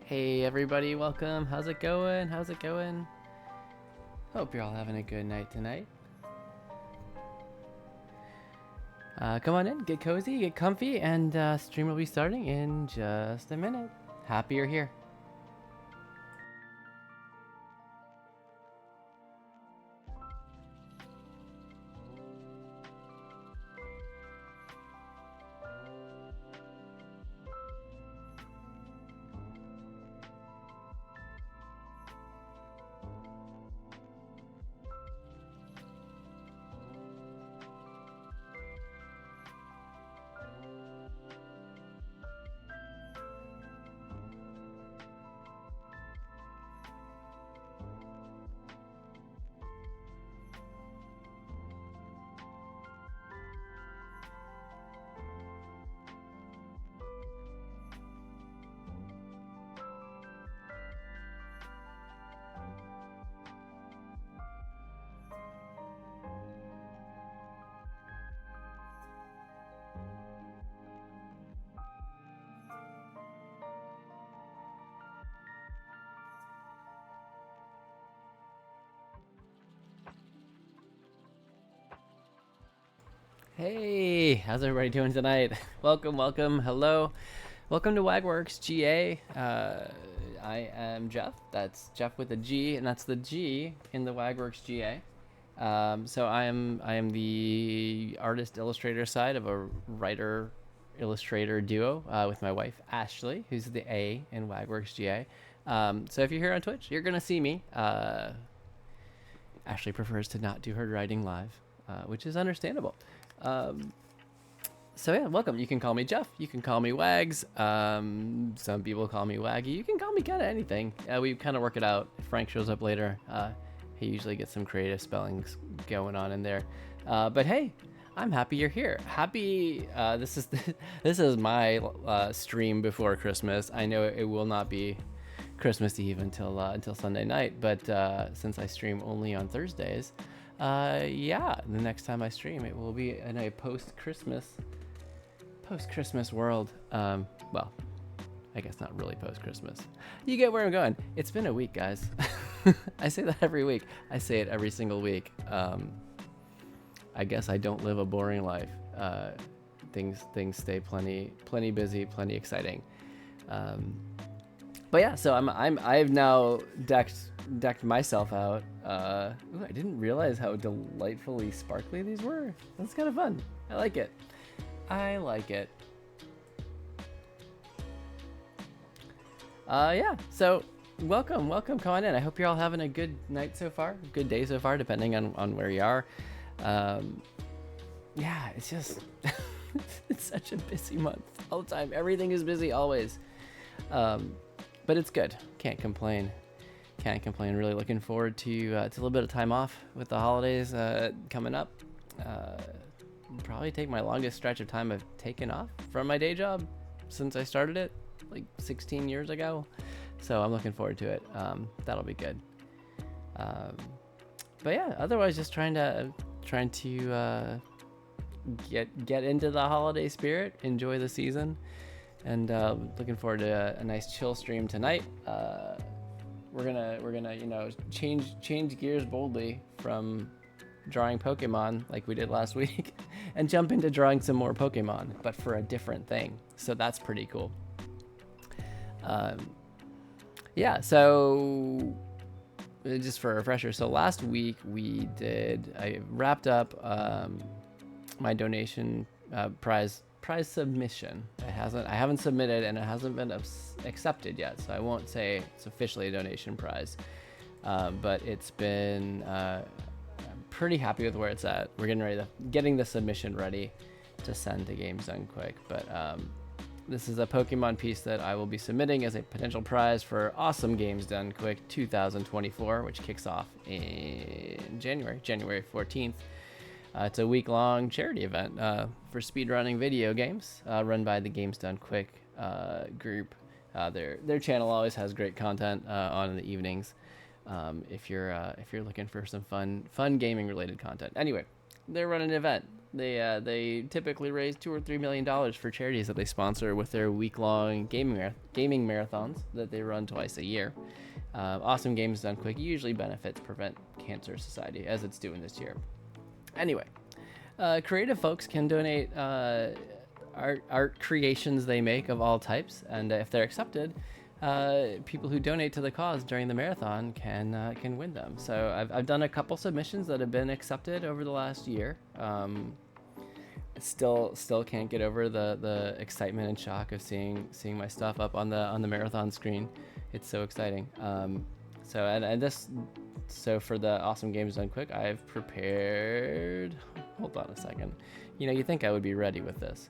Hey everybody, welcome. How's it going? How's it going? Hope you're all having a good night tonight. Come on in, get cozy, get comfy, and stream will be starting in just a minute. Happy you're here. Hey, how's everybody doing tonight? Welcome, welcome, hello. Welcome to WagWorksGA. I am Jeff. That's Jeff with a G, and that's the G in the WagWorksGA. So I am the artist illustrator side of a writer illustrator duo with my wife Ashley, who's the A in WagWorksGA. So if you're here on Twitch, you're gonna see me. Ashley prefers to not do her writing live, which is understandable. So yeah, welcome. You can call me Jeff. You can call me Wags. Some people call me Waggy. You can call me kind of anything. We kind of work it out. If Frank shows up later, he usually gets some creative spellings going on in there. But hey, I'm happy you're here. Happy. This is my stream before Christmas. I know it will not be Christmas Eve until Sunday night, but since I stream only on Thursdays. Yeah, the next time I stream, it will be in a post-Christmas world. Well, I guess not really post-Christmas. You get where I'm going. It's been a week, guys. I say that every week. I say it every single week. I guess I don't live a boring life. Things stay plenty busy, plenty exciting. But yeah, so I've now decked myself out. Ooh, I didn't realize how delightfully sparkly these were. That's kind of fun. I like it. Yeah, so welcome, come on in. I hope you're all having a good night so far, good day so far, depending on where you are. Yeah, it's just, it's such a busy month all the time. Everything is busy always. But it's good. Can't complain. Really looking forward to a little bit of time off with the holidays coming up. Probably take my longest stretch of time I've taken off from my day job since I started it like 16 years ago. So I'm looking forward to it. That'll be good. But yeah, otherwise just trying to get into the holiday spirit, enjoy the season. And looking forward to a nice chill stream tonight. We're gonna change gears boldly from drawing Pokemon like we did last week and jump into drawing some more Pokemon, but for a different thing. So that's pretty cool. Yeah, so just for a refresher, so last week I wrapped up my donation prize submission. I haven't submitted, and it hasn't been accepted yet, so I won't say it's officially a donation prize, but it's been I'm pretty happy with where it's at. We're getting the submission ready to send to Games Done Quick, but this is a Pokemon piece that I will be submitting as a potential prize for Awesome Games Done Quick 2024, which kicks off in January 14th. It's a week-long charity event for speedrunning video games, run by the Games Done Quick group. Their channel always has great content on in the evenings. If you're looking for some fun gaming-related content. Anyway, they're running an event. They typically raise $2 or $3 million for charities that they sponsor with their week-long gaming marathons that they run twice a year. Awesome Games Done Quick usually benefits Prevent Cancer Society, as it's doing this year. Anyway, creative folks can donate art creations they make of all types, and if they're accepted, people who donate to the cause during the marathon can win them. So I've done a couple submissions that have been accepted over the last year. Still can't get over the excitement and shock of seeing my stuff up on the marathon screen. It's so exciting. So for the Awesome Games Done Quick, I've prepared. Hold on a second. You think I would be ready with this.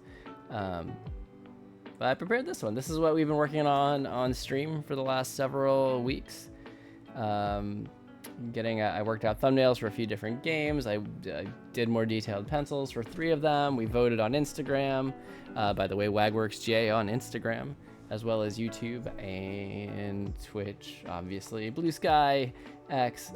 But I prepared this one. This is what we've been working on stream for the last several weeks. I worked out thumbnails for a few different games. I did more detailed pencils for 3 of them. We voted on Instagram. By the way, WagWorksGA on Instagram, as well as YouTube and Twitch, obviously, Blue Sky, X.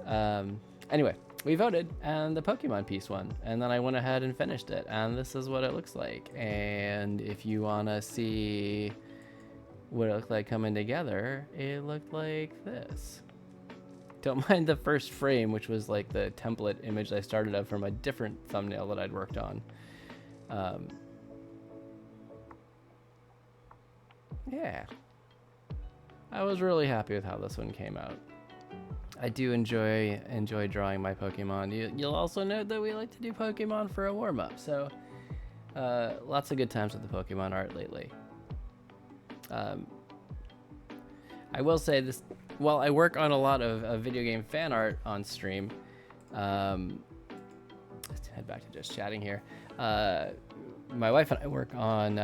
Anyway, we voted, and the Pokemon piece won, and then I went ahead and finished it, and this is what it looks like. And if you want to see what it looked like coming together, it looked like this. Don't mind the first frame, which was like the template image I started up from a different thumbnail that I'd worked on. Yeah, I was really happy with how this one came out. I do enjoy drawing my Pokemon. You'll also note that we like to do Pokemon for a warm-up, so lots of good times with the Pokemon art lately. I will say this, while I work on a lot of video game fan art on stream, let's head back to just chatting here. My wife and I work on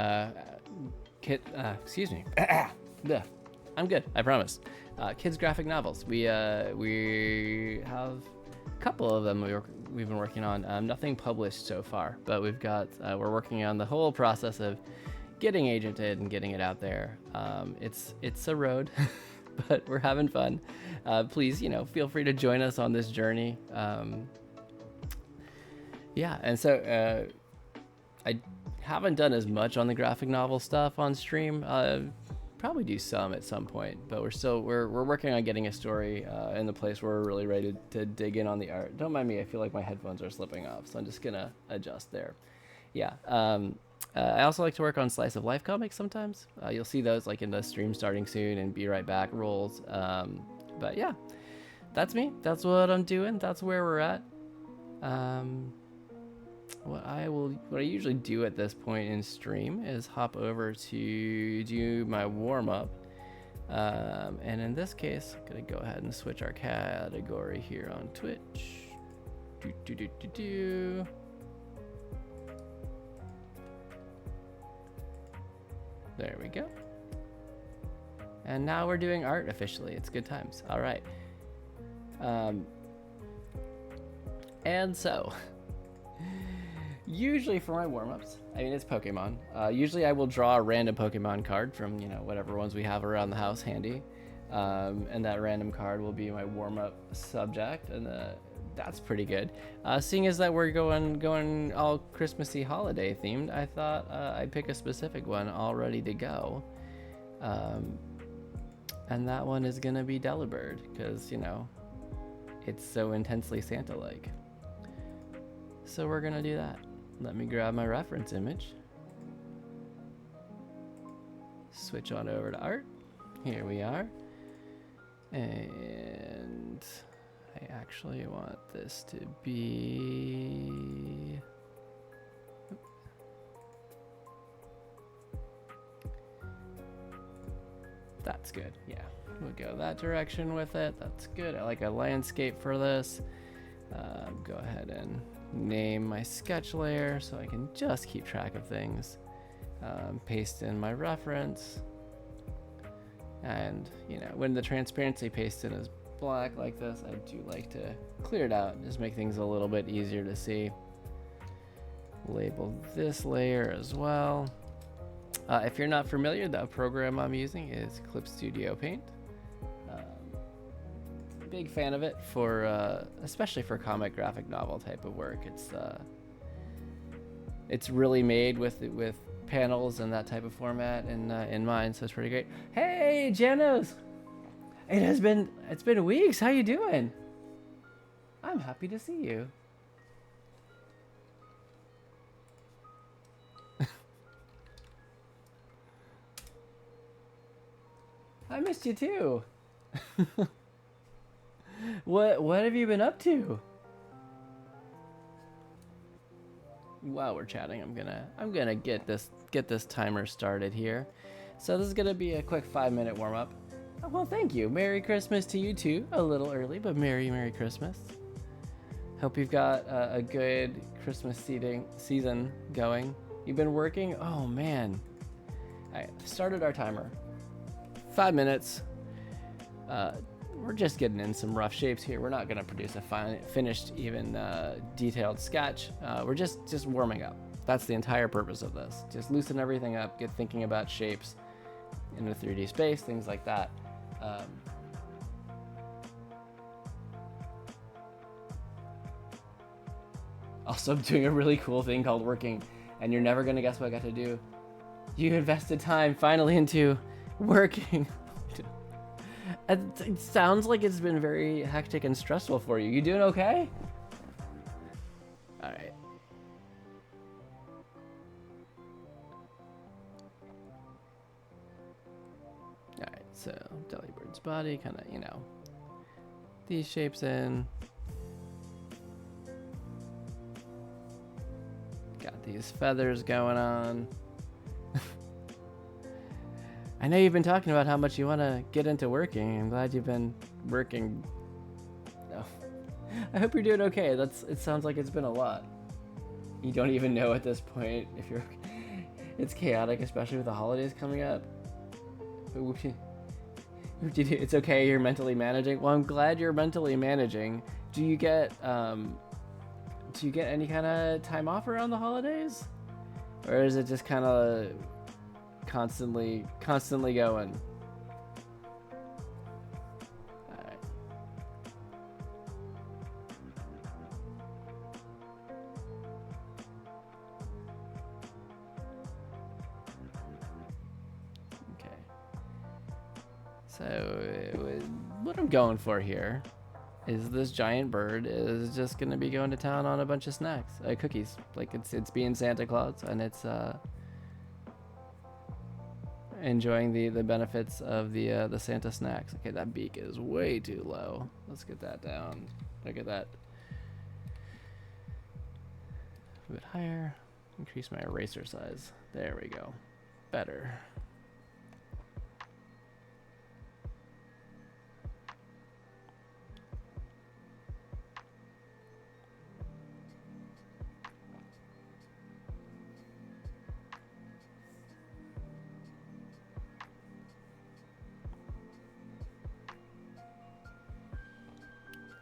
I'm good, I promise. Kids graphic novels. We have a couple of them we've been working on. Nothing published so far, but we're working on the whole process of getting agented and getting it out there. It's a road, but we're having fun. Please, feel free to join us on this journey. And so I haven't done as much on the graphic novel stuff on stream. Probably do some at some point, but we're working on getting a story in the place where we're really ready to dig in on the art. Don't mind me, I feel like my headphones are slipping off, so I'm just gonna adjust there. I also like to work on slice of life comics sometimes. You'll see those like in the stream starting soon and be right back rolls. But yeah, that's me. That's what I'm doing. That's where we're at. What I usually do at this point in stream is hop over to do my warm-up. And in this case, I'm gonna go ahead and switch our category here on Twitch. There we go. And now we're doing art officially. It's good times. All right. And so, usually for my warm-ups, it's Pokemon. Usually I will draw a random Pokemon card from, whatever ones we have around the house handy. And that random card will be my warm-up subject, and that's pretty good. Seeing as that we're going all Christmassy holiday themed, I thought I'd pick a specific one all ready to go. And that one is gonna be Delibird, because, it's so intensely Santa-like. So we're gonna do that. Let me grab my reference image. Switch on over to art. Here we are. And I actually want this to be... That's good, yeah. We'll go that direction with it. That's good. I like a landscape for this. Go ahead and name my sketch layer so I can just keep track of things. Paste in my reference. And, when the transparency paste in is black like this, I do like to clear it out and just make things a little bit easier to see. Label this layer as well. If you're not familiar, the program I'm using is Clip Studio Paint. Big fan of it for, especially for comic graphic novel type of work. it's really made with panels and that type of format in mind, so it's pretty great. Hey, Janos! It's been weeks. How you doing? I'm happy to see you. I missed you too. What have you been up to? While we're chatting, I'm gonna get this timer started here. So this is gonna be a quick 5-minute warm up. Oh, well, thank you. Merry Christmas to you too. A little early, but Merry Christmas. Hope you've got a good Christmas season going. You've been working? Oh man. I started our timer. 5 minutes. We're just getting in some rough shapes here. We're not gonna produce a finished, even detailed sketch. We're just warming up. That's the entire purpose of this. Just loosen everything up, get thinking about shapes in a 3D space, things like that. Also, I'm doing a really cool thing called working, and you're never gonna guess what I got to do. You invested time finally into working. It sounds like it's been very hectic and stressful for you. You doing okay? All right. All right, so Delibird's body, kind of, these shapes in. Got these feathers going on. I know you've been talking about how much you want to get into working. I'm glad you've been working. Oh. I hope you're doing okay. It sounds like it's been a lot. You don't even know at this point if you're... It's chaotic, especially with the holidays coming up. It's okay, you're mentally managing. Well, I'm glad you're mentally managing. Do you get any kind of time off around the holidays? Or is it just kind of constantly going? All right. Okay. So what I'm going for here is this giant bird is just gonna be going to town on a bunch of snacks, cookies. Like it's being Santa Claus, and it's enjoying the benefits of the Santa snacks. Okay, that beak is way too low. Let's get that down. Look at that. A bit higher. Increase my eraser size. There we go. Better.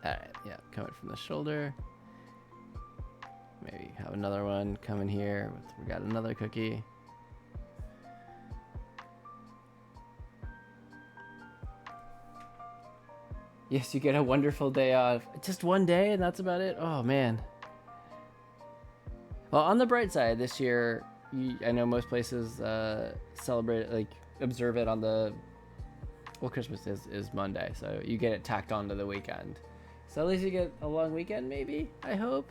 Alright, yeah, coming from the shoulder. Maybe have another one coming here. We got another cookie. Yes, you get a wonderful day off. Just one day and that's about it? Oh, man. Well, on the bright side, this year, I know most places celebrate, like, observe it on the... Well, Christmas is Monday, so you get it tacked onto the weekend. So at least you get a long weekend, maybe? I hope.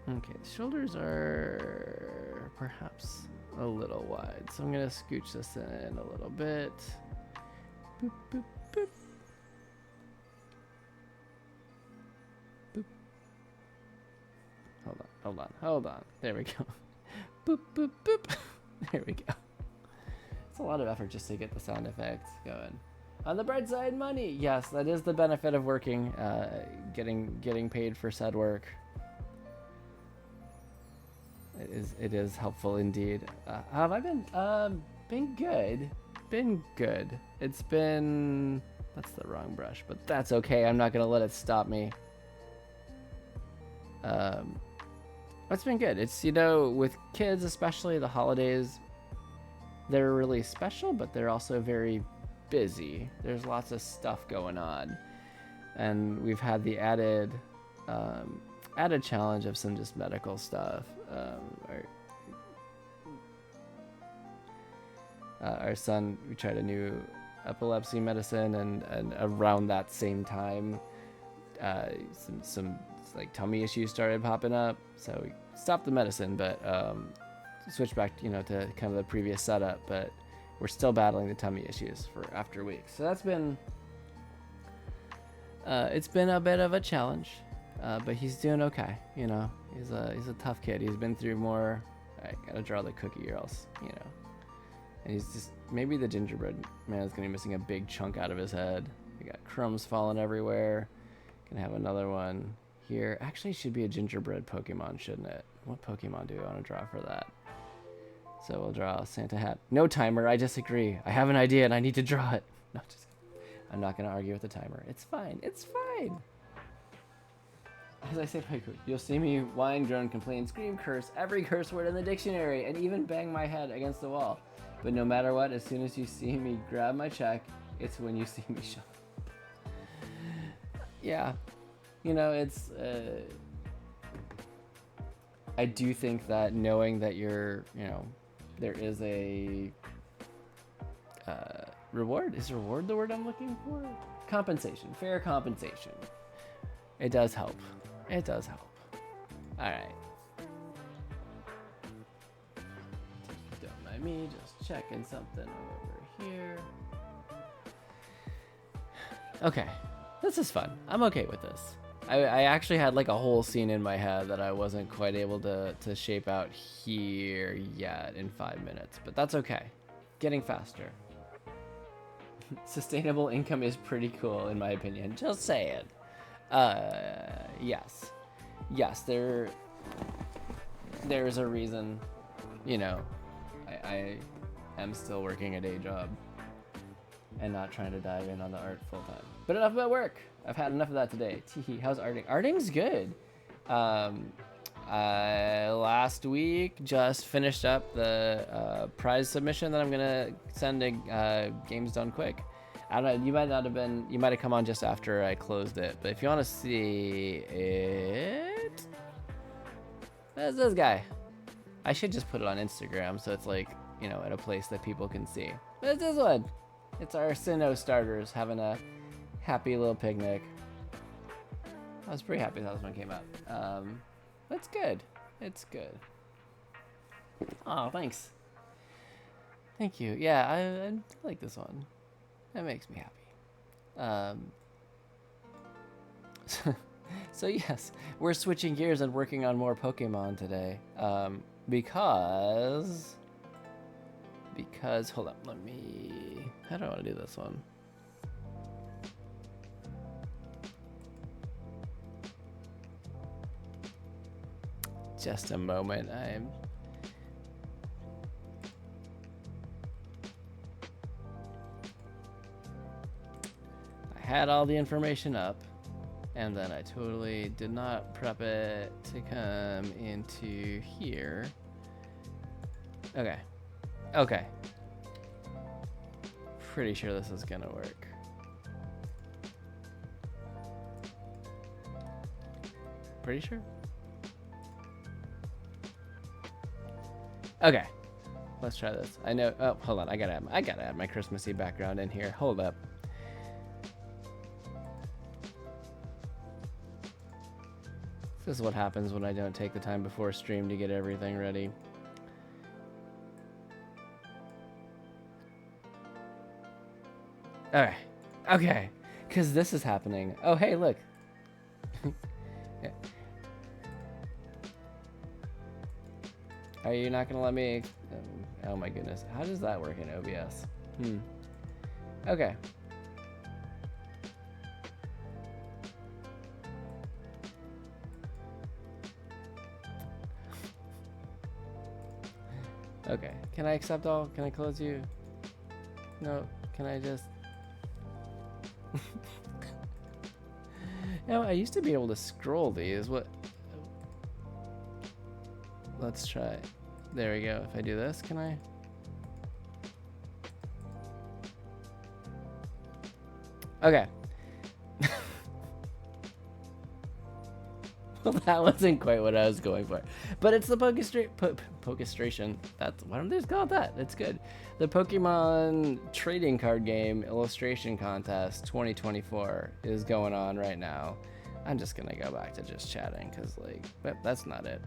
Okay, the shoulders are perhaps a little wide, so I'm gonna scooch this in a little bit. Boop, boop, boop. Boop. Hold on. There we go. Boop, boop, boop. There we go. It's a lot of effort just to get the sound effects going. On the bright side, money. Yes, that is the benefit of working, getting paid for said work. It is helpful indeed. How have I been? Been good. Been good. It's been... That's the wrong brush, but that's okay. I'm not gonna let it stop me. It's been good. It's, with kids, especially the holidays, they're really special, but they're also very busy. There's lots of stuff going on, and we've had the added I had a challenge of some just medical stuff. Our son, we tried a new epilepsy medicine, and around that same time, some like tummy issues started popping up. So we stopped the medicine, but switched back, to kind of the previous setup. But we're still battling the tummy issues for after weeks. So that's been, it's been a bit of a challenge, but he's doing okay. He's a tough kid. He's been through more. I gotta draw the cookie or else, And he's just, maybe the gingerbread man is gonna be missing a big chunk out of his head. We got crumbs falling everywhere. Gonna have another one here. Actually, should be a gingerbread Pokemon, shouldn't it? What Pokemon do we want to draw for that? So we'll draw a Santa hat. No timer, I disagree. I have an idea and I need to draw it. No, just kidding. I'm not gonna argue with the timer. It's fine, it's fine. As I said, you'll see me whine, groan, complain, scream, curse every curse word in the dictionary, and even bang my head against the wall. But no matter what, as soon as you see me grab my check, it's when you see me shut. Yeah, it's. I do think that knowing that you're, there is a reward. Is reward the word I'm looking for? Compensation, fair compensation. It does help. It does help. All right. Don't mind me just checking something over here. Okay, this is fun. I'm okay with this. I actually had like a whole scene in my head that I wasn't quite able to shape out here yet in 5 minutes, but that's okay. Getting faster. Sustainable income is pretty cool in my opinion. Just saying. Yes, there's a reason, I am still working a day job and not trying to dive in on the art full time. But enough about work. I've had enough of that today. Teehee, how's arting? Arting's good. Last week just finished up the prize submission that I'm gonna send to Games Done Quick. I don't know, you might have come on just after I closed it, but if you want to see it, there's this guy. I should just put it on Instagram so it's like, at a place that people can see. But it's this one. It's our Sinnoh starters having a happy little picnic. I was pretty happy how this one came out. That's good. It's good. Oh, thanks. Thank you. Yeah, I like this one. That makes me happy. So yes, we're switching gears and working on more Pokemon today. Because hold up, how do I want to do this one? Just a moment. I had all the information up, and then I totally did not prep it to come into here. Okay. Pretty sure this is gonna work. Pretty sure? Okay, let's try this. I know. Oh, hold on. I gotta add my Christmassy background in here. Hold up. This is what happens when I don't take the time before stream to get everything ready. Alright. Okay. Because this is happening. Oh, hey, look. Yeah. Are you not going to let me... Oh my goodness. How does that work in OBS? Okay. Okay. Can I accept all? Can I close you? No. Can I just... I used to be able to scroll these. What? Let's try. There we go. If I do this, can I? Okay. That wasn't quite what I was going for, but it's the Pokestration. That's why don't they just call it that? It's good. The Pokemon trading card game illustration contest 2024 is going on right now. I'm just gonna go back to just chatting because, like, but that's not it.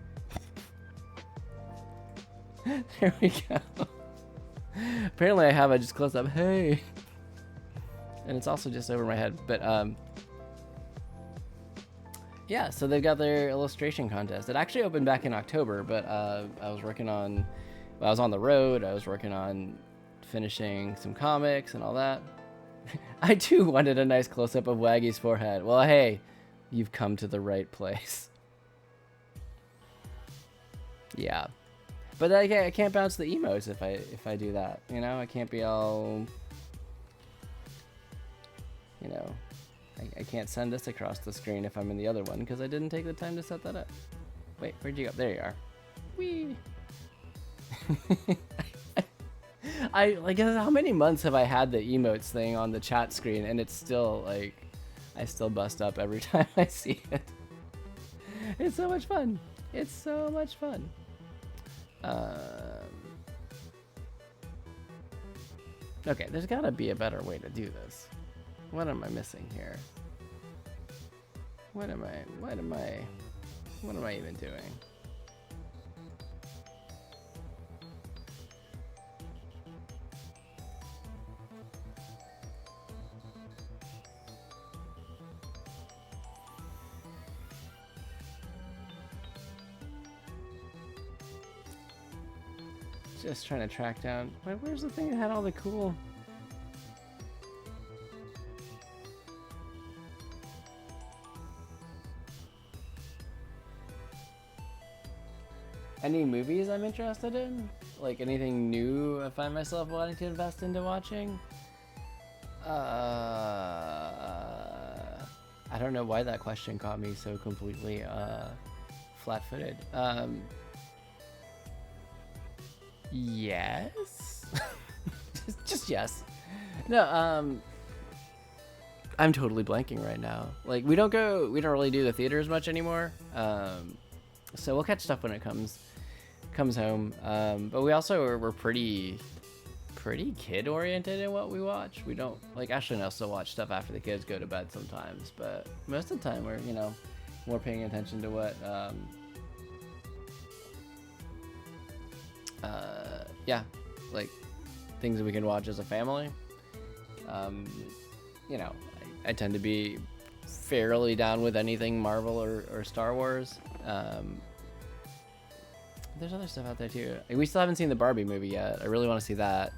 There we go. Apparently, I have. I just closed up. Hey, and it's also just over my head. But yeah. So they've got their illustration contest. It actually opened back in October, but I was working on. Well, I was on the road. I was working on finishing some comics and all that. I too wanted a nice close up of Waggy's forehead. Well, hey. You've come to the right place. Yeah, but I can't bounce the emotes if I do that. You know, I can't be all. You know, I can't send this across the screen if I'm in the other one because I didn't take the time to set that up. Wait, where'd you go? There you are. Whee. I guess how many months have I had the emotes thing on the chat screen and it's still like. I still bust up every time I see it. It's so much fun. It's so much fun. Okay, there's gotta be a better way to do this. What am I missing here? What am I even doing? Just trying to track down. Where's the thing that had all the cool? Any movies I'm interested in? Like anything new I find myself wanting to invest into watching? I don't know why that question caught me so completely flat-footed. Yes. just yes. No, I'm totally blanking right now. Like we don't really do the theaters much anymore. So we'll catch stuff when it comes home. But we also we're pretty kid oriented in what we watch. We don't like Ashley and I still watch stuff after the kids go to bed sometimes, but most of the time we're, you know, more paying attention to what yeah, like things that we can watch as a family. You know, I tend to be fairly down with anything Marvel or Star Wars. There's other stuff out there too. We still haven't seen the Barbie movie yet. I really want to see that.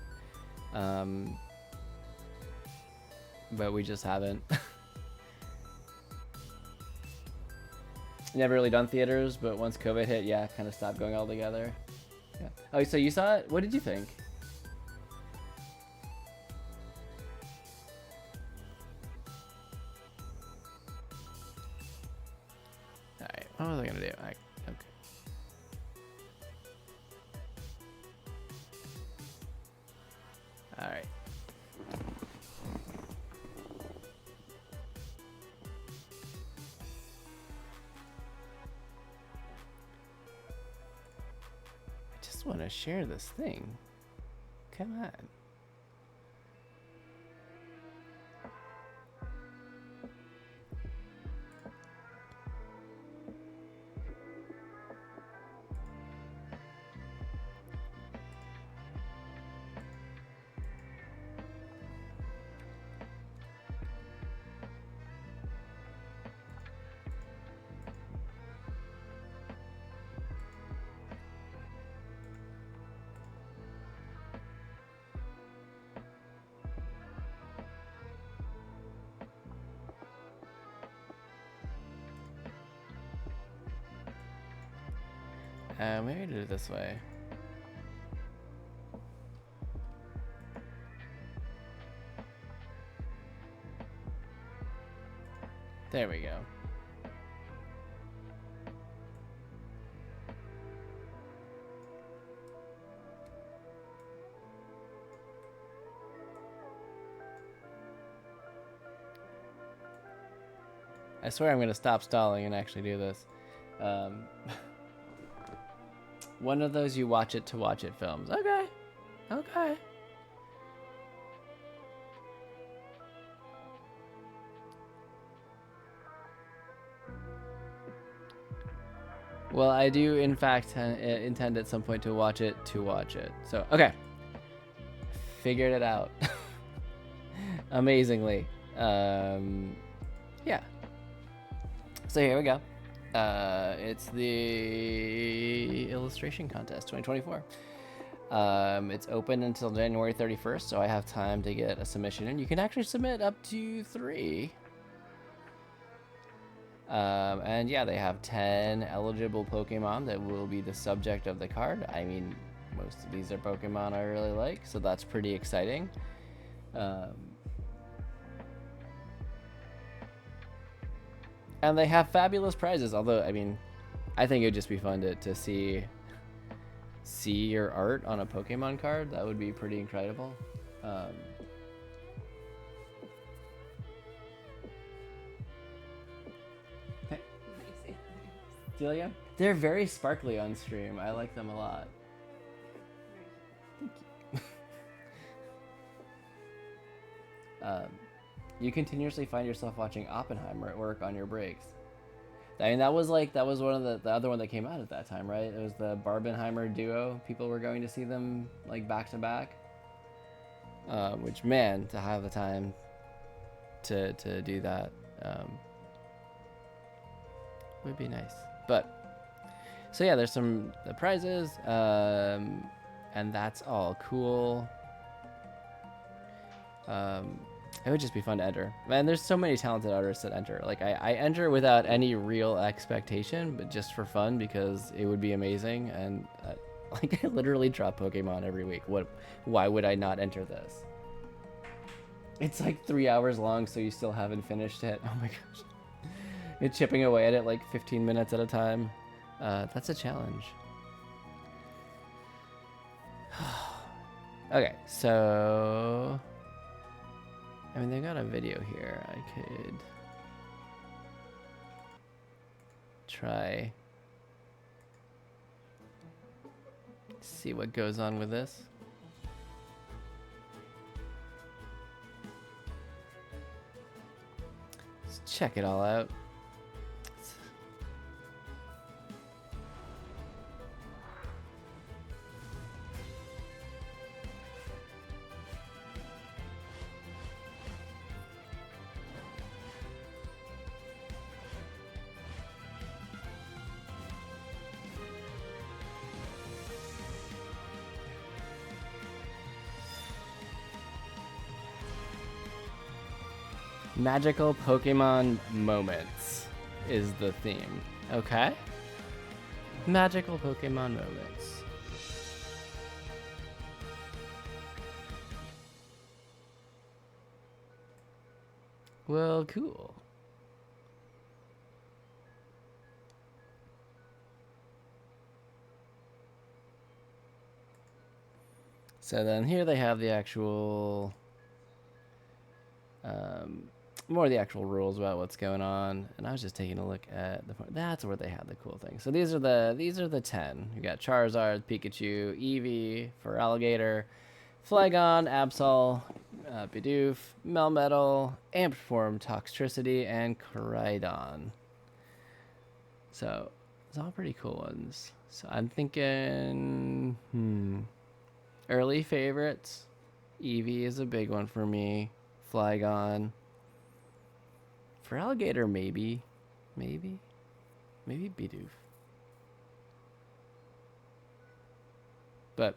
But we just haven't. Never really done theaters, but once COVID hit, yeah, kind of stopped going altogether. Yeah. Oh, so you saw it? What did you think? Alright, what was I gonna do? Okay. Alright. I just want to share this thing. Come on. Maybe do it this way. There we go. I swear I'm going to stop stalling and actually do this. Um, one of those you watch it to watch it films. Okay. Okay. Well, I do, in fact, intend at some point to watch it So, okay. Figured it out. Amazingly. Yeah. So here we go. It's the Illustration Contest 2024. It's open until January 31st, so I have time to get a submission in. You can actually submit up to 3. And yeah, they have 10 eligible Pokemon that will be the subject of the card. I mean, most of these are Pokemon I really like, so that's pretty exciting. And they have fabulous prizes, although, I mean, I think it would just be fun to see your art on a Pokemon card. That would be pretty incredible. Delia? They're very sparkly on stream. I like them a lot. Thank you. You continuously find yourself watching Oppenheimer at work on your breaks. I mean, that was one of the other one that came out at that time, right? It was the Barbenheimer duo. People were going to see them like back to back. Which, man, to have the time to do that would be nice. But so yeah, there's some prizes, and that's all cool. It would just be fun to enter. Man, there's so many talented artists that enter. Like, I enter without any real expectation, but just for fun because it would be amazing. And like, I literally drop Pokemon every week. Why would I not enter this? It's like 3 hours long, so you still haven't finished it. Oh my gosh. You're chipping away at it like 15 minutes at a time. That's a challenge. Okay, so... I mean, they got a video here. I could try see what goes on with this. Let's check it all out. Magical Pokemon moments is the theme. Okay. Magical Pokemon moments. Well, cool. So then here they have the actual more of the actual rules about what's going on, and I was just taking a look at that's where they have the cool thing. So these are the 10. You got Charizard, Pikachu, Eevee, Feraligatr, Flygon, Absol, Bidoof, Melmetal, Amped Form, Toxtricity, and Koraidon. So it's all pretty cool ones. So I'm thinking early favorites. Eevee is a big one for me. Flygon. Feraligatr, maybe Bidoof. But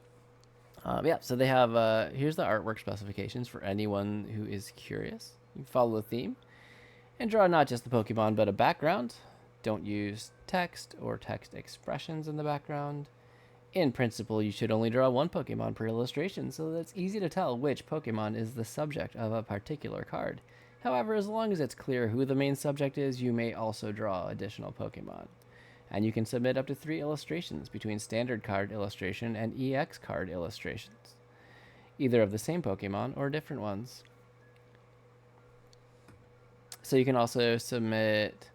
yeah, so they have here's the artwork specifications for anyone who is curious. You follow the theme and draw not just the Pokemon but a background. Don't use text or text expressions in the background. In principle, you should only draw one Pokemon per illustration, so that it's easy to tell which Pokemon is the subject of a particular card. However, as long as it's clear who the main subject is, you may also draw additional Pokemon. And you can submit up to 3 illustrations between standard card illustration and EX card illustrations, either of the same Pokemon or different ones. So you can also submit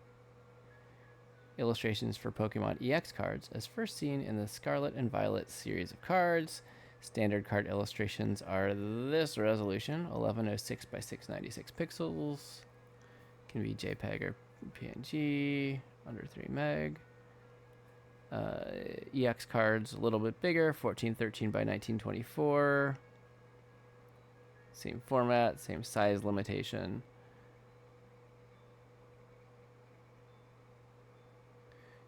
illustrations for Pokemon EX cards, as first seen in the Scarlet and Violet series of cards. Standard card illustrations are this resolution, 1106 by 696 pixels. Can be JPEG or PNG, under 3 meg. EX cards a little bit bigger, 1413 by 1924. Same format, same size limitation.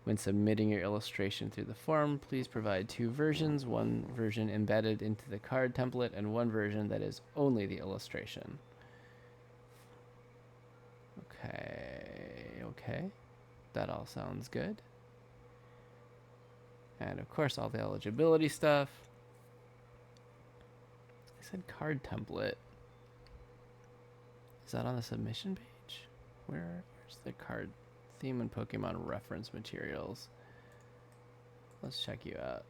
When submitting your illustration through the form, please provide 2 versions, one version embedded into the card template and one version that is only the illustration. Okay. That all sounds good. And of course, all the eligibility stuff. I said card template. Is that on the submission page? Where's the card theme and Pokemon reference materials? Let's check you out.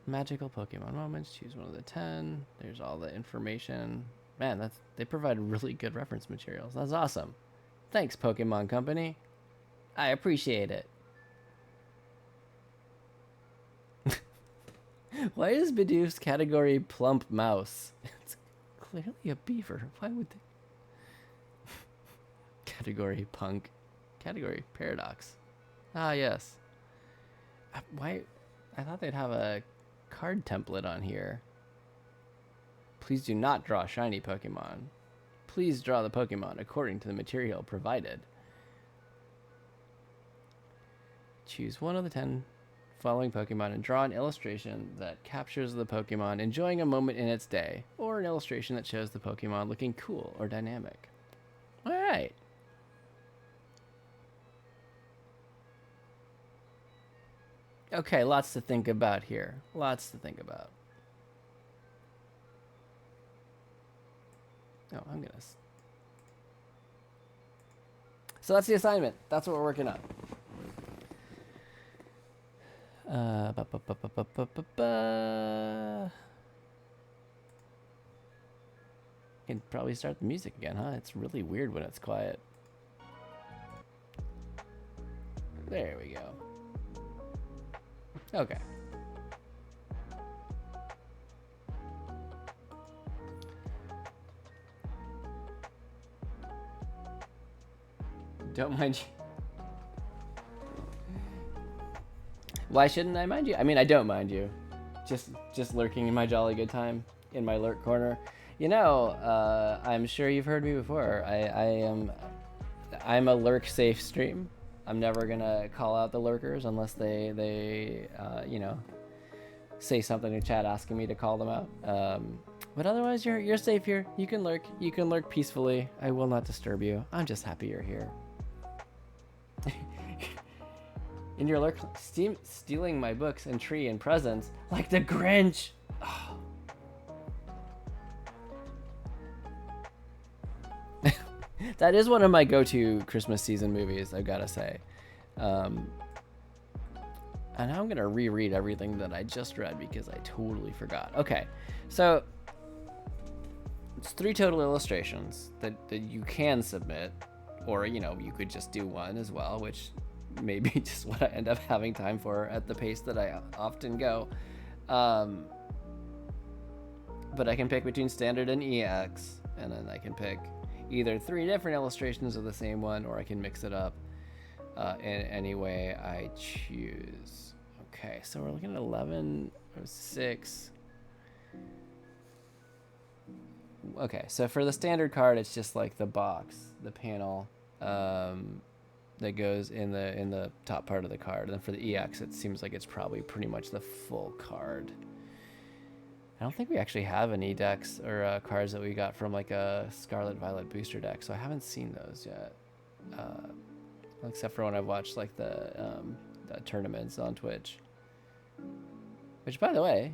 Magical Pokemon moments. Choose one of the 10. There's all the information. Man, they provide really good reference materials. That's awesome. Thanks, Pokemon Company. I appreciate it. Why is Bidoof's category plump mouse? It's clearly a beaver. Why would they? Category punk. Category paradox. Ah, yes. Why? I thought they'd have a card template on here. Please do not draw shiny Pokemon. Please draw the Pokemon according to the material provided. Choose one of the 10 following Pokemon and draw an illustration that captures the Pokemon enjoying a moment in its day, or an illustration that shows the Pokemon looking cool or dynamic. All right. Okay, lots to think about here. Lots to think about. Oh, I'm gonna. So that's the assignment. That's what we're working on. Can probably start the music again, huh? It's really weird when it's quiet. There we go. Okay. Don't mind you. Why shouldn't I mind you? I mean, I don't mind you. Just lurking in my jolly good time in my lurk corner. You know, I'm sure you've heard me before. I'm a lurk safe stream. I'm never gonna call out the lurkers unless they you know, say something in chat asking me to call them out. But otherwise, you're safe here. You can lurk. You can lurk peacefully. I will not disturb you. I'm just happy you're here. In your lurk, stealing my books and tree and presents like the Grinch. Oh. That is one of my go-to Christmas season movies, I've got to say. And now I'm going to reread everything that I just read because I totally forgot. Okay, so it's 3 total illustrations that you can submit, or, you know, you could just do one as well, which may be just what I end up having time for at the pace that I often go. But I can pick between standard and EX, and then I can pick either 3 different illustrations of the same one, or I can mix it up in any way I choose. Okay, so we're looking at 1106. Okay, so for the standard card, it's just like the box, the panel that goes in the top part of the card. And then for the EX, it seems like it's probably pretty much the full card. I don't think we actually have any decks or cards that we got from like a Scarlet Violet booster deck, so I haven't seen those yet. Except for when I've watched like the tournaments on Twitch. Which, by the way,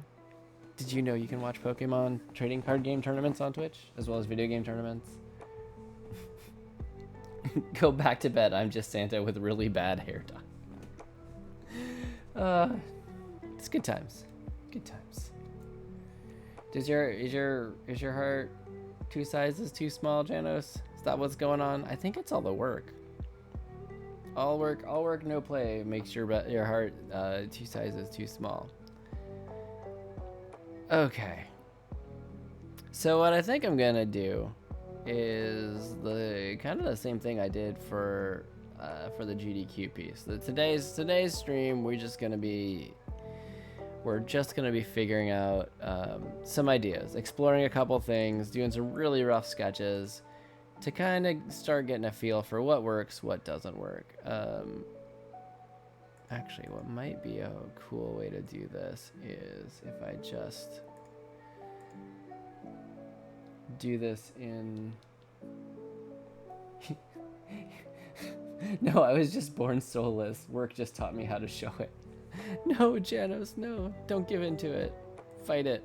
did you know you can watch Pokemon trading card game tournaments on Twitch as well as video game tournaments? Go back to bed. I'm just Santa with really bad hair dye. It's good times. Good times. Is your heart 2 sizes too small, Janos? Is that what's going on? I think it's all the work. All work, no play makes your heart 2 sizes too small. Okay. So what I think I'm gonna do is the kind of the same thing I did for the GDQ piece. Today's stream, we're just gonna be figuring out some ideas, exploring a couple things, doing some really rough sketches to kind of start getting a feel for what works, what doesn't work. Actually, what might be a cool way to do this is if I just do this in... No, I was just born soulless. Work just taught me how to show it. No, Janos, no. Don't give in to it. Fight it.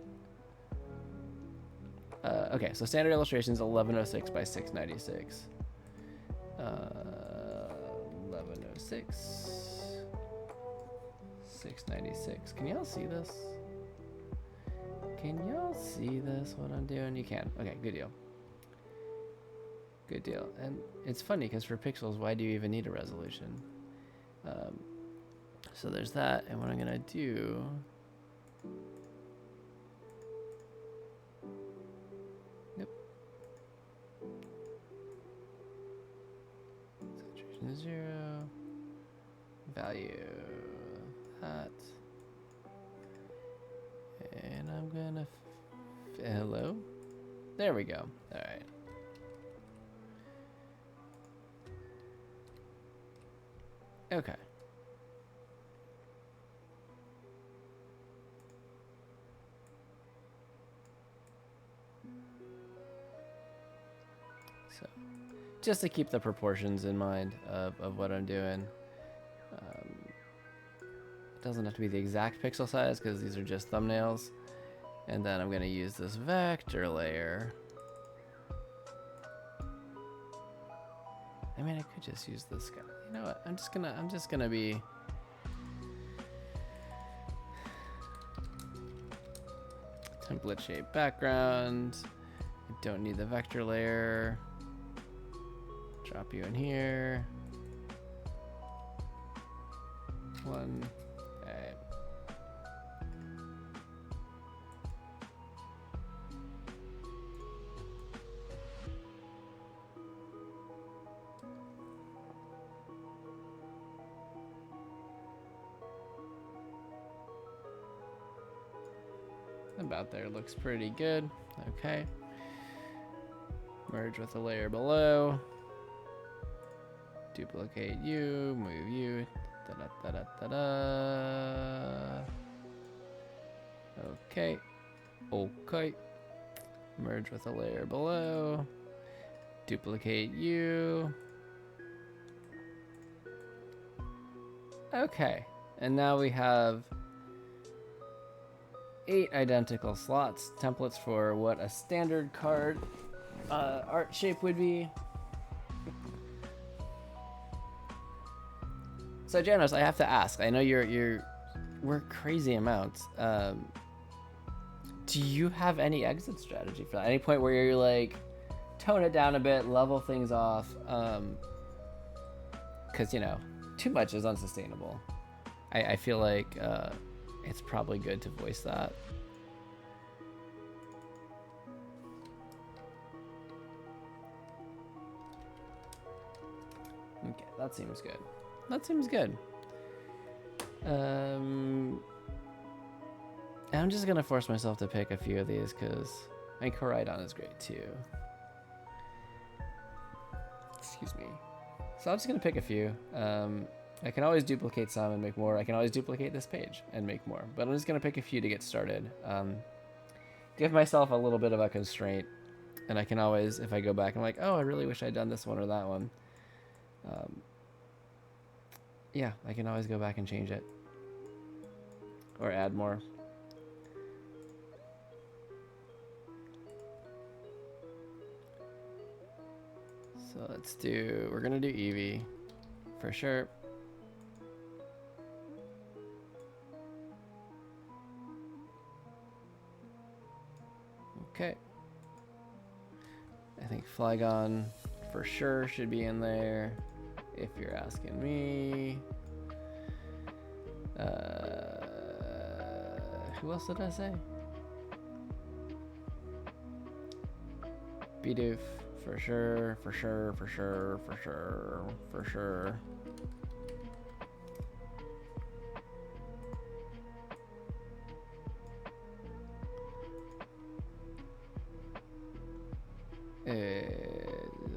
Okay, so standard illustrations 1106 by 696. 1106. 696. Can y'all see this? Can y'all see this, what I'm doing? You can. Okay, good deal. Good deal. And it's funny because for pixels, why do you even need a resolution? So there's that, and what I'm gonna do... Nope. Saturation 0. Value that. And I'm gonna... Hello? There we go. Alright. Okay. So, just to keep the proportions in mind of what I'm doing. It doesn't have to be the exact pixel size because these are just thumbnails. And then I'm going to use this vector layer. I mean, I could just use this guy. You know what? I'm just gonna be... Template shape background. I don't need the vector layer. Drop you in here. One. Okay. About there, looks pretty good. Okay. Merge with the layer below. Duplicate you, move you. Da-da-da-da-da-da. Okay. Okay. Merge with the layer below. Duplicate you. Okay. And now we have 8 identical slots, templates for what a standard card art shape would be. So Janos, I have to ask. I know you're work crazy amounts. Do you have any exit strategy for that? Any point where you're like, tone it down a bit, level things off? Because you know, too much is unsustainable. I feel like it's probably good to voice that. Okay, that seems good. That seems good. And I'm just gonna force myself to pick a few of these because I think Koraidon is great too. Excuse me. So I'm just gonna pick a few. I can always duplicate some and make more. I can always duplicate this page and make more. But I'm just going to pick a few to get started. Give myself a little bit of a constraint. And I can always, if I go back, I'm like, oh, I really wish I'd done this one or that one. Yeah, I can always go back and change it. Or add more. So we're going to do Eevee for sure. Okay. I think Flygon for sure should be in there. if you're asking me. Who else did I say? Bidoof, for sure, for sure, for sure, for sure, for sure.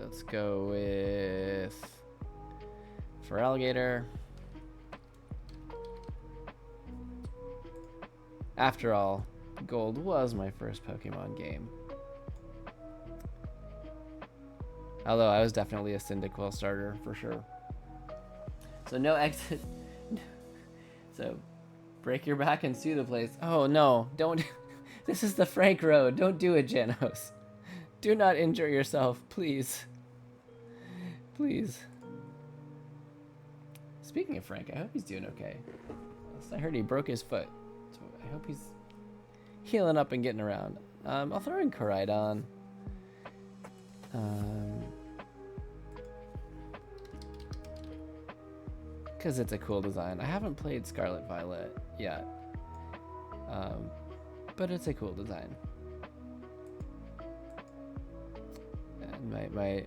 Let's go with for alligator. After all, Gold was my first Pokemon game. Although I was definitely a Cyndaquil starter for sure. So no exit. So break your back and sue the place. Oh no, don't. This is the Frank Road. Don't do it, Janos. Do not injure yourself, please. Please. Speaking of Frank, I hope he's doing okay. I heard he broke his foot. So I hope he's healing up and getting around. I'll throw in Koraidon. Because it's a cool design. I haven't played Scarlet Violet yet. But it's a cool design. And my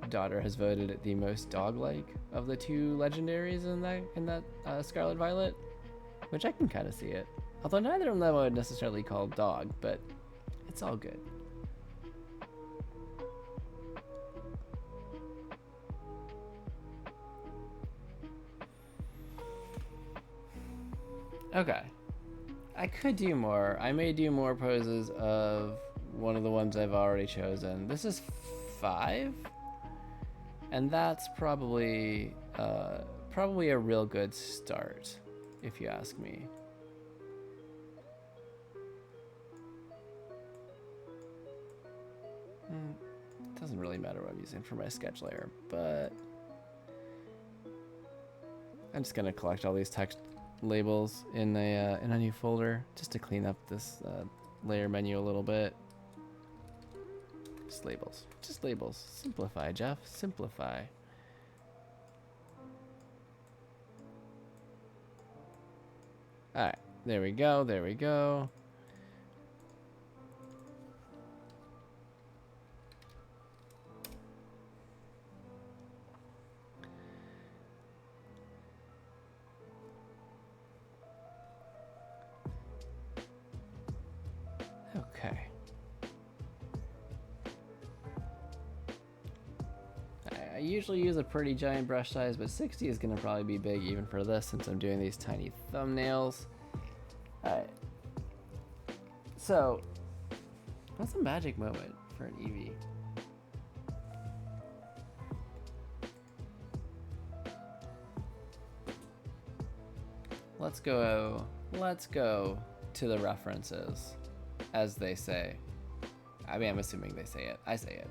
daughter has voted it the most dog-like of the two legendaries in that Scarlet Violet, which I can kind of see it. Although neither of them I would necessarily call dog, but it's all good. Okay. I could do more. I may do more poses of one of the ones I've already chosen. This is 5, and that's probably a real good start, if you ask me. It doesn't really matter what I'm using for my sketch layer, but I'm just gonna collect all these text labels in a new folder just to clean up this layer menu a little bit. Just labels. Just labels. Simplify, Jeff. Simplify. Alright. There we go. There we go. Okay. I usually use a pretty giant brush size, but 60 is going to probably be big even for this since I'm doing these tiny thumbnails. Alright. So, what's a magic moment for an Eevee? Let's go to the references, as they say. I mean, I'm assuming they say it. I say it.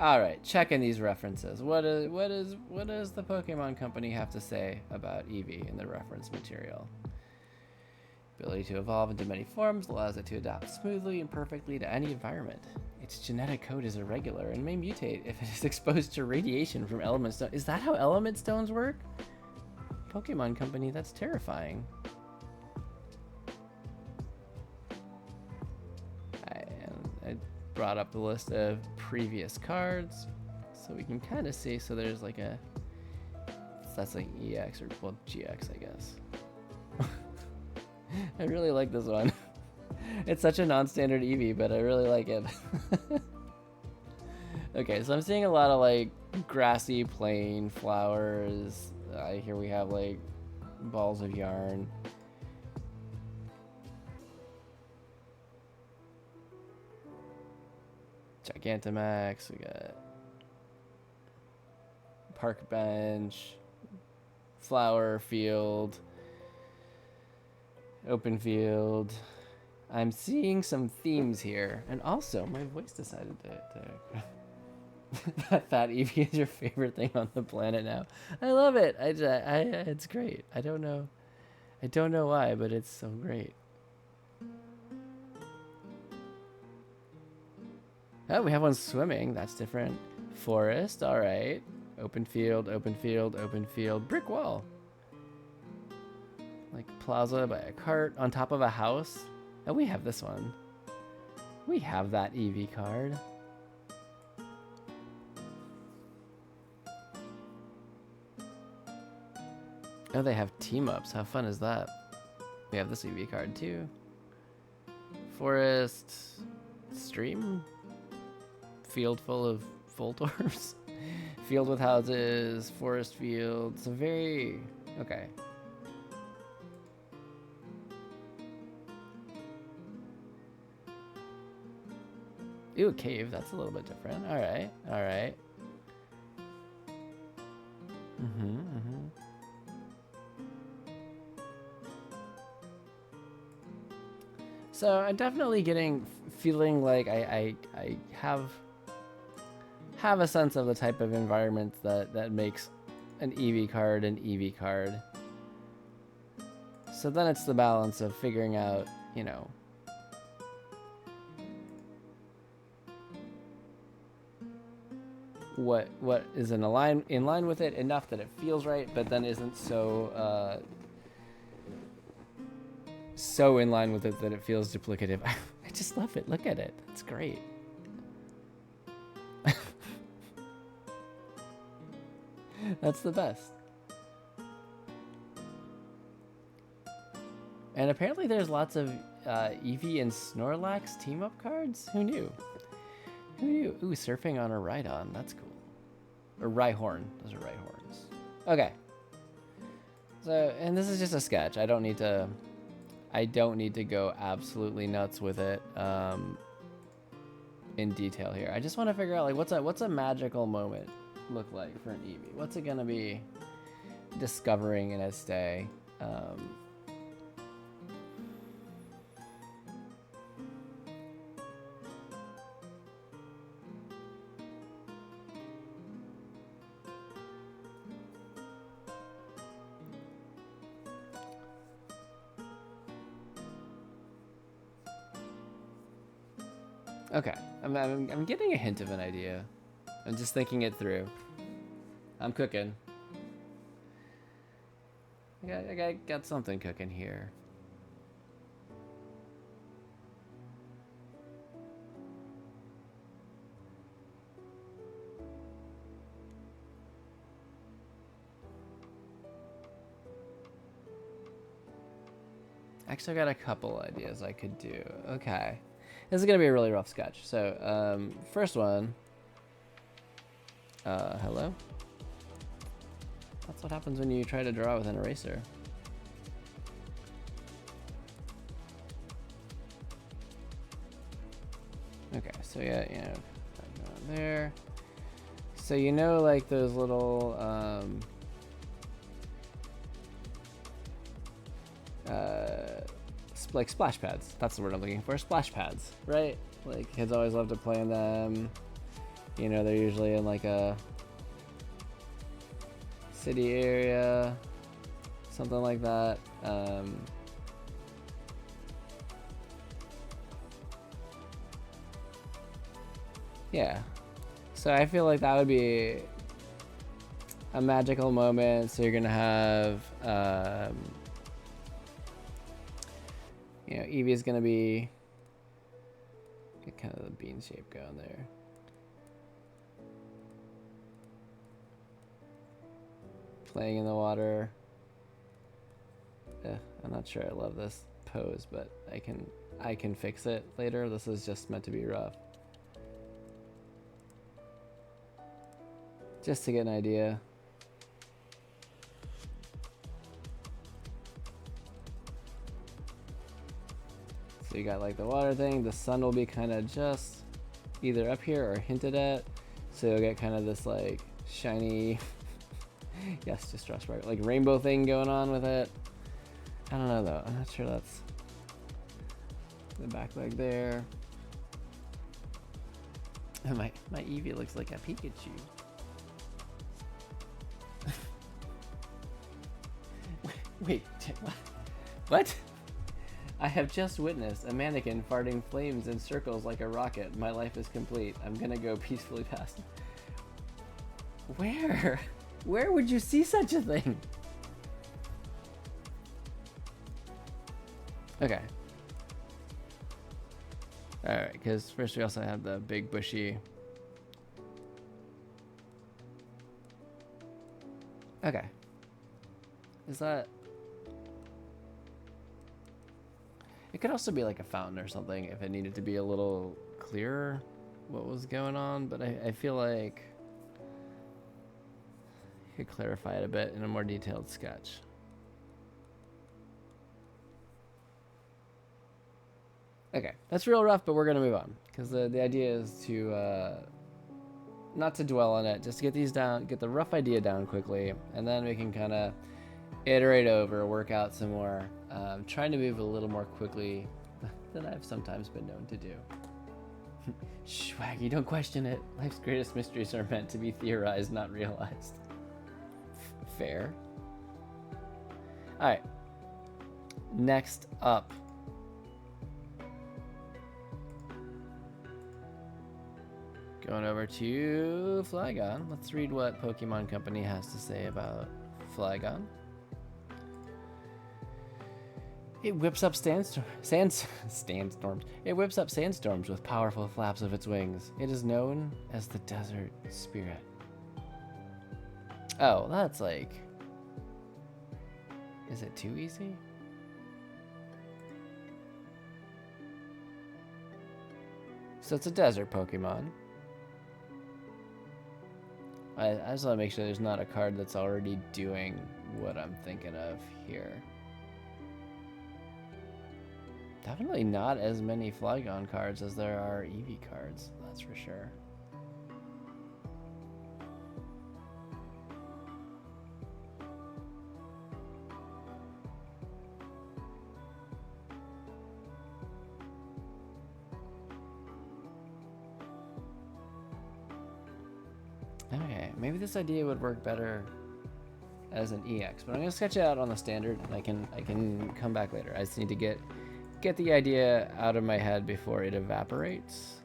All right, checking these references. What does the Pokemon Company have to say about Eevee in the reference material? Ability to evolve into many forms allows it to adapt smoothly and perfectly to any environment. Its genetic code is irregular and may mutate if it is exposed to radiation from element stone. Is that how element stones work? Pokemon Company, that's terrifying. I brought up the list of previous cards so we can kind of see. So there's like that's like EX or, well, GX, I guess. I really like this one. It's such a non-standard Eevee, but I really like it. Okay, so I'm seeing a lot of like grassy plain flowers. Here we have like balls of yarn. Gigantamax, we got park bench, flower field. Open field. I'm seeing some themes here. And also, my voice decided to that Eevee is your favorite thing on the planet now. I love it. It's great. I don't know why, but it's so great. Oh, we have one swimming. That's different. Forest. All right. Open field, open field, open field. Brick wall. Like plaza by a cart on top of a house. Oh, we have this one. We have that Eevee card. Oh, they have team ups. How fun is that? We have this Eevee card too. Forest. Stream. Field full of Voltors. Field with houses. Forest field. It's a very... Okay. Ooh, cave. That's a little bit different. All right. All right. So I'm definitely feeling like I have a sense of the type of environment that makes an Eevee card an Eevee card. So then it's the balance of figuring out, you know, what is in line with it enough that it feels right, but then isn't so so in line with it that it feels duplicative. I just love it. Look at it. It's great. That's the best. And apparently there's lots of Eevee and Snorlax team up cards. Who knew? Who knew? Ooh, surfing on a Rhydon. That's cool. Or Rhyhorn. Those are Rhyhorns. Okay. So, and this is just a sketch. I don't need to go absolutely nuts with it in detail here. I just want to figure out, like, what's a magical moment look like for an Eevee? What's it gonna be discovering in its day? Okay, I'm getting a hint of an idea. I'm just thinking it through. I'm cooking. I got something cooking here. Actually, I got a couple ideas I could do. Okay. This is going to be a really rough sketch. So, first one. Hello? That's what happens when you try to draw with an eraser. Okay, so yeah, you know, there. So you know, like those little, like splash pads. That's the word I'm looking for. Splash pads, right? Like kids always love to play in them. You know, they're usually in like a city area, something like that. Yeah. So I feel like that would be a magical moment. So you're gonna have, you know, Eevee is gonna be get kind of the bean shape going there. Playing in the water. I'm not sure I love this pose, but I can fix it later. This is just meant to be rough. Just to get an idea. So you got like the water thing. The sun will be kind of just either up here or hinted at. So you'll get kind of this like shiny, yes, just like rainbow thing going on with it. I don't know though. I'm not sure that's the back leg there. And my Eevee looks like a Pikachu. Wait, what? I have just witnessed a mannequin farting flames in circles like a rocket. My life is complete. I'm gonna go peacefully past. Where? Where would you see such a thing? Okay. Alright, because first we also have the big bushy. Okay. Is that... It could also be like a fountain or something if it needed to be a little clearer what was going on, but I feel like you could clarify it a bit in a more detailed sketch. Okay, that's real rough, but we're gonna move on because the idea is to not to dwell on it, just to get these down, get the rough idea down quickly, and then we can kind of iterate over, work out some more, trying to move a little more quickly than I've sometimes been known to do. Shh, Waggy, don't question it. Life's greatest mysteries are meant to be theorized, not realized. Fair. All right. Next up. Going over to Flygon. Let's read what Pokemon Company has to say about Flygon. It whips up sandstorms. It whips up sandstorms with powerful flaps of its wings. It is known as the Desert Spirit. Oh, that's like... Is it too easy? So it's a desert Pokemon. I just want to make sure there's not a card that's already doing what I'm thinking of here. Definitely not as many Flygon cards as there are Eevee cards, that's for sure. Okay, maybe this idea would work better as an EX, but I'm gonna sketch it out on the standard, and I can come back later. I just need to get the idea out of my head before it evaporates,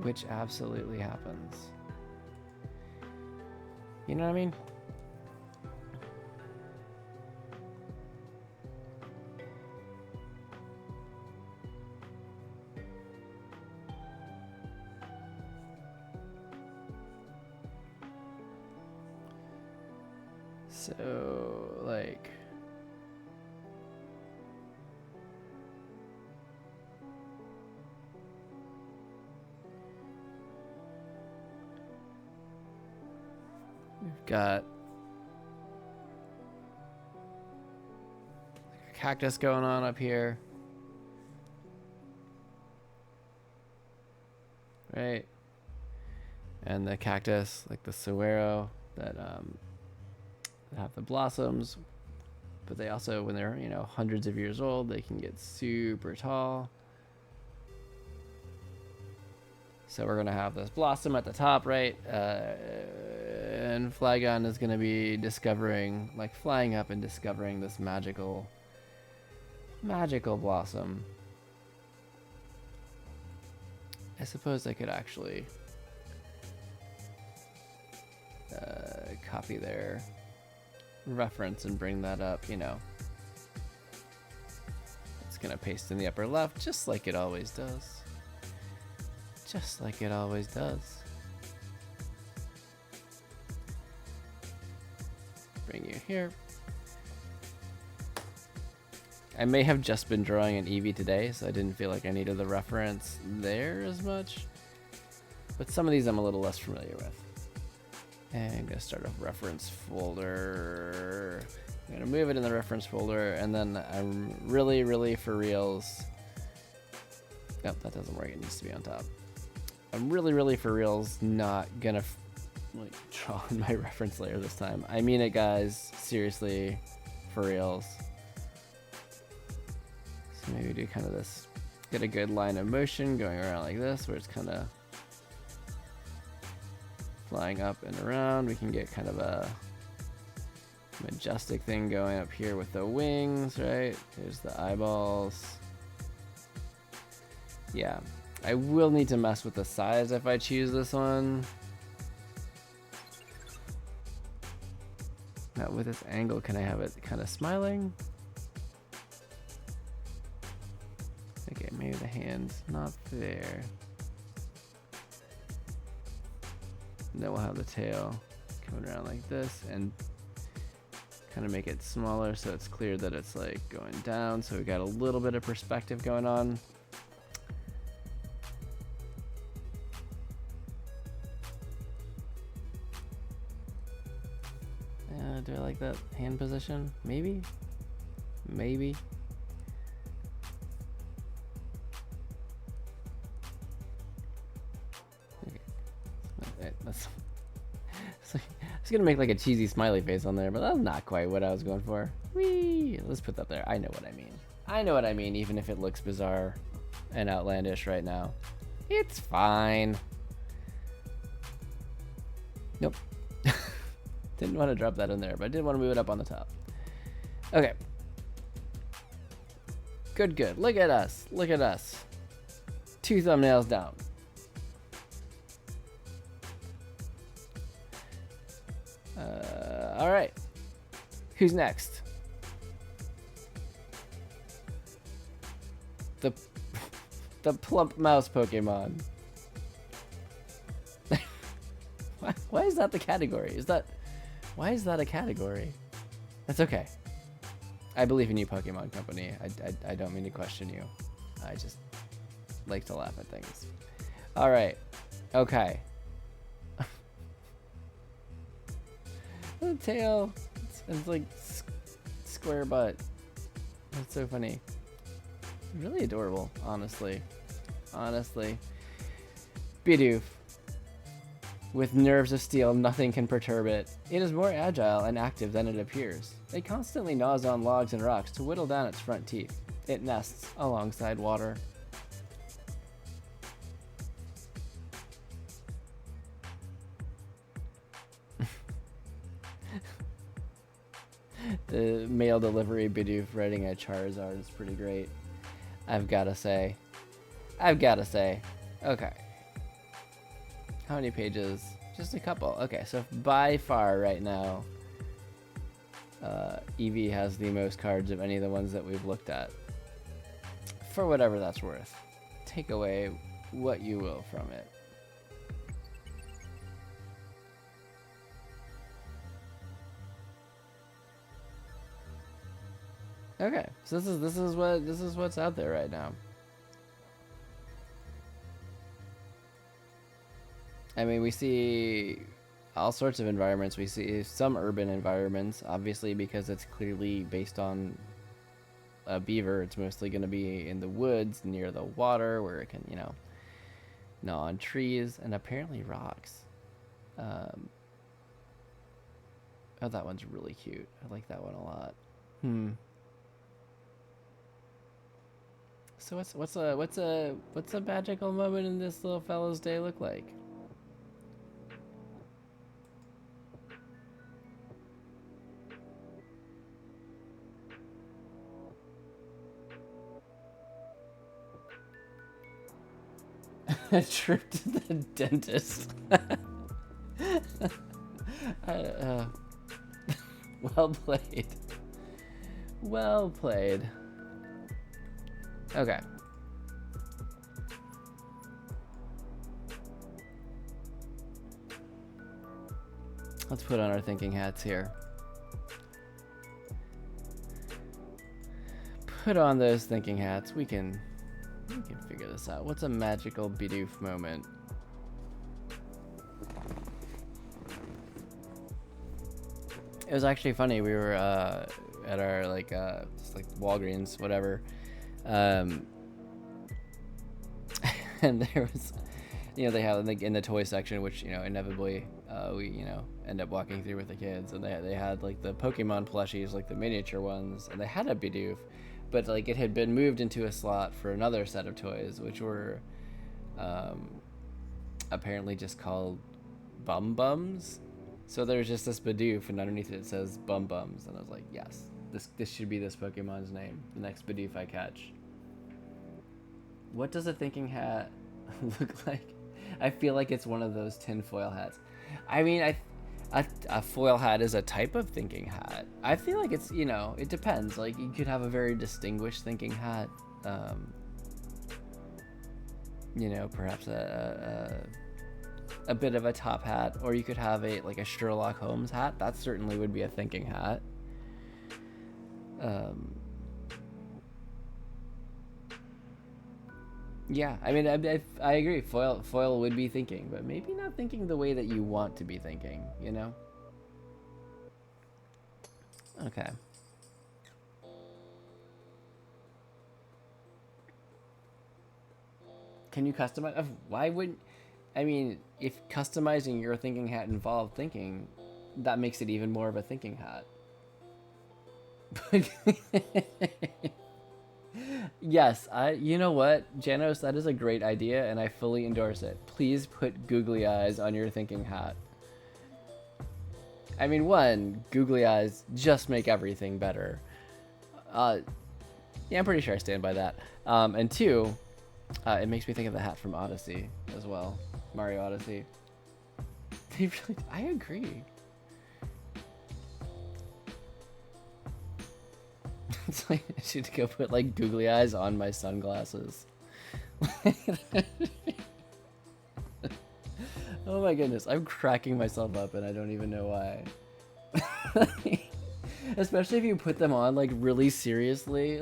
which absolutely happens. You know what I mean? So, like... We've got a cactus going on up here. Right? And the cactus, like the saguaro, that have the blossoms, but they also, when they're, you know, hundreds of years old, they can get super tall. So we're gonna have this blossom at the top, right? And Flygon is gonna be discovering, like flying up and discovering this magical blossom. I suppose I could actually copy their reference and bring that up, you know. It's gonna paste in the upper left, just like it always does. Just like it always does. Bring you here. I may have just been drawing an Eevee today, so I didn't feel like I needed the reference there as much. But some of these I'm a little less familiar with. And I'm gonna start a reference folder. I'm gonna move it in the reference folder, and then I'm really for reals. Nope, that doesn't work. It needs to be on top. I'm really for reals not gonna like draw in my reference layer this time. I mean it, guys. Seriously, for reals. So maybe do kind of this, get a good line of motion going around like this, where it's kind of flying up and around. We can get kind of a majestic thing going up here with the wings, right? There's the eyeballs. Yeah, I will need to mess with the size if I choose this one. Now with this angle, can I have it kind of smiling? Okay, maybe the hand's not there. And then we'll have the tail coming around like this and kind of make it smaller so it's clear that it's like going down. So we got a little bit of perspective going on. Do I like that hand position? Maybe? Maybe? Okay. That's I was gonna make like a cheesy smiley face on there, but that's not quite what I was going for. Whee! Let's put that there. I know what I mean. I know what I mean, even if it looks bizarre and outlandish right now. It's fine. Nope. Didn't want to drop that in there, but I did want to move it up on the top. Okay. Good, good. Look at us. Look at us. 2 thumbnails down. All right. Who's next? The plump mouse Pokemon. Why is that the category? Why is that a category? That's okay. I believe in you, Pokemon Company. I don't mean to question you. I just like to laugh at things. All right. Okay. The tail. It's like square butt. That's so funny. Really adorable, honestly. Honestly. Bidoof. With nerves of steel, nothing can perturb it. It is more agile and active than it appears. It constantly gnaws on logs and rocks to whittle down its front teeth. It nests alongside water. The mail delivery Bidoof writing a Charizard is pretty great. I've gotta say. Okay. How many pages? Just a couple. Okay, so by far right now, Eevee has the most cards of any of the ones that we've looked at. For whatever that's worth. Take away what you will from it. Okay, so this is what's out there right now. I mean, we see all sorts of environments. We see some urban environments, obviously, because it's clearly based on a beaver. It's mostly going to be in the woods near the water where it can, you know, gnaw on trees and apparently rocks. Oh, that one's really cute. I like that one a lot. So what's a magical moment in this little fellow's day look like? A trip to the dentist. Well played. Well played. Okay. Let's put on our thinking hats here. Put on those thinking hats. We can figure this out. What's a magical Bidoof moment? It was actually funny. We were at our just like Walgreens, whatever, and there was, they have like in the toy section, which inevitably we end up walking through with the kids, and they had like the Pokemon plushies, like the miniature ones, and they had a Bidoof, but like it had been moved into a slot for another set of toys, which were apparently just called Bum Bums. So there's just this Bidoof, and underneath it says Bum Bums, and I was like, yes, this should be this Pokemon's name, the next Bidoof I catch. What does a thinking hat look like? I feel like it's one of those tinfoil hats. I mean, a foil hat is a type of thinking hat. I feel like it's, it depends. Like, you could have a very distinguished thinking hat. Perhaps a bit of a top hat, or you could have a Sherlock Holmes hat. That certainly would be a thinking hat. Yeah, I mean, I agree. Foil would be thinking, but maybe not thinking the way that you want to be thinking, Okay. Can you customize? Why wouldn't... I mean, if customizing your thinking hat involved thinking, that makes it even more of a thinking hat. Yes, you know what, Janos, that is a great idea, and I fully endorse it. Please put googly eyes on your thinking hat. I mean, one, googly eyes just make everything better. Yeah, I'm pretty sure I stand by that. And two, it makes me think of the hat from Odyssey as well, Mario Odyssey. I agree. It's like I should go put like googly eyes on my sunglasses. Oh my goodness, I'm cracking myself up and I don't even know why. Especially if you put them on like really seriously.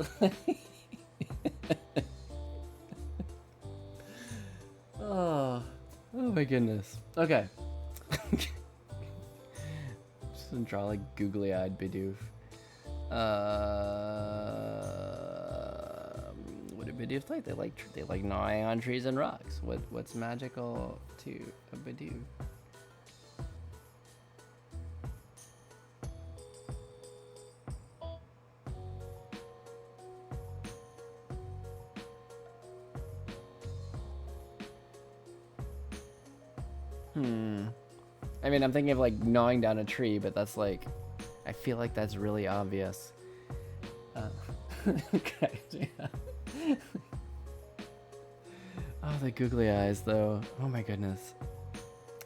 Oh my goodness. Okay. Just gonna draw like googly-eyed Bidoof. What do Bidoof like? They like gnawing on trees and rocks. What's magical to a Bidoof? I mean, I'm thinking of like gnawing down a tree, but that's like, I feel like that's really obvious. Okay, yeah. Oh, the googly eyes, though. Oh my goodness.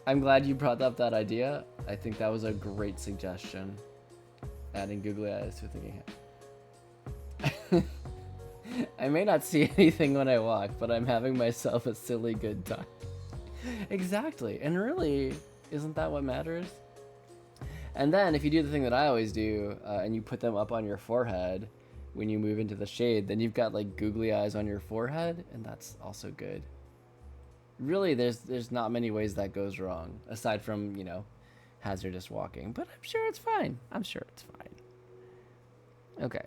I'm glad you brought up that idea. I think that was a great suggestion. Adding googly eyes to a thinking hat. I may not see anything when I walk, but I'm having myself a silly good time. Exactly, and really, isn't that what matters? And then if you do the thing that I always do, and you put them up on your forehead when you move into the shade, then you've got like googly eyes on your forehead, and that's also good. Really, there's not many ways that goes wrong, aside from, you know, hazardous walking, but I'm sure it's fine. I'm sure it's fine. Okay.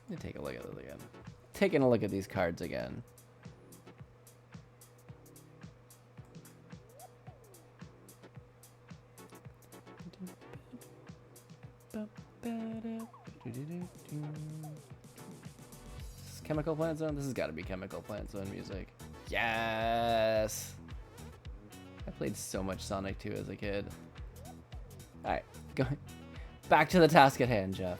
Let me take a look at this again. Taking a look at these cards again. Chemical Plant Zone? This has got to be Chemical Plant Zone music. Yes! I played so much Sonic 2 as a kid. Alright, going back to the task at hand, Jeff.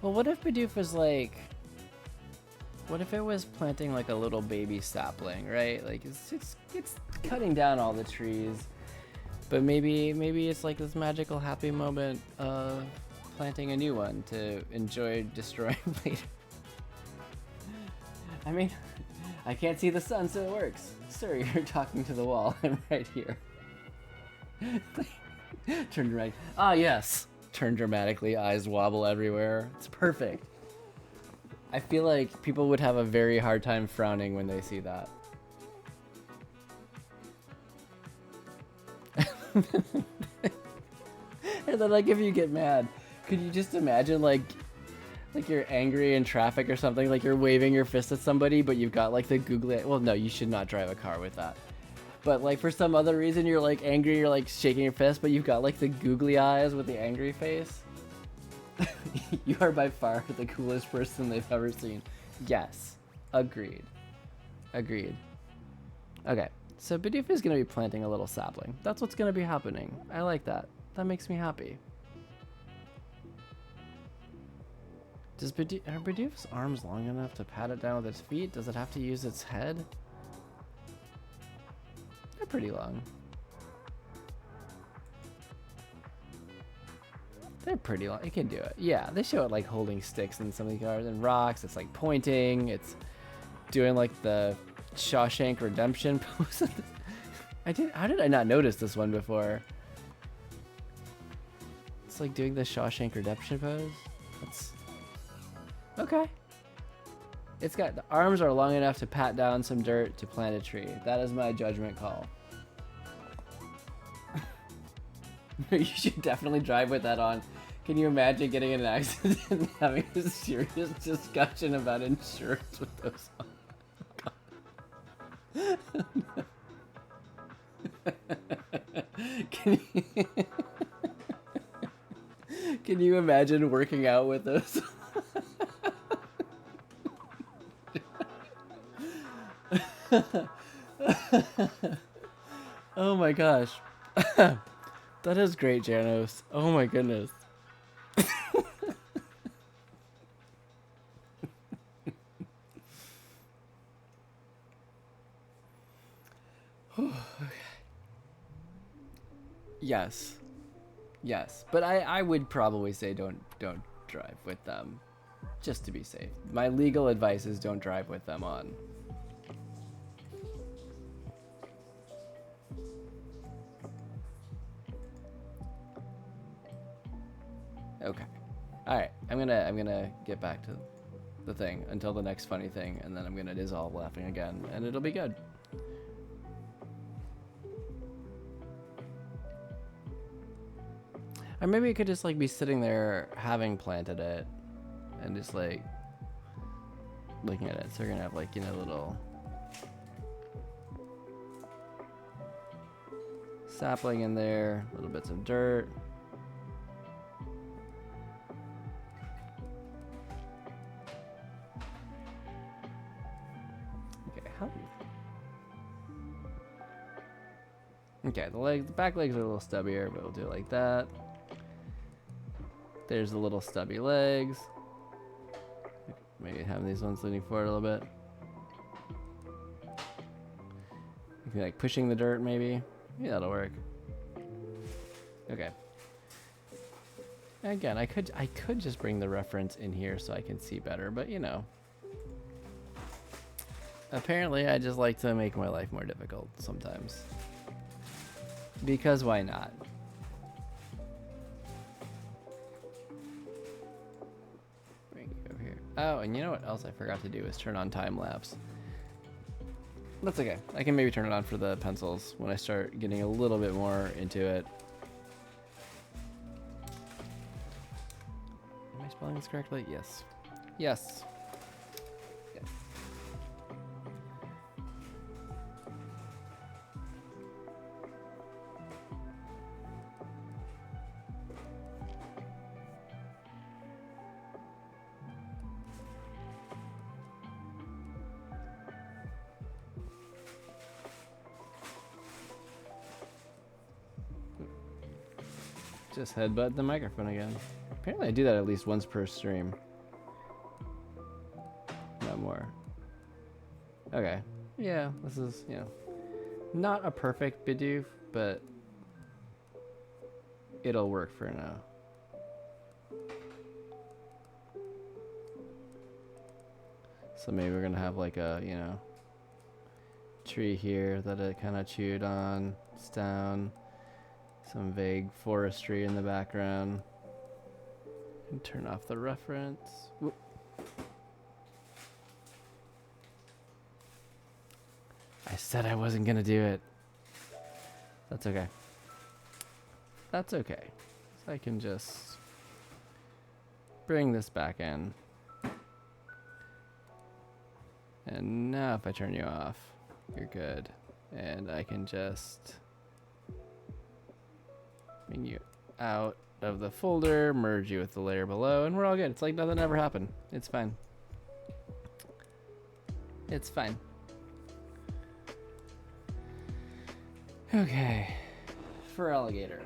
Well, what if Bidoof was like... What if it was planting like a little baby sapling, right? Like it's cutting down all the trees, but maybe it's like this magical happy moment of planting a new one to enjoy destroying later. I mean, I can't see the sun, so it works. Sir, you're talking to the wall. I'm right here. Turn right. Ah, yes. turn dramatically, eyes wobble everywhere. It's perfect. I feel like people would have a very hard time frowning when they see that. And then, like, if you get mad, could you just imagine, like you're angry in traffic or something, like you're waving your fist at somebody, but you've got like the googly, well, no, you should not drive a car with that. But like for some other reason, you're like angry, you're like shaking your fist, but you've got like the googly eyes with the angry face. You are by far the coolest person they've ever seen. Yes. Agreed. Agreed. Okay. So Bidoof is going to be planting a little sapling. That's what's going to be happening. I like that. That makes me happy. Are Bidoof's arms long enough to pat it down with its feet? Does it have to use its head? They're pretty long. They're pretty long. It can do it. Yeah, they show it like holding sticks in some of the cars and rocks. It's like pointing. It's doing like the Shawshank Redemption pose. How did I not notice this one before? It's like doing the Shawshank Redemption pose. That's okay. It's got the arms are long enough to pat down some dirt to plant a tree. That is my judgment call. You should definitely drive with that on. Can you imagine getting in an accident and having a serious discussion about insurance with those on? Can you imagine working out with those? Oh my gosh. That is great, Janos. Oh my goodness. Okay. Yes. Yes. But I would probably say don't drive with them. Just to be safe. My legal advice is don't drive with them on. Okay. Alright. I'm gonna get back to the thing until the next funny thing, and then I'm gonna dissolve laughing again, and it'll be good. Or maybe it could just like be sitting there having planted it and just like looking at it. So we're gonna have like, you know, little sapling in there, little bits of dirt. Okay, the back legs are a little stubbier, but we'll do it like that. There's the little stubby legs. Maybe have these ones leaning forward a little bit. You can like pushing the dirt, maybe. Yeah, that'll work. Okay. Again, I could just bring the reference in here so I can see better, but you know. Apparently, I just like to make my life more difficult sometimes. Because why not? Bring it over here. Oh, and you know what else I forgot to do is turn on time lapse. That's okay. I can maybe turn it on for the pencils when I start getting a little bit more into it. Am I spelling this correctly? Yes. Yes. Yes. Just headbutt the microphone again. Apparently I do that at least once per stream. Not more. Okay. Yeah, this is, you know, not a perfect Bidoof, but it'll work for now. So maybe we're gonna have like a, you know, tree here that it kind of chewed on. It's down. Some vague forestry in the background. And turn off the reference. Whoop. I said I wasn't gonna do it. That's okay. That's okay. So I can just bring this back in. And now if I turn you off, you're good. And I can just bring you out of the folder, merge you with the layer below, and we're all good. It's like nothing ever happened. It's fine. It's fine. Okay. For alligator.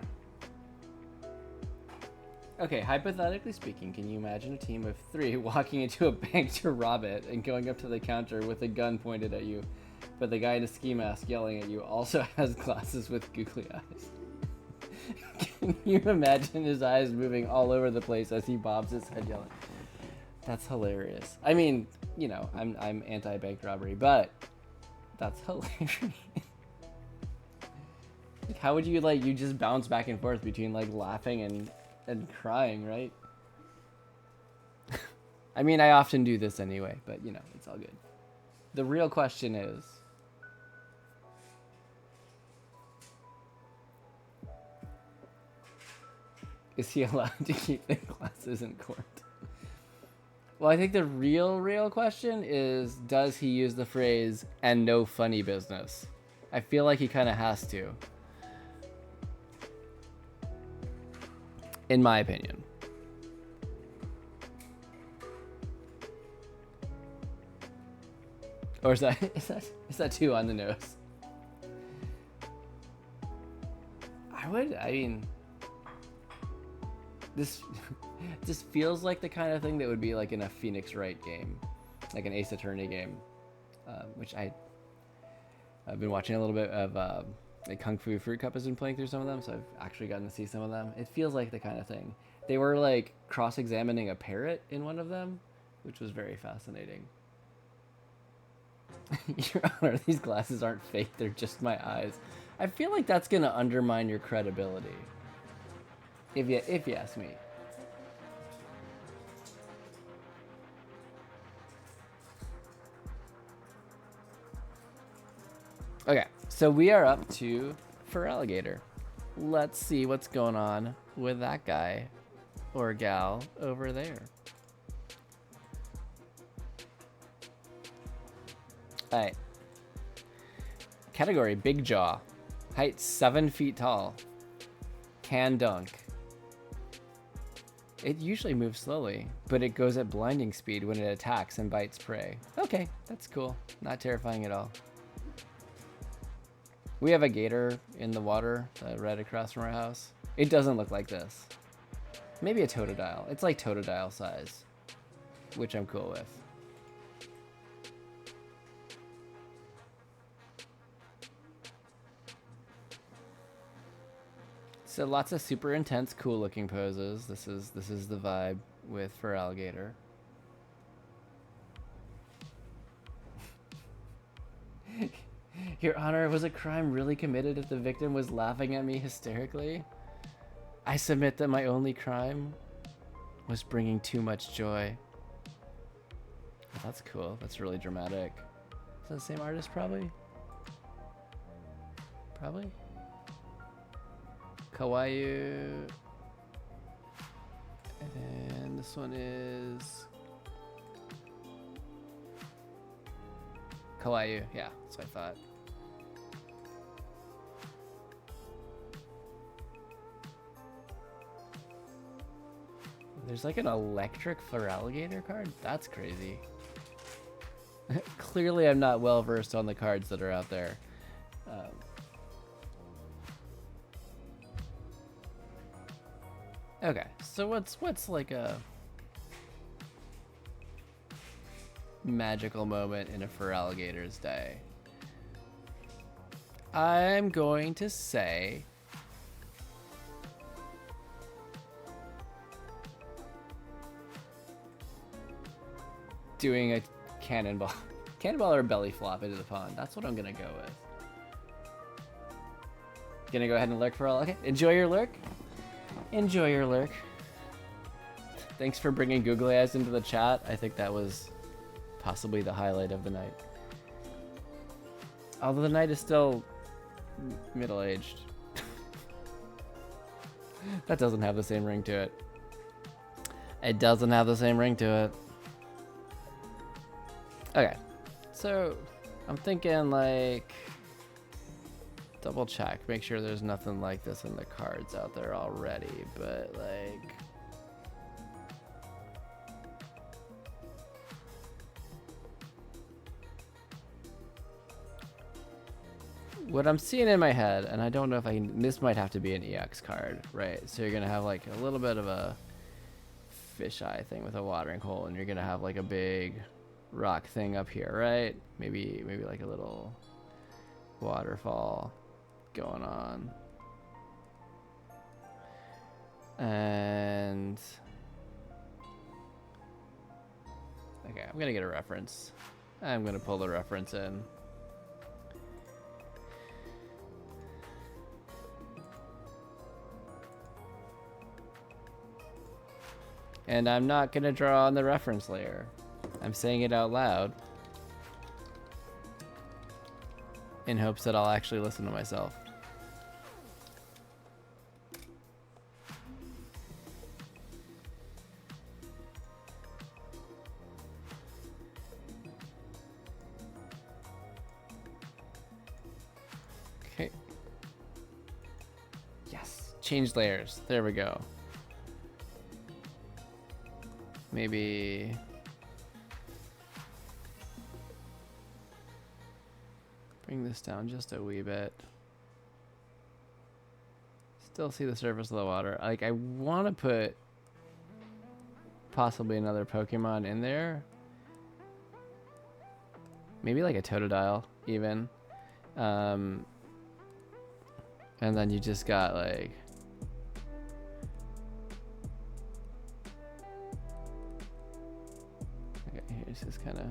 Okay, hypothetically speaking, can you imagine a team of 3 walking into a bank to rob it and going up to the counter with a gun pointed at you, but the guy in a ski mask yelling at you also has glasses with googly eyes? Can you imagine his eyes moving all over the place as he bobs his head yelling? That's hilarious. I mean, you know, I'm anti-bank robbery, but that's hilarious. Like, how would you, like, you just bounce back and forth between, like, laughing and crying, right? I mean, I often do this anyway, but, you know, it's all good. The real question is he allowed to keep the glasses in court? Well, I think the real question is, does he use the phrase, "and no funny business"? I feel like he kind of has to. In my opinion. Or is that too on the nose? I mean, this feels like the kind of thing that would be like in a Phoenix Wright game, like an Ace Attorney game, which I've been watching a little bit of. Like Kung Fu Fruit Cup has been playing through some of them, so I've actually gotten to see some of them. It feels like the kind of thing. They were like cross-examining a parrot in one of them, which was very fascinating. Your Honor, these glasses aren't fake, they're just my eyes. I feel like that's gonna undermine your credibility. If you ask me. Okay, so we are up to for alligator. Let's see what's going on with that guy or gal over there. All right. Category, big jaw. Height 7 feet tall. Can dunk. It usually moves slowly, but it goes at blinding speed when it attacks and bites prey. Okay, that's cool. Not terrifying at all. We have a gator in the water right across from our house. It doesn't look like this. Maybe a totodile. It's like totodile size, which I'm cool with. So lots of super intense, cool looking poses. This is the vibe with for alligator. Your Honor, was a crime really committed if the victim was laughing at me hysterically? I submit that my only crime was bringing too much joy. Oh, that's cool. That's really dramatic. Is that the same artist, probably? Probably? Kawaii. And this one is Kawaii. Yeah, that's what I thought. There's like an electric for alligator card? That's crazy. Clearly I'm not well versed on the cards that are out there. Okay, so what's like a magical moment in a for alligators day? I'm going to say doing a cannonball or a belly flop into the pond. That's what I'm gonna go with. Gonna go ahead and lurk for all. Okay, enjoy your lurk. Enjoy your lurk. Thanks for bringing googly eyes into the chat. I think that was possibly the highlight of the night. Although the night is still middle-aged. That doesn't have the same ring to it. It doesn't have the same ring to it. Okay, so I'm thinking like double check, make sure there's nothing like this in the cards out there already, but like what I'm seeing in my head, and I don't know if I can, this might have to be an EX card, right? So you're gonna have like a little bit of a fisheye thing with a watering hole, and you're gonna have like a big rock thing up here, right? Maybe like a little waterfall going on. And okay, I'm gonna get a reference. I'm gonna pull the reference in. And I'm not gonna draw on the reference layer. I'm saying it out loud in hopes that I'll actually listen to myself. Okay. Yes, change layers. There we go. Maybe bring this down just a wee bit. Still see the surface of the water. Like, I want to put possibly another Pokemon in there. Maybe like a Totodile even. And then you just got like it's just kind of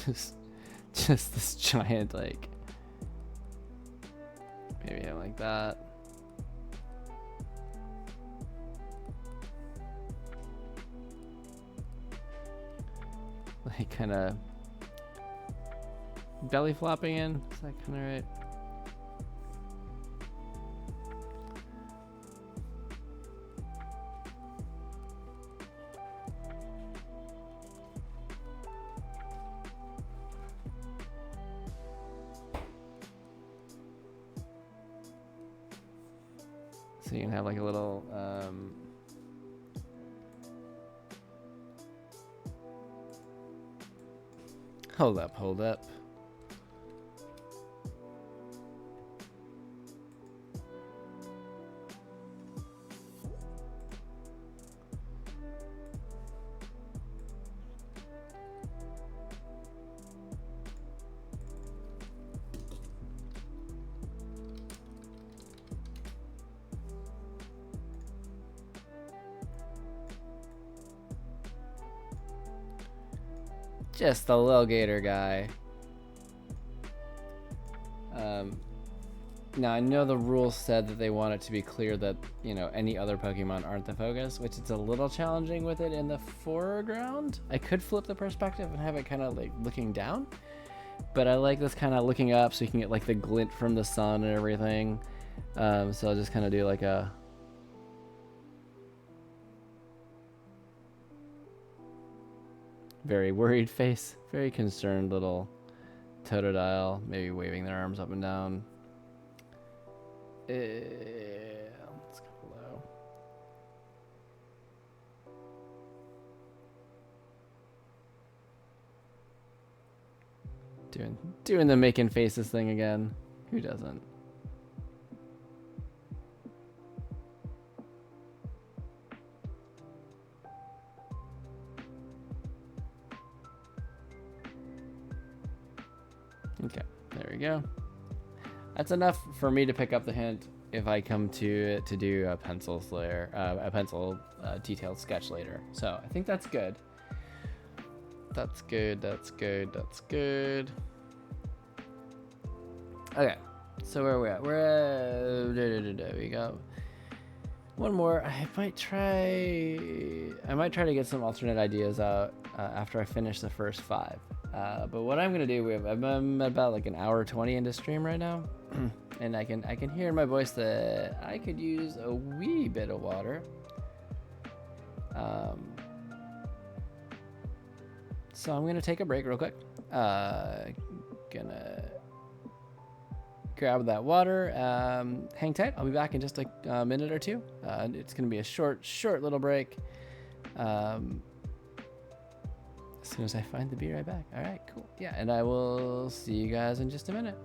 just this giant, like, maybe I like that. Like kind of belly flopping in. Is that kind of right? So you can have like a little hold up. Just the little gator guy. Now I know the rules said that they want it to be clear that, you know, any other Pokemon aren't the focus, which is a little challenging with it in the foreground. I could flip the perspective and have it kind of like looking down, but I like this kind of looking up so you can get like the glint from the sun and everything. So I'll just kind of do like a very worried face, very concerned little Totodile, maybe waving their arms up and down. Let's go below. Doing the making faces thing again. Who doesn't? Okay, there we go. That's enough for me to pick up the hint if I come to do a pencil layer, a pencil detailed sketch later. So I think that's good. That's good. Okay, so where are we at? We're at, there we go. One more. I might try to get some alternate ideas out after I finish the first 5. But what I'm gonna do, I'm about like an hour 20 into stream right now, and I can hear in my voice that I could use a wee bit of water. So I'm gonna take a break real quick. Gonna grab that water. Hang tight. I'll be back in just a minute or two. It's gonna be a short little break. As soon as I find the beer, right back. All right, cool. Yeah, and I will see you guys in just a minute.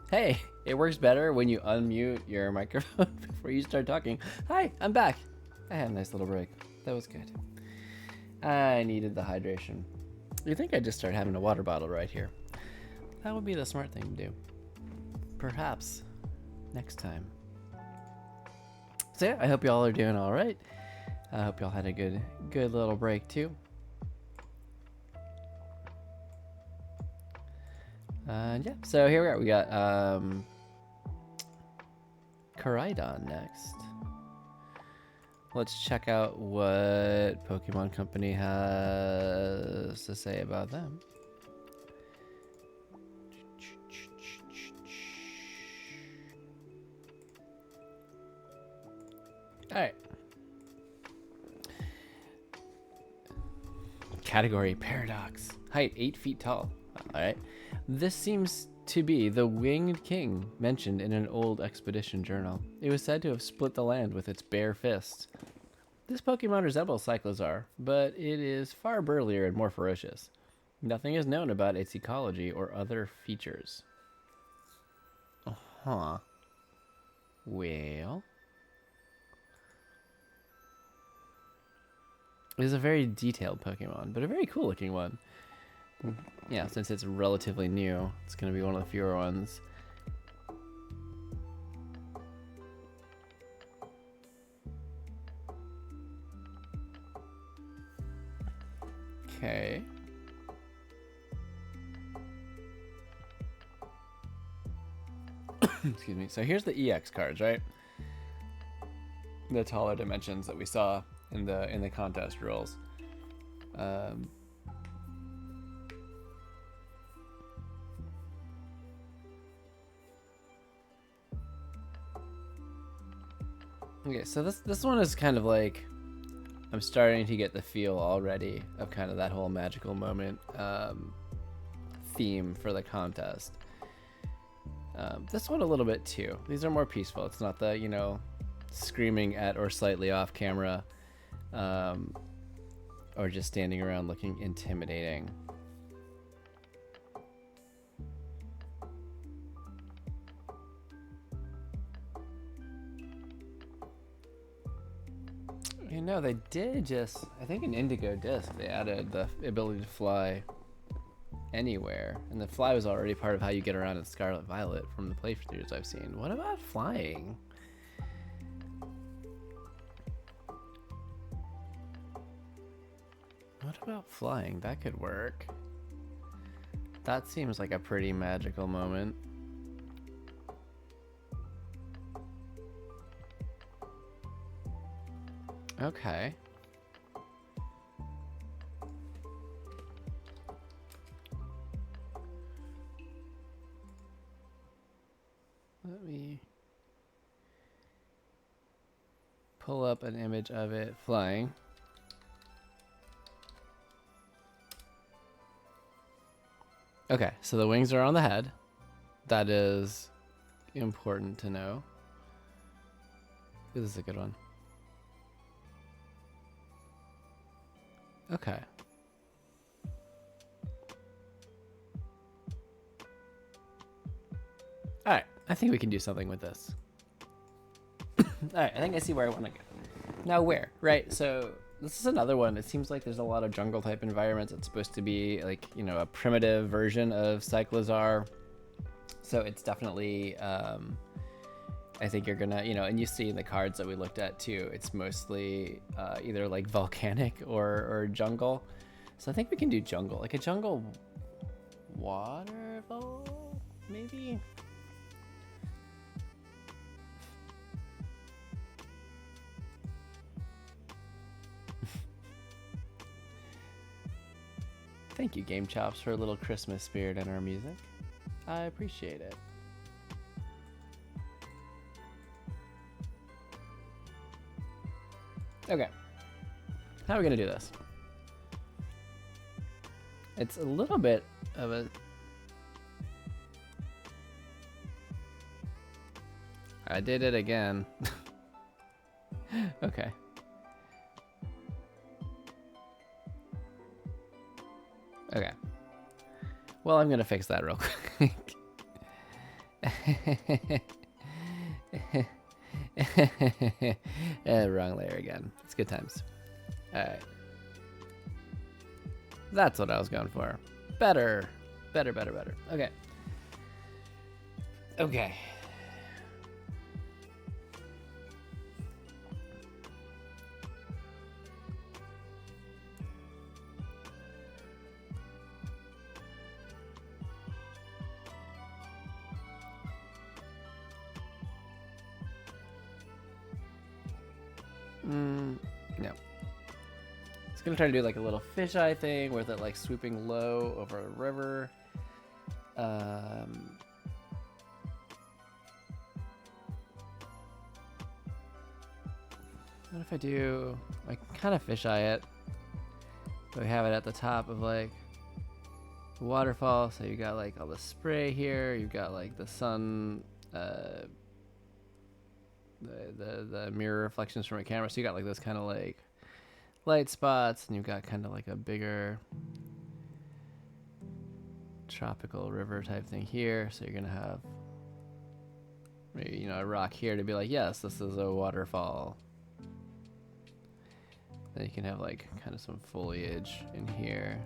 Hey, it works better when you unmute your microphone before you start talking. Hi, I'm back. I had a nice little break. That was good. I needed the hydration. You think I'd just start having a water bottle right here? That would be the smart thing to do. Perhaps next time. So yeah, I hope y'all are doing all right. I hope y'all had a good little break too. And yeah, so here we are. We got Koraidon next. Let's check out what Pokemon Company has to say about them. All right. Category Paradox. Height 8 feet tall. All right. This seems to be the winged king mentioned in an old expedition journal. It was said to have split the land with its bare fist. This Pokemon resembles Cyclizar, but it is far burlier and more ferocious. Nothing is known about its ecology or other features. Well... It is a very detailed Pokemon, but a very cool looking one. Yeah, since it's relatively new, it's going to be one of the fewer ones. Okay. Excuse me. So here's the EX cards, right? The taller dimensions that we saw in the contest rules. Okay, so this one is kind of like, I'm starting to get the feel already of kind of that whole magical moment theme for the contest. This one a little bit too. These are more peaceful. It's not the, you know, screaming at or slightly off camera, or just standing around looking intimidating. You know, they did just, I think in Indigo Disc, they added the ability to fly anywhere. And the fly was already part of how you get around in Scarlet Violet from the playthroughs I've seen. What about flying? What about flying? That could work. That seems like a pretty magical moment. Okay. Let me pull up an image of it flying. Okay, so the wings are on the head. That is important to know. This is a good one. Okay. Alright, I think we can do something with this. Alright, I think I see where I want to go. Now where, right? So this is another one. It seems like there's a lot of jungle type environments. It's supposed to be like, you know, a primitive version of Cyclizar. So it's definitely, I think you're gonna, you know, and you see in the cards that we looked at too, it's mostly either like volcanic or jungle. So I think we can do jungle, like a jungle waterfall, maybe? Thank you, Game Chops, for a little Christmas spirit in our music. I appreciate it. Okay, how are we gonna do this? It's a little bit of a... I did it again. Okay. Okay. Well, I'm gonna fix that real quick. Wrong layer again. It's good times. Alright. That's what I was going for. Better. Better. Okay. Okay. No. It's gonna try to do like a little fisheye thing with it like swooping low over a river. What if I do like kind of fisheye it? But we have it at the top of like the waterfall, so you got like all the spray here. You've got like the sun, the mirror reflections from a camera. So you got like this kind of like light spots, and you've got kind of like a bigger tropical river type thing here. So you're gonna have maybe, you know, a rock here to be like, yes, this is a waterfall. Then you can have like kind of some foliage in here,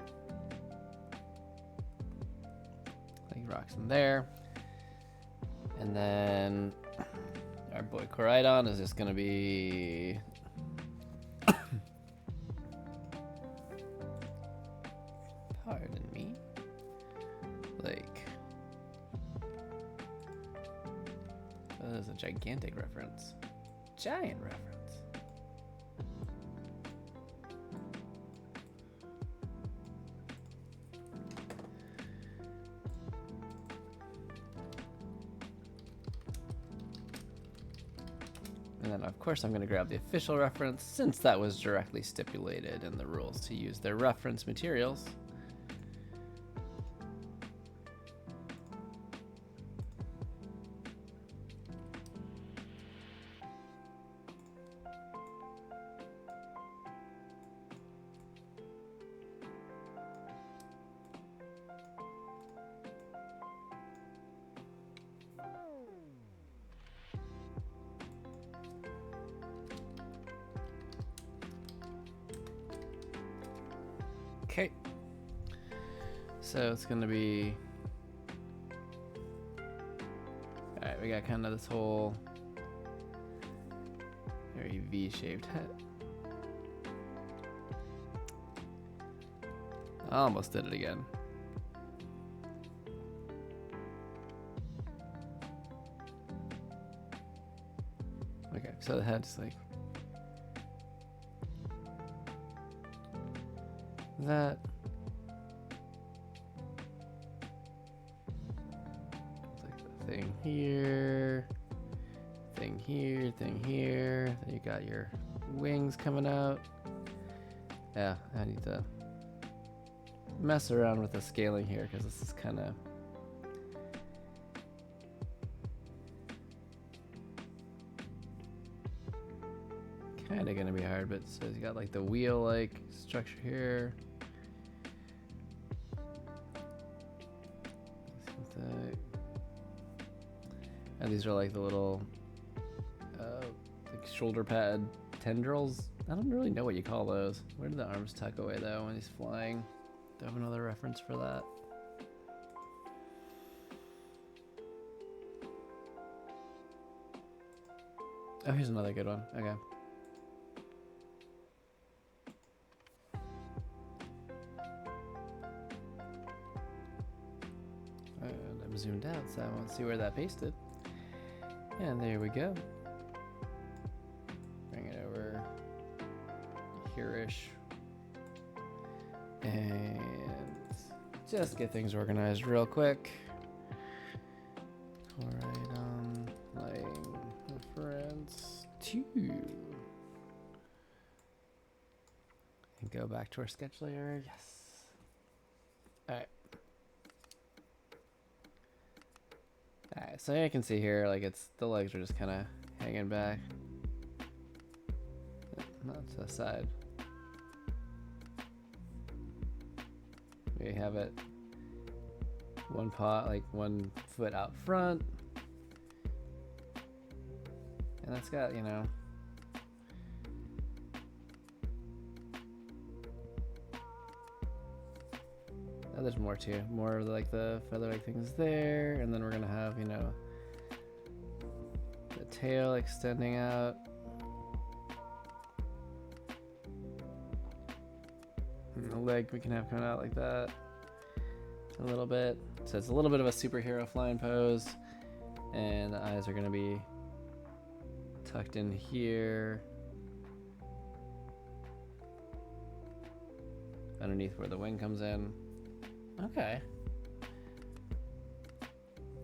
like rocks in there. And then our boy Coridon is just gonna be pardon me, like, that is a gigantic reference, giant reference. And then of course I'm going to grab the official reference, since that was directly stipulated in the rules to use their reference materials. Okay, so it's gonna be, all right, we got kind of this whole very V-shaped head. I almost did it again. Okay, so the head's like that. It's like the thing here, thing here, thing here. Then you got your wings coming out. Yeah, I need to mess around with the scaling here because this is kind of gonna be hard. But so you got like the wheel-like structure here. And these are like the little like shoulder pad tendrils. I don't really know what you call those. Where do the arms tuck away though when he's flying? Do I have another reference for that? Oh, here's another good one. Okay. And I'm zoomed out, so I won't see where that pasted. And there we go. Bring it over here-ish. And just get things organized real quick. Alright, lighting reference 2. And go back to our sketch layer. Yes. Alright. Alright, so you can see here, like the legs are just kind of hanging back. Not to the side. We have it one paw, like 1 foot out front. And that's got, you know, oh, there's more too. More of like the feather-like things there. And then we're gonna have, you know, the tail extending out. And the leg we can have coming out like that a little bit. So it's a little bit of a superhero flying pose. And the eyes are gonna be tucked in here. underneath where the wing comes in. Okay.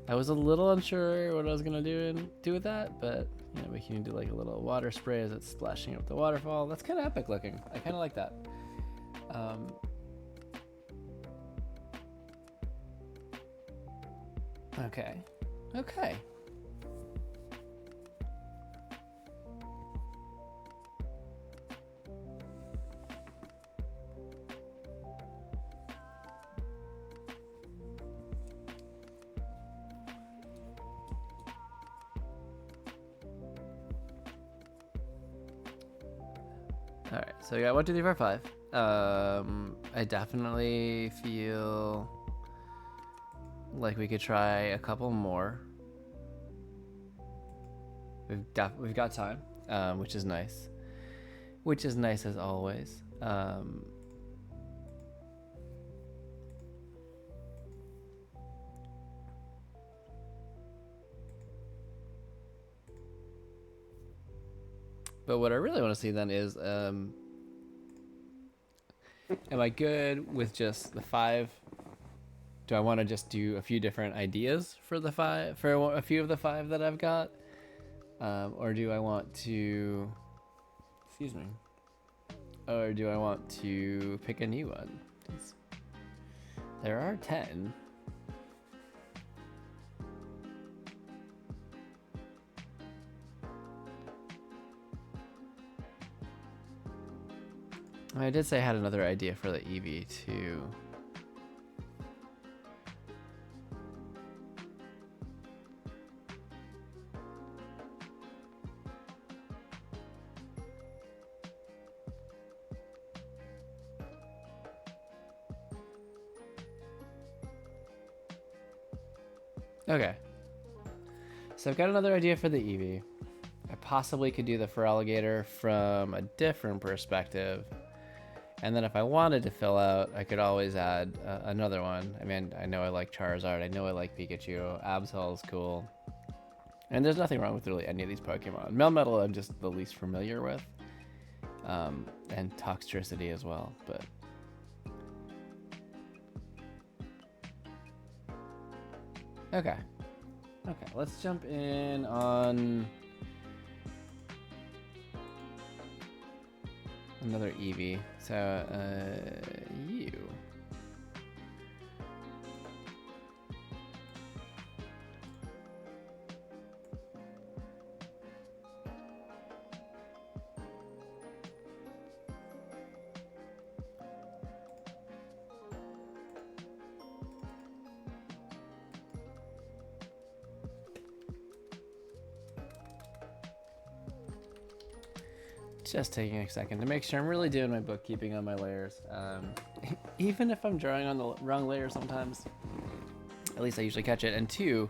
I was a little unsure what I was gonna do with that, but you know, we can do like a little water spray as it's splashing up the waterfall. That's kind of epic looking. I kind of like that. Okay. Okay. All right, so we got 1, 2, 3, 4, 5. I definitely feel like we could try a couple more. We've got time, which is nice. Which is nice as always. But what I really want to see then is, am I good with just the 5? Do I want to just do a few different ideas for the 5, for a few of the 5 that I've got? Or do I want to, excuse me, or do I want to pick a new one? There are 10. I did say I had another idea for the Eevee too. Okay. So I've got another idea for the Eevee. I possibly could do the Feraligatr from a different perspective. And then if I wanted to fill out, I could always add another one. I mean, I know I like Charizard. I know I like Pikachu. Absol is cool. And there's nothing wrong with really any of these Pokemon. Melmetal I'm just the least familiar with. And Toxtricity as well, but... Okay. Okay, let's jump in on... another Eevee. So, you. Just taking a second to make sure I'm really doing my bookkeeping on my layers. Even if I'm drawing on the wrong layer sometimes, at least I usually catch it. And 2,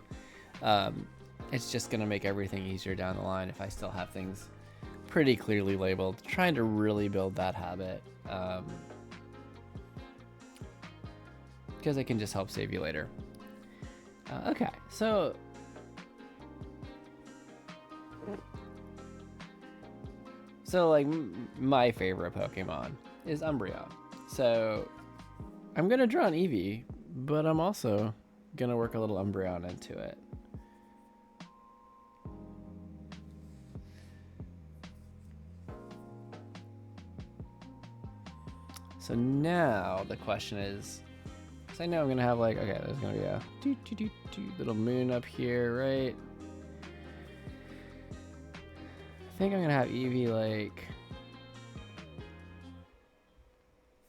it's just going to make everything easier down the line if I still have things pretty clearly labeled. Trying to really build that habit, because it can just help save you later. Okay, so... So, like, my favorite Pokemon is Umbreon. So, I'm going to draw an Eevee, but I'm also going to work a little Umbreon into it. So now the question is, because I know I'm going to have, like, okay, there's going to be a little moon up here, right? I think I'm gonna have Eevee like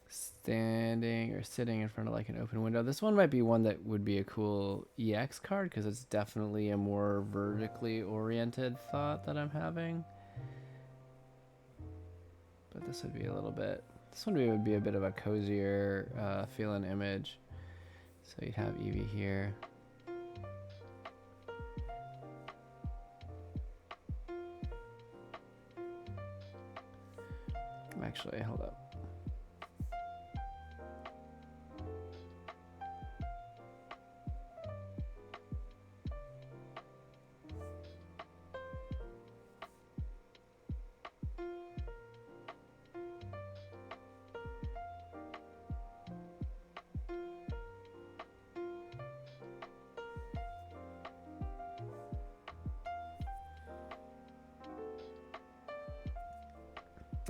standing or sitting in front of like an open window. This one might be one that would be a cool EX card because it's definitely a more vertically oriented thought that I'm having. But this would be a little bit, this one would be a bit of a cozier feeling image. So you'd have Eevee here. Actually, hold up.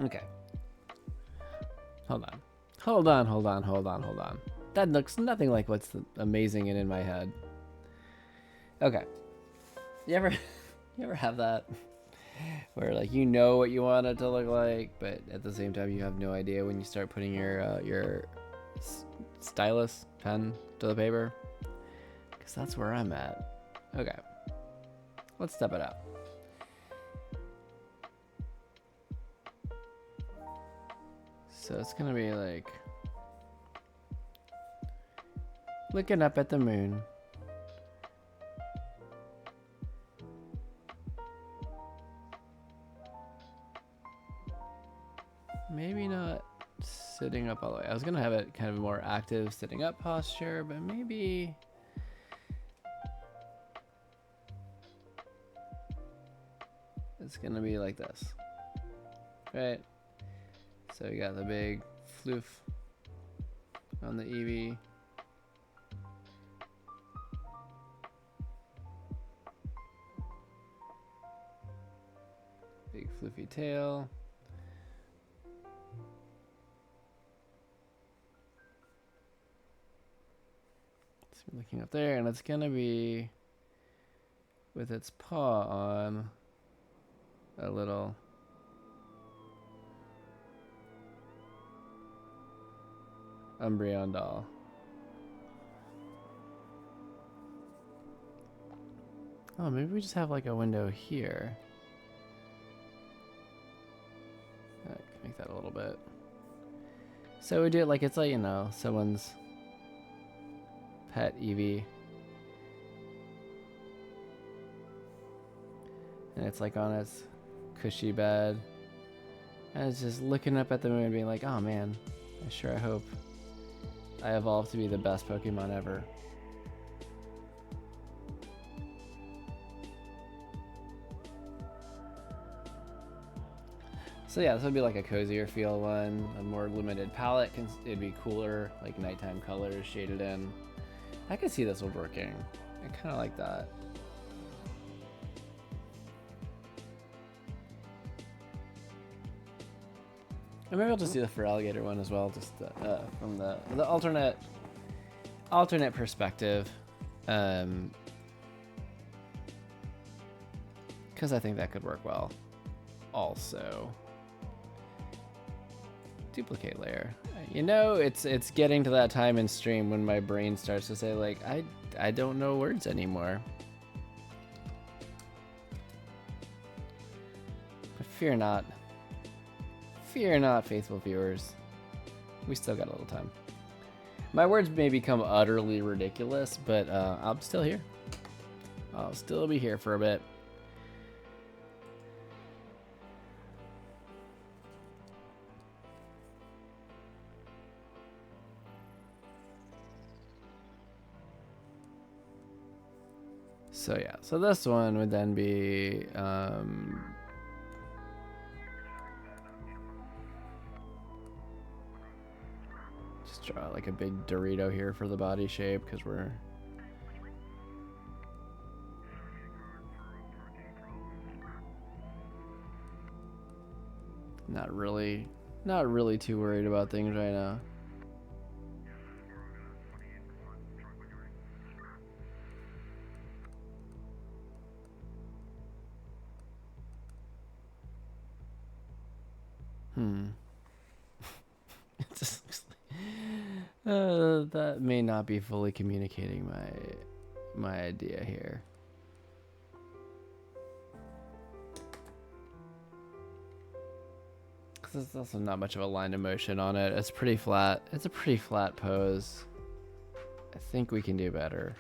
Okay. Hold on. Hold on, hold on, hold on, hold on. That looks nothing like what's amazing and in my head. Okay. You ever have that where like you know what you want it to look like, but at the same time you have no idea when you start putting your stylus pen to the paper? Because that's where I'm at. Okay. Let's step it up. So it's gonna be like looking up at the moon. Maybe not sitting up all the way. I was gonna have it kind of a more active sitting up posture, but maybe it's gonna be like this, right? So we got the big floof on the Eevee. Big floofy tail. So we're looking up there, and it's gonna be with its paw on a little Umbreon doll. Oh, maybe we just have like a window here. I can make that a little bit. So we do it like it's like, you know, someone's pet Eevee. And it's like on its cushy bed. And it's just looking up at the moon being like, oh man, I hope I evolve to be the best Pokemon ever. So yeah, this would be like a cozier feel one, a more limited palette. It'd be cooler, like nighttime colors shaded in. I could see this one working. I kind of like that. And maybe I'll just do the Feraligatr one as well, just from the alternate perspective, because I think that could work well. Also, duplicate layer. You know, it's getting to that time in stream when my brain starts to say like, I don't know words anymore. But fear not. Fear not, faithful viewers. We still got a little time. My words may become utterly ridiculous, but I'm still here. I'll still be here for a bit. So yeah, so this one would then be just draw like a big Dorito here for the body shape, because we're not really too worried about things right now. It just looks like, that may not be fully communicating my idea here. Because there's also not much of a line of motion on it. It's pretty flat. It's a pretty flat pose. I think we can do better.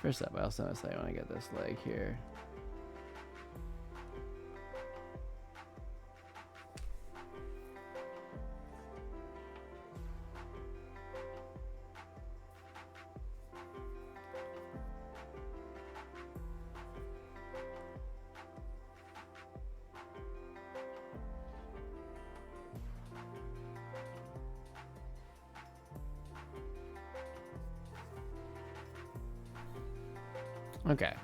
First up, I also noticed I want to get this leg here. Okay.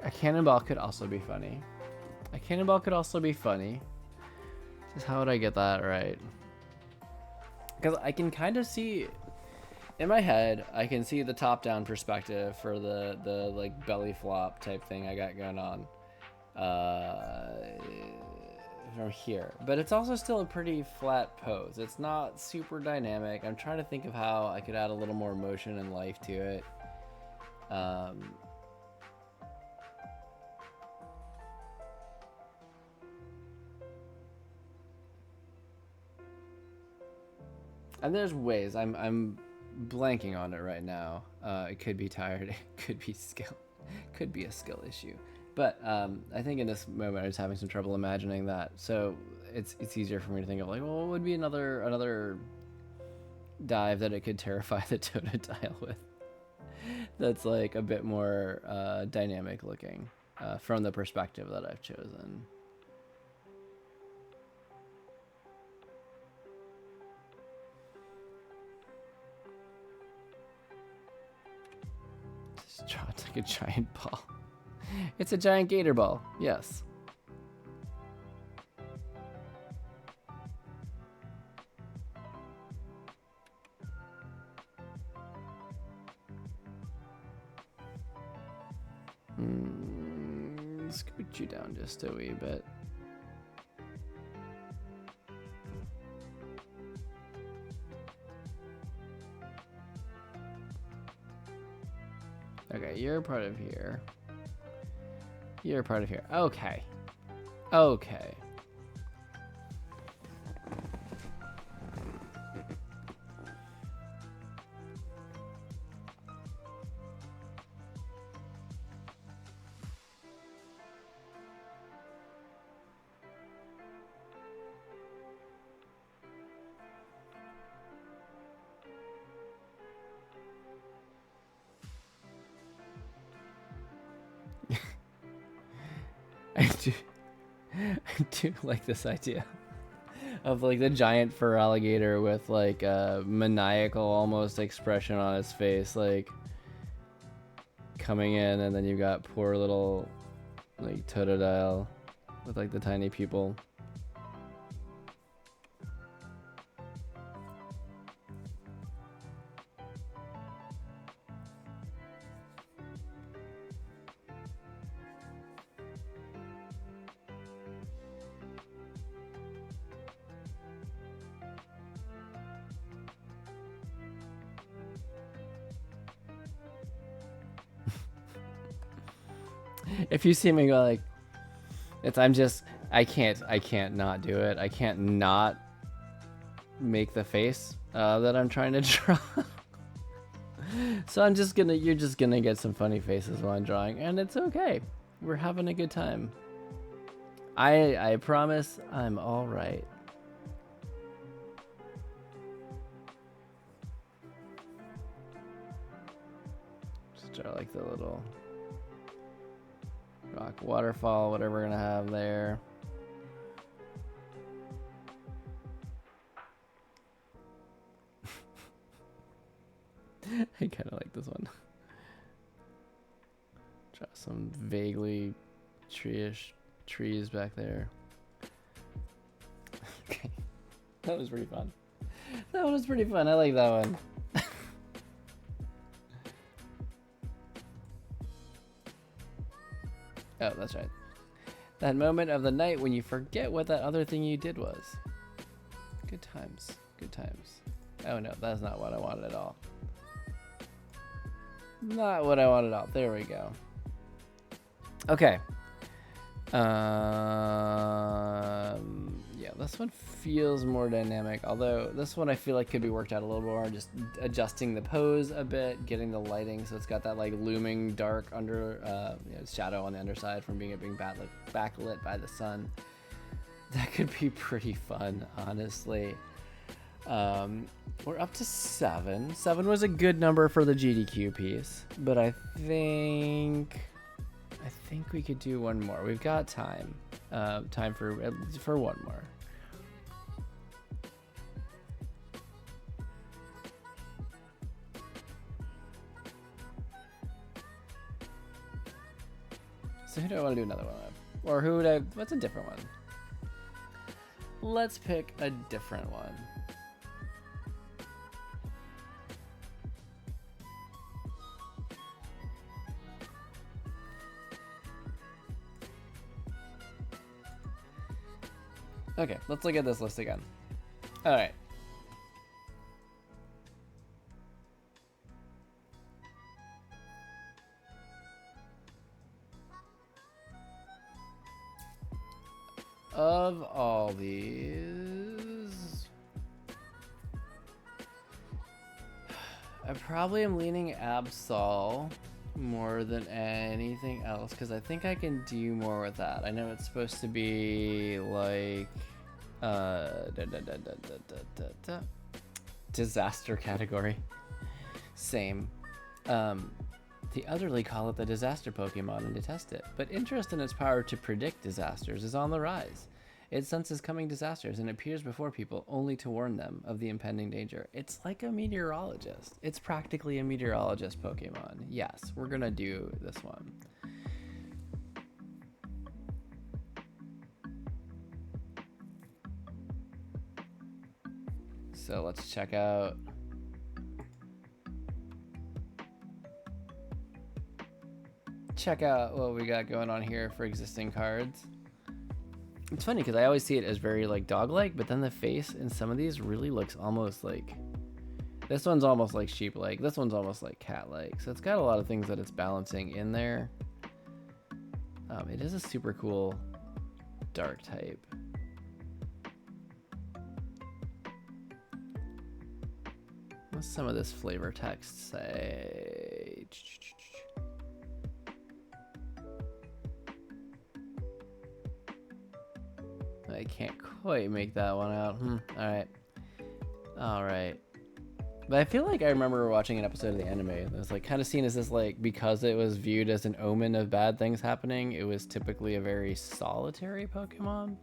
A cannonball could also be funny. A cannonball could also be funny. Just how would I get that right? Because I can kind of see, in my head, I can see the top-down perspective for the like belly flop type thing I got going on from here. But it's also still a pretty flat pose. It's not super dynamic. I'm trying to think of how I could add a little more motion and life to it. And there's ways. I'm blanking on it right now. It could be tired. It could be skill. Could be a skill issue. But I think in this moment I was having some trouble imagining that. So it's easier for me to think of like, well, what would be another dive that it could terrify the Totodile with? That's like a bit more dynamic looking from the perspective that I've chosen. Just draw it like a giant ball. It's a giant gator ball, yes. Scoot you down just a wee bit. Okay, you're part of here. You're part of here. Okay. Okay. I do like this idea of like the giant fur alligator with like a maniacal almost expression on his face, like coming in, and then you got poor little like Totodile with like the tiny pupil. If you see me go like, I can't not do it. I can't not make the face that I'm trying to draw. So you're just gonna get some funny faces while I'm drawing, and it's okay. We're having a good time. I promise I'm all right. Just draw like the little rock waterfall, whatever we're gonna have there. I kind of like this one. Draw some vaguely tree-ish trees back there. Okay, that was pretty fun. That one was pretty fun. I like that one. Oh, that's right. That moment of the night when you forget what that other thing you did was. Good times. Good times. Oh no, that's not what I wanted at all. Not what I wanted at all. There we go. Okay. Yeah, this one feels more dynamic, although this one I feel like could be worked out a little more, just adjusting the pose a bit, getting the lighting so it's got that like looming dark under shadow on the underside from being backlit by the sun. That could be pretty fun, honestly. We're up to 7. 7 was a good number for the GDQ piece, but I think we could do one more. We've got time. Time for one more. So who do I want to do another one of? Or who would I, what's a different one? Let's pick a different one. Okay, let's look at this list again. All right. Of all these, I probably am leaning Absol more than anything else because I think I can do more with that. I know it's supposed to be like disaster category. Same. The elderly call it the disaster Pokemon and detest it, but interest in its power to predict disasters is on the rise. It senses coming disasters and appears before people only to warn them of the impending danger. It's like a meteorologist. It's practically a meteorologist Pokemon. Yes, we're gonna do this one. So let's check out what we got going on here for existing cards. It's funny because I always see it as very like dog-like, but then the face in some of these really looks almost like, this one's almost like sheep-like, this one's almost like cat-like. So it's got a lot of things that it's balancing in there. It is a super cool dark type. What's some of this flavor text say? I can't quite make that one out. All right. But I feel like I remember watching an episode of the anime. It was like kind of seen as this, like, because it was viewed as an omen of bad things happening, it was typically a very solitary Pokemon.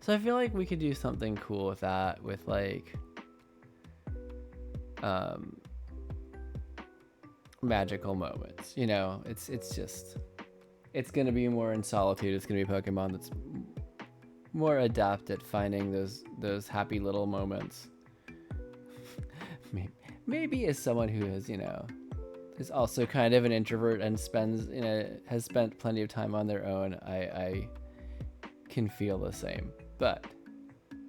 So I feel like we could do something cool with that, with like magical moments. You know, it's gonna be more in solitude. It's gonna be a Pokemon that's more adept at finding those happy little moments. Maybe as someone who is, is also kind of an introvert and has spent plenty of time on their own, I can feel the same. But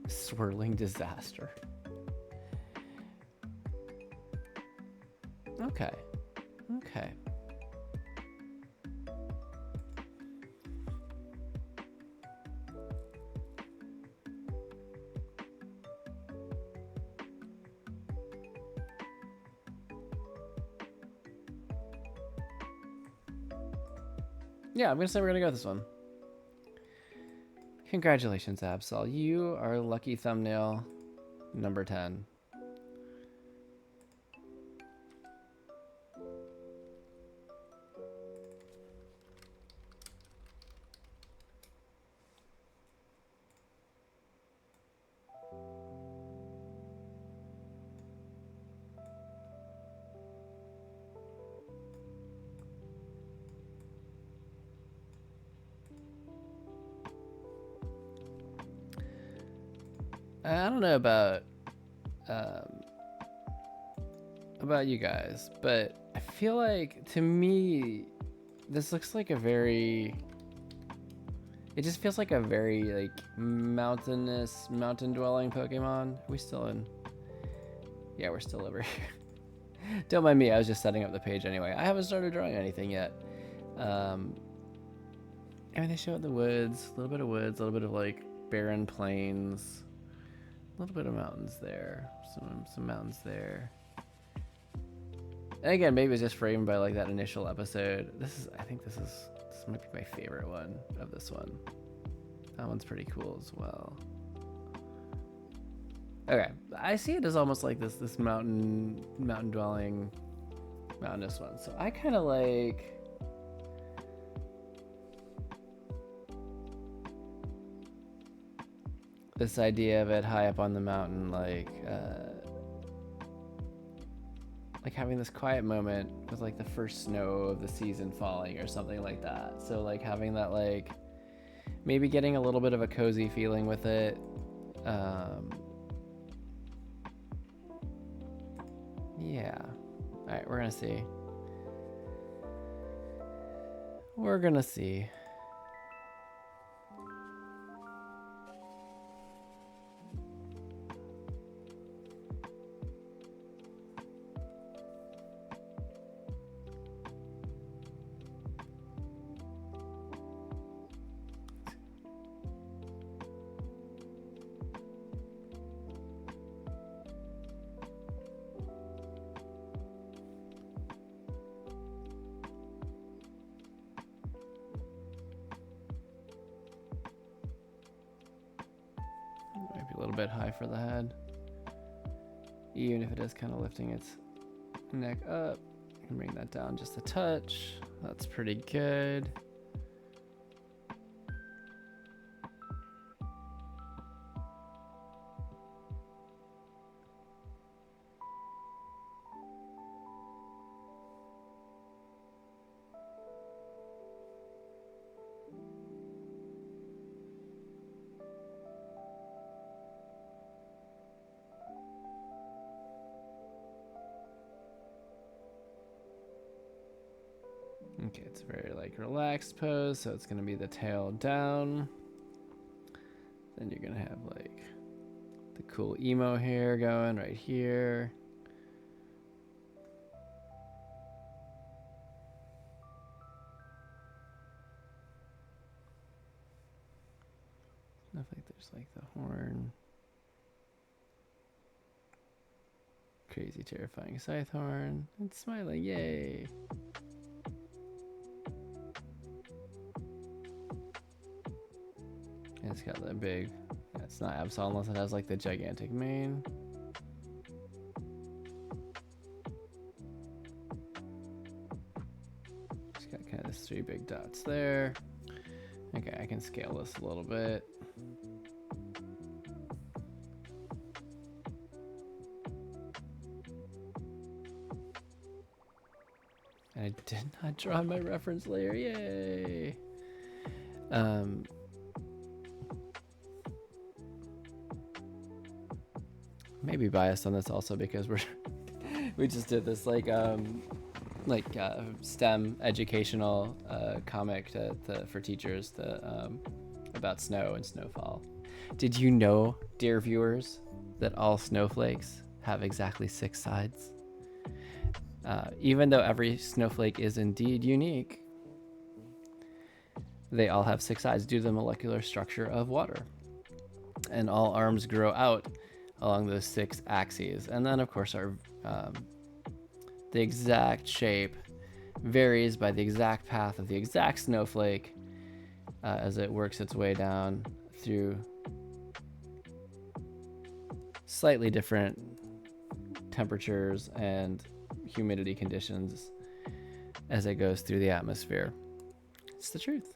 swirling disaster. Okay. Yeah, I'm gonna say we're gonna go with this one. Congratulations, Absol. You are lucky thumbnail number 10. I don't know about you guys, but I feel like, to me, this looks like it just feels like a very like mountain dwelling Pokemon. Are we still in? Yeah, we're still over here. Don't mind me, I was just setting up the page anyway. I haven't started drawing anything yet. I mean, they show the woods, a little bit of woods, a little bit of like barren plains. A little bit of mountains there, some mountains there. And again, maybe it's just framed by like that initial episode. I think this might be my favorite one of this one. That one's pretty cool as well. Okay, I see it as almost like this mountain dwelling, mountainous one. So I kind of like. This idea of it high up on the mountain, like like having this quiet moment with like the first snow of the season falling or something like that. So like having that, like maybe getting a little bit of a cozy feeling with it. Yeah. All right, we're gonna see. We're gonna see. A little bit high for the head, even if it is kind of lifting its neck up. You can bring that down just a touch. That's pretty good. Okay, it's very like relaxed pose, so it's gonna be the tail down. Then you're gonna have like the cool emo hair going right here. Stuff like there's like the horn. Crazy, terrifying scythe horn. And smiling, yay! And it's got that big, yeah, it's not Absol unless it has like the gigantic mane. It's got kind of 3 big dots there. Okay, I can scale this a little bit. And I did not draw my reference layer, yay! Maybe biased on this also because we just did this like STEM educational comic for teachers about snow and snowfall. Did you know, dear viewers, that all snowflakes have exactly 6 sides? Even though every snowflake is indeed unique, they all have 6 sides due to the molecular structure of water. And all arms grow out along those 6 axes. And then, of course, our the exact shape varies by the exact path of the exact snowflake as it works its way down through slightly different temperatures and humidity conditions as it goes through the atmosphere. It's the truth.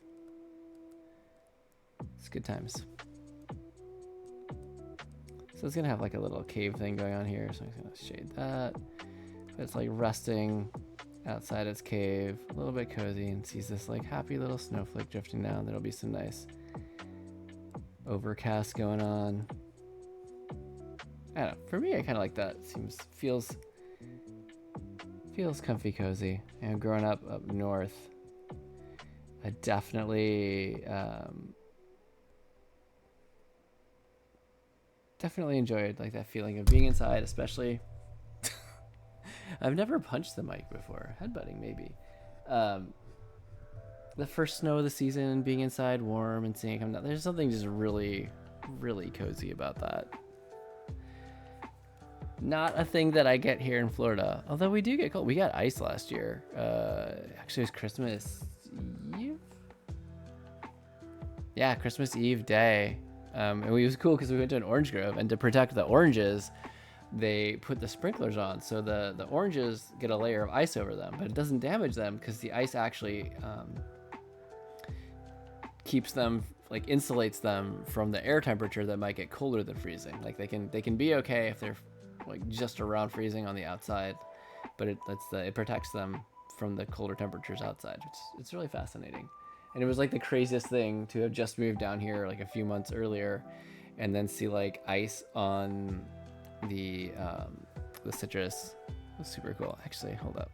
It's good times. So it's gonna have like a little cave thing going on here, so I'm gonna shade that. It's like resting outside its cave, a little bit cozy, and sees this like happy little snowflake drifting down. There'll be some nice overcast going on. I don't know, for me I kind of like that. Feels comfy, cozy. And growing up north, I definitely enjoyed like that feeling of being inside, especially. I've never punched the mic before. Headbutting maybe. The first snow of the season, being inside warm and seeing it come down. There's something just really, really cozy about that. Not a thing that I get here in Florida. Although we do get cold. We got ice last year. Actually, it was Christmas Eve. Yeah, Christmas Eve day. And it was cool because we went to an orange grove, and to protect the oranges, they put the sprinklers on. So the oranges get a layer of ice over them, but it doesn't damage them because the ice actually keeps them, like insulates them from the air temperature that might get colder than freezing. Like they can be okay if they're like just around freezing on the outside, but it protects them from the colder temperatures outside. It's really fascinating. And it was like the craziest thing to have just moved down here like a few months earlier, and then see like ice on the citrus. It was super cool. Actually, hold up.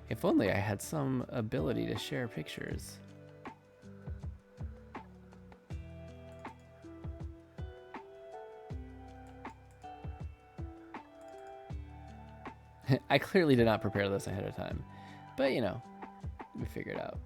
If only I had some ability to share pictures. I clearly did not prepare this ahead of time, but you know, we figured out.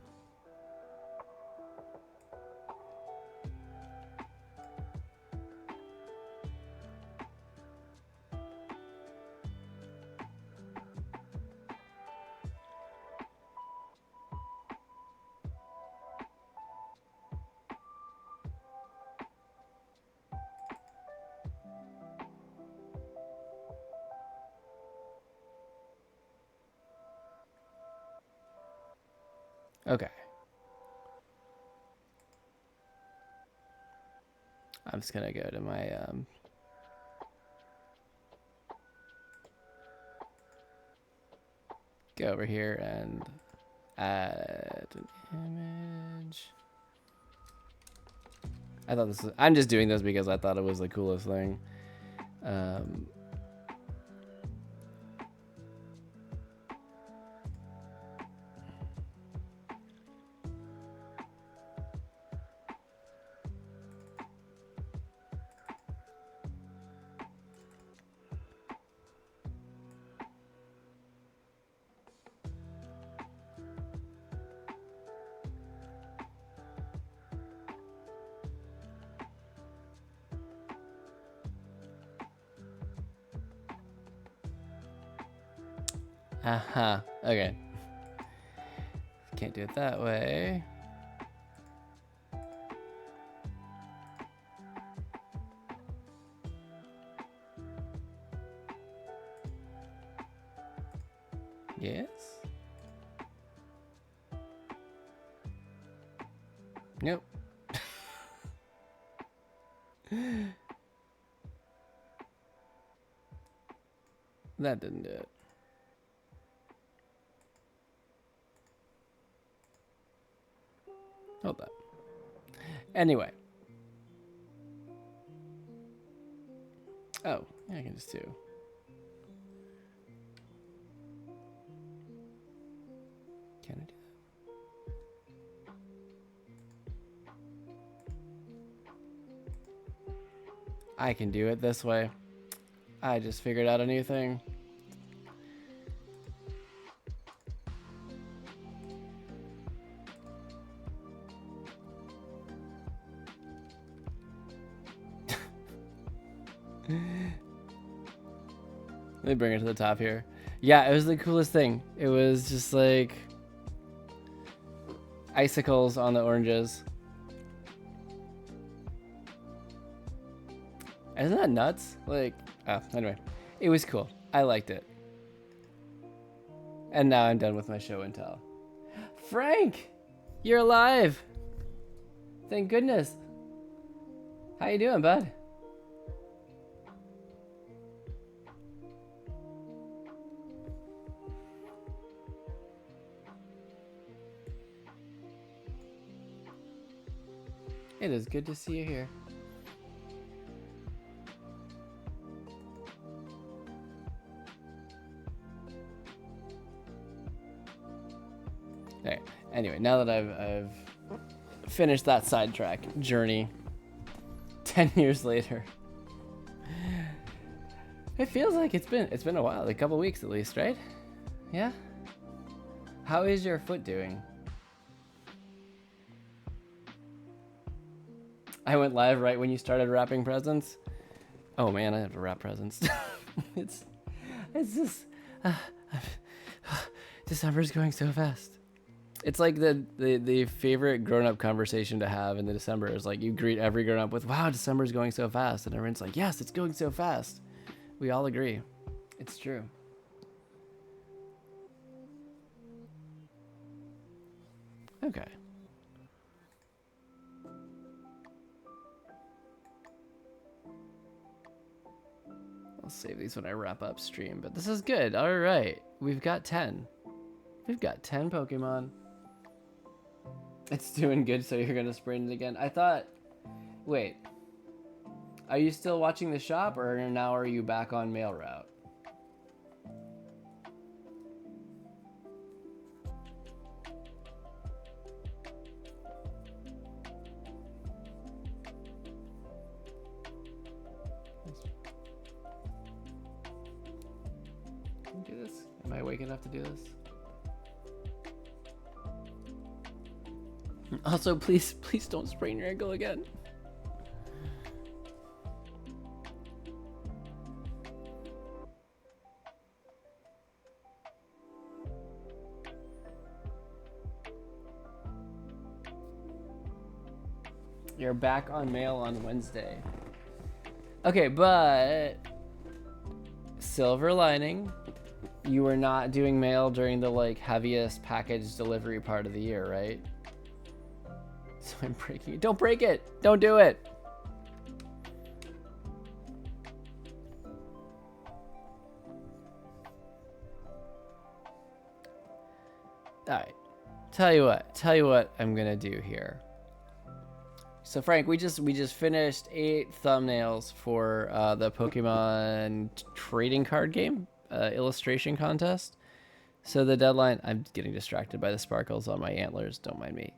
Okay. I'm just gonna go to my go over here and add an image. I thought this was, I'm just doing this because I thought it was the coolest thing. Aha. Okay. Can't do it that way. Yes. Nope. That didn't do it. Hold up. Anyway. Oh, yeah, I can just do. Can I do that? I can do it this way. I just figured out a new thing. Let me bring it to the top here. Yeah, it was the coolest thing. It was just like icicles on the oranges. Isn't that nuts? Like, anyway, it was cool. I liked it. And now I'm done with my show and tell. Frank, you're alive. Thank goodness. How you doing, bud? It is good to see you here. Okay. Anyway, now that I've finished that sidetrack journey, 10 years later, it feels like it's been a while, a couple weeks at least, right? Yeah. How is your foot doing? I went live right when you started wrapping presents. Oh man, I have to wrap presents. it's just December's going so fast. It's like the favorite grown-up conversation to have in the December is like you greet every grown-up with, "Wow, December's going so fast," and everyone's like, "Yes, it's going so fast." We all agree. It's true. Okay. save these when I wrap up stream, but this is good. All right, we've got 10. We've got 10 Pokemon. It's doing good, so you're gonna sprain it again. I thought, wait, are you still watching the shop, or now are you back on mail route? Can you do this? Am I awake enough to do this? Also, please don't sprain your ankle again. You're back on mail on Wednesday. Okay, but silver lining, you were not doing mail during the like heaviest package delivery part of the year, right? So I'm breaking it. Don't break it. Don't do it. All right. Tell you what I'm gonna do here. So Frank, we just finished 8 thumbnails for the Pokemon trading card game illustration contest. So the deadline, I'm getting distracted by the sparkles on my antlers. Don't mind me.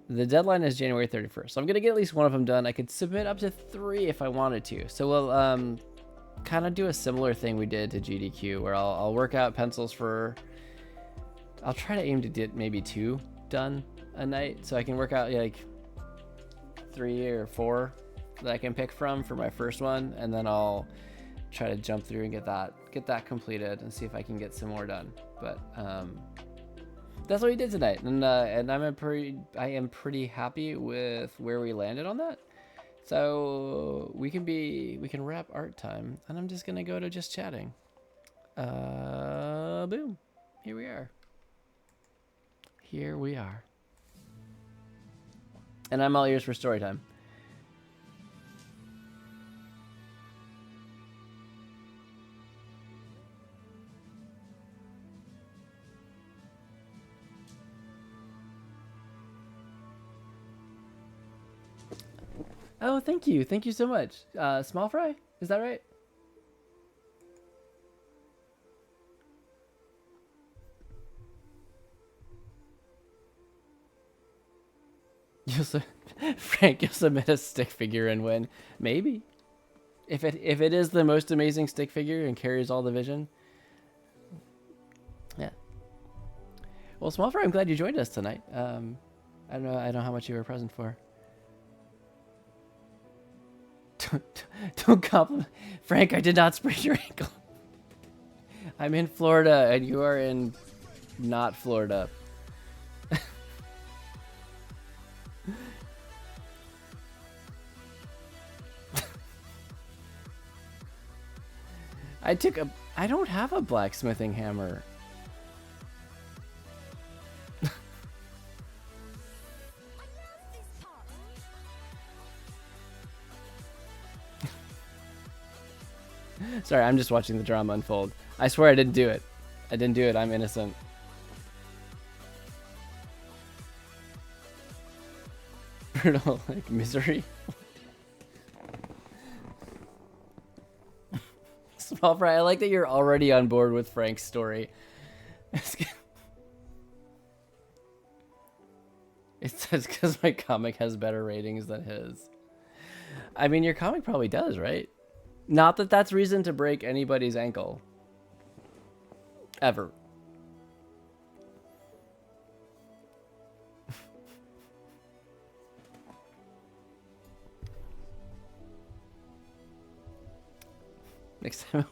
The deadline is January 31st. So I'm gonna get at least one of them done. I could submit up to 3 if I wanted to. So we'll kind of do a similar thing we did to GDQ, where I'll work out pencils for. I'll try to aim to get maybe 2 done a night, so I can work out like 3 or 4 that I can pick from for my first one, and then I'll try to jump through and get that completed and see if I can get some more done. But that's what we did tonight, and I am pretty happy with where we landed on that. So we can wrap art time, and I'm just gonna go to just chatting. Boom, here we are. Here we are. And I'm all ears for story time. Oh, thank you. Thank you so much. Small fry? Is that right? Frank, you'll submit a stick figure and win. Maybe. If it is the most amazing stick figure and carries all the vision. Yeah. Well, Small Fry, I'm glad you joined us tonight. I don't know how much you were present for. Don't compliment Frank, I did not sprain your ankle. I'm in Florida and you are in not Florida. I don't have a blacksmithing hammer. Sorry, I'm just watching the drama unfold. I swear I didn't do it. I didn't do it. I'm innocent. Brutal, like misery. Small Fry, I like that you're already on board with Frank's story. It says because my comic has better ratings than his. I mean, your comic probably does, right? Not that that's reason to break anybody's ankle. Ever. Next time.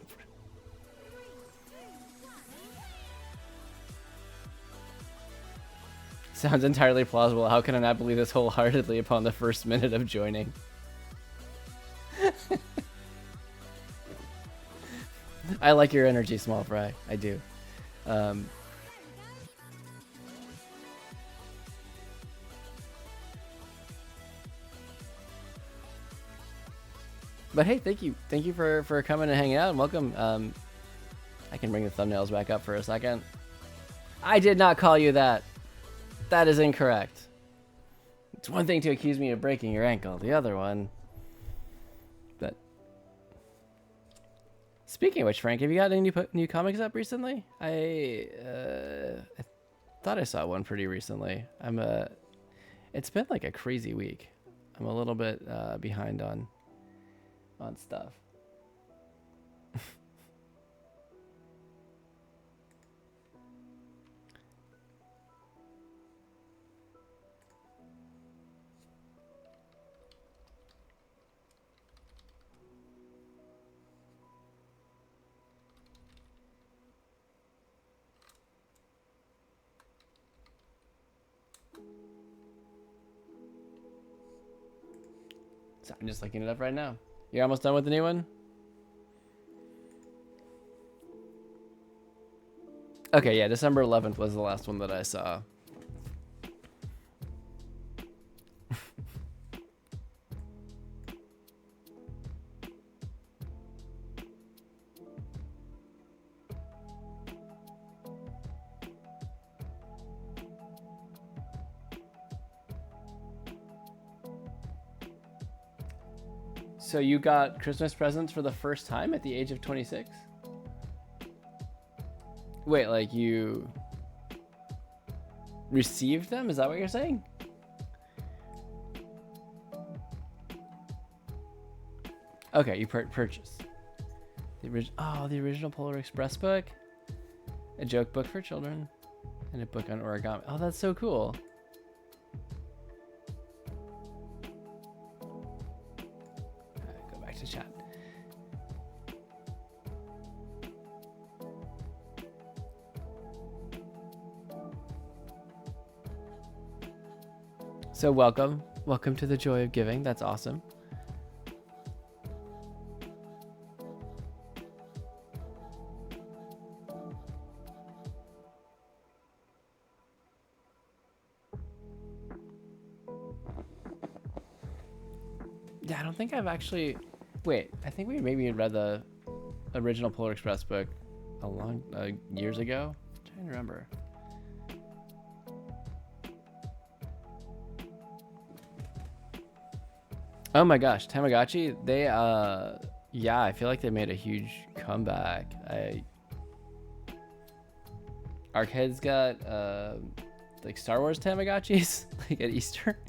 Sounds entirely plausible. How can I not believe this wholeheartedly upon the first minute of joining? I like your energy, Small Fry. I do. But hey, thank you for coming and hanging out, and welcome. I can bring the thumbnails back up for a second. I did not call you that. That is incorrect. It's one thing to accuse me of breaking your ankle, the other one. But speaking of which, Frank, have you got any new comics up recently? I thought I saw one pretty recently. It's been like a crazy week. I'm a little bit behind on stuff. So I'm just looking it up right now. You're almost done with the new one? Okay, yeah, December 11th was the last one that I saw. So you got Christmas presents for the first time at the age of 26? Wait, like you received them? Is that what you're saying? Okay, you purchased. The original Polar Express book? A joke book for children? And a book on origami. Oh, that's so cool. To chat. So welcome to the joy of giving. That's awesome. Yeah, I don't think I've actually. Wait, I think we maybe read the original Polar Express book a long years ago. I'm trying to remember. Oh my gosh, Tamagotchi, they yeah, I feel like they made a huge comeback. Our kids got like Star Wars Tamagotchis like at Easter.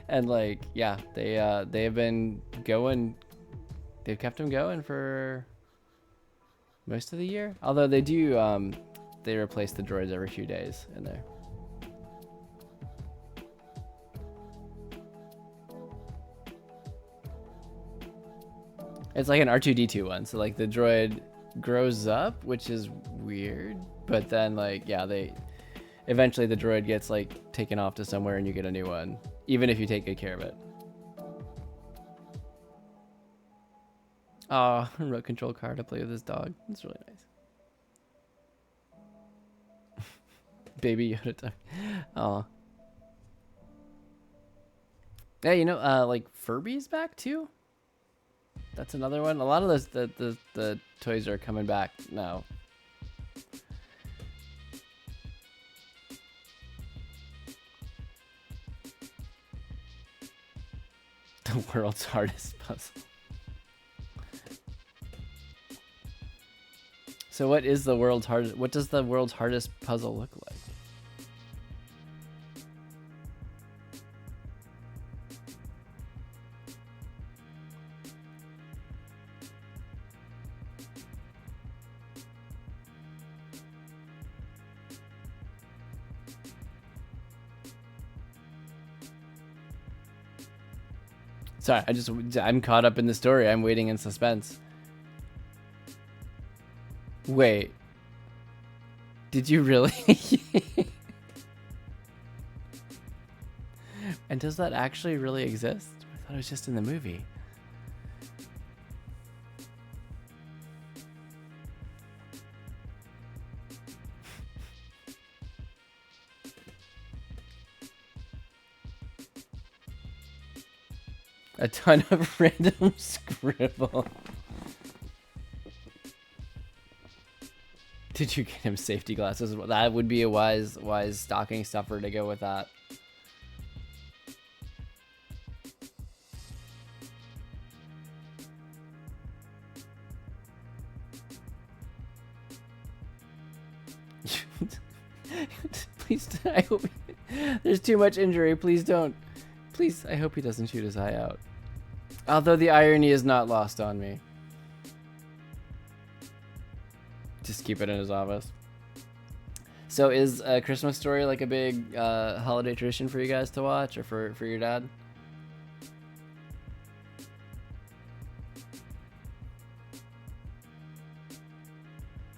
And like, yeah, they have been going. They've kept them going for most of the year. Although they do, they replace the droids every few days in there. It's like an R2-D2 one. So like the droid grows up, which is weird. But then like, yeah, eventually the droid gets like taken off to somewhere and you get a new one. Even if you take good care of it. Oh, remote control car to play with his dog. It's really nice. Baby Yoda dog. Oh. Yeah, you know, like Furby's back too. That's another one. A lot of those the toys are coming back now. The world's hardest puzzle. So what is the world's hardest? What does the world's hardest puzzle look like? Sorry, I'm caught up in the story. I'm waiting in suspense. Wait. Did you really? And does that actually really exist? I thought it was just in the movie. A ton of random scribble. Did you get him safety glasses? That would be a wise stocking stuffer to go with that. Please, I hope there's too much injury. Please don't. Please, I hope he doesn't shoot his eye out. Although the irony is not lost on me. Just keep it in his office. So is A Christmas Story like a big holiday tradition for you guys to watch, or for your dad?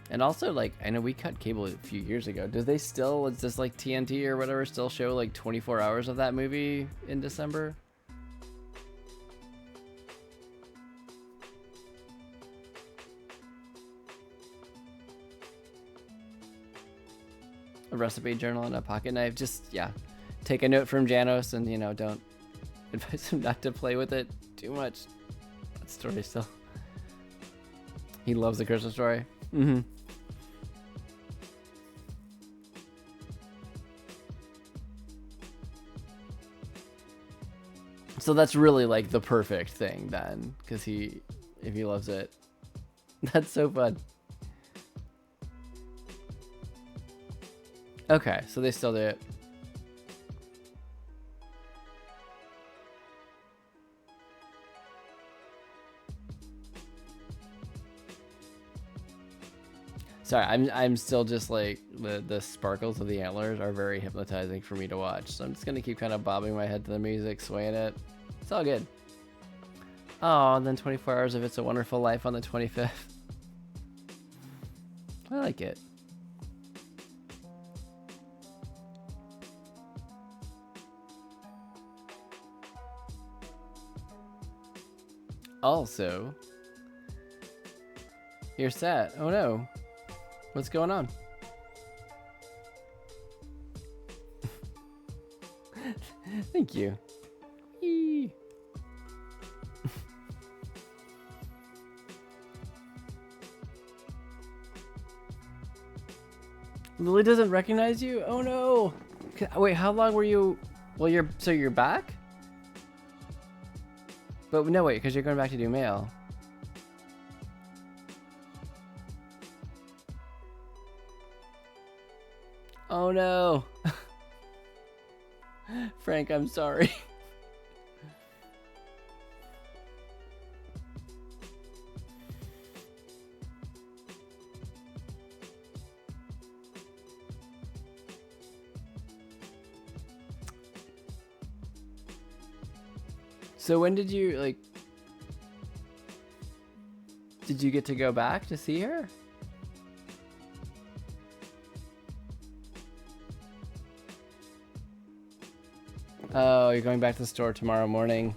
And also, like, I know we cut cable a few years ago. Do they still, it's just like TNT or whatever, still show like 24 hours of that movie in December? A recipe journal and a pocket knife. Just, yeah. Take a note from Janos and, you know, don't advise him not to play with it too much. That story still. He loves The Christmas Story. Mm-hmm. So that's really like the perfect thing then, because if he loves it, that's so fun. Okay, so they still do it. Sorry, I'm still just like the sparkles of the antlers are very hypnotizing for me to watch. So I'm just gonna keep kind of bobbing my head to the music, swaying it. It's all good. Oh, and then 24 hours of It's a Wonderful Life on the 25th. I like it. Also, you're sad. Oh no. What's going on? Thank you. Eee. Lily doesn't recognize you? Oh no. Wait, how long were you? Well, you're back? But no, wait, because you're going back to do mail. Oh no. Frank, I'm sorry. So when did you, like, did you get to go back to see her? Oh, you're going back to the store tomorrow morning.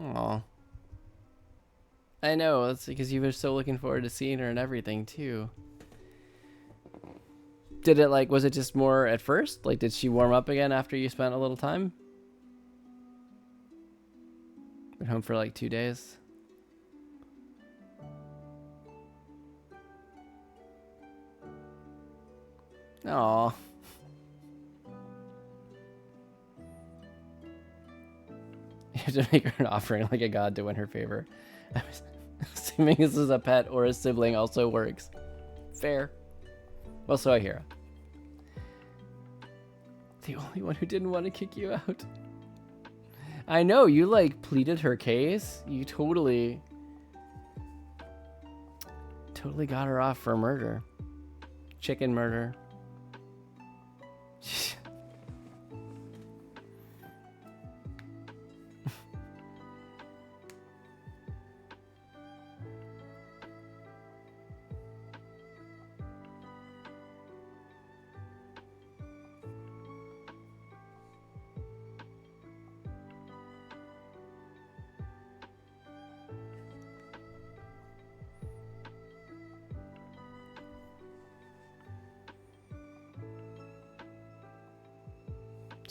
Aw. I know, that's because you were so looking forward to seeing her and everything, too. Did it, like, was it just more at first? Like, did she warm up again after you spent a little time? Been home for, like, 2 days? Aw. You have to make her an offering like a god to win her favor. I'm assuming this is a pet or a sibling also works. Fair. Well, so I hear. The only one who didn't want to kick you out. I know, you like pleaded her case. You totally got her off for murder. Chicken murder.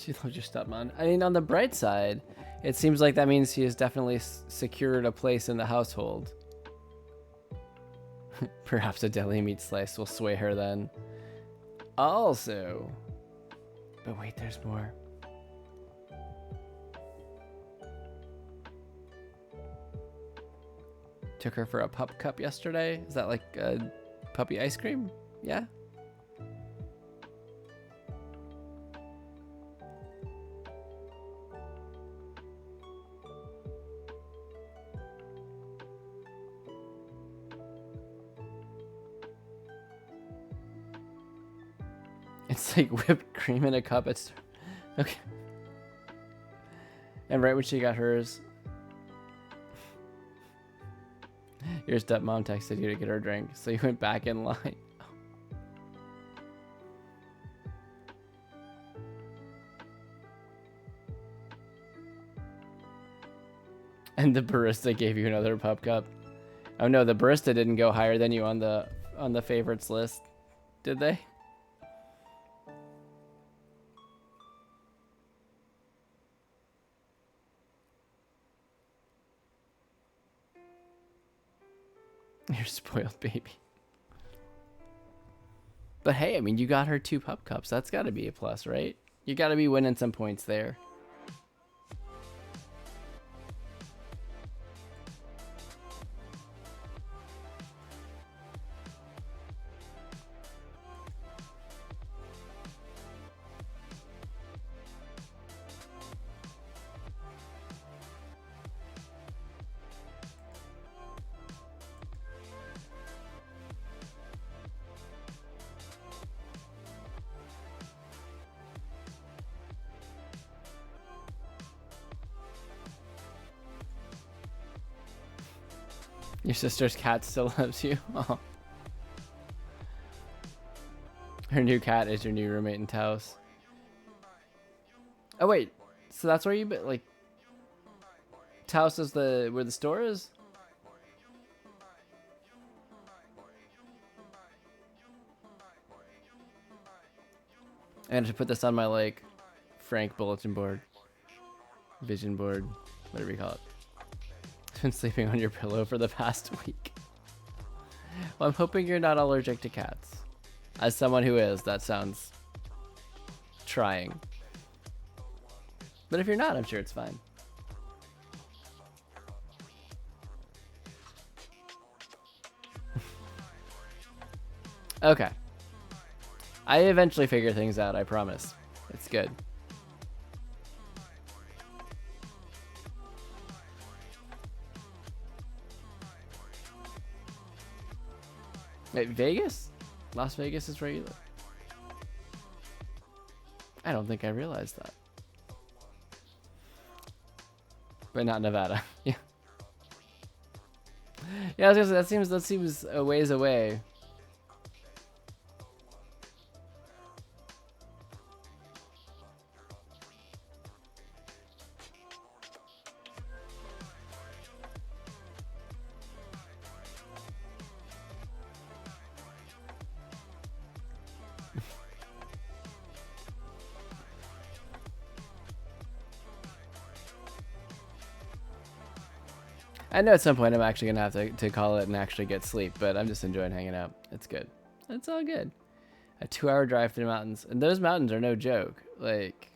She loves your stepmom. I mean, on the bright side, it seems like that means he has definitely secured a place in the household. Perhaps a deli meat slice will sway her then. Also, but wait, there's more. Took her for a pup cup yesterday. Is that like a puppy ice cream? Yeah. It's like whipped cream in a cup. It's okay. And right when she got hers, your stepmom texted you to get her a drink, so you went back in line. And the barista gave you another pup cup. Oh no, the barista didn't go higher than you on the favorites list, did they? You're spoiled, baby. But hey, I mean, you got her 2 pup cups. That's got to be a plus, right? You got to be winning some points there. Your sister's cat still loves you. Oh. Her new cat is your new roommate in Twas. Oh wait, so that's where you like Twas is where the store is? I had to put this on my like Frank bulletin board, vision board, whatever you call it. Been sleeping on your pillow for the past week. Well, I'm hoping you're not allergic to cats. As someone who is, that sounds trying. But if you're not, I'm sure it's fine. Okay. I eventually figure things out, I promise. It's good. Wait, Vegas? Las Vegas is where you live? I don't think I realized that. But not Nevada. Yeah. Yeah, I was gonna say, that seems a ways away. I know at some point I'm actually going to have to call it and actually get sleep, but I'm just enjoying hanging out. It's good. It's all good. A 2-hour drive through the mountains. And those mountains are no joke. Like...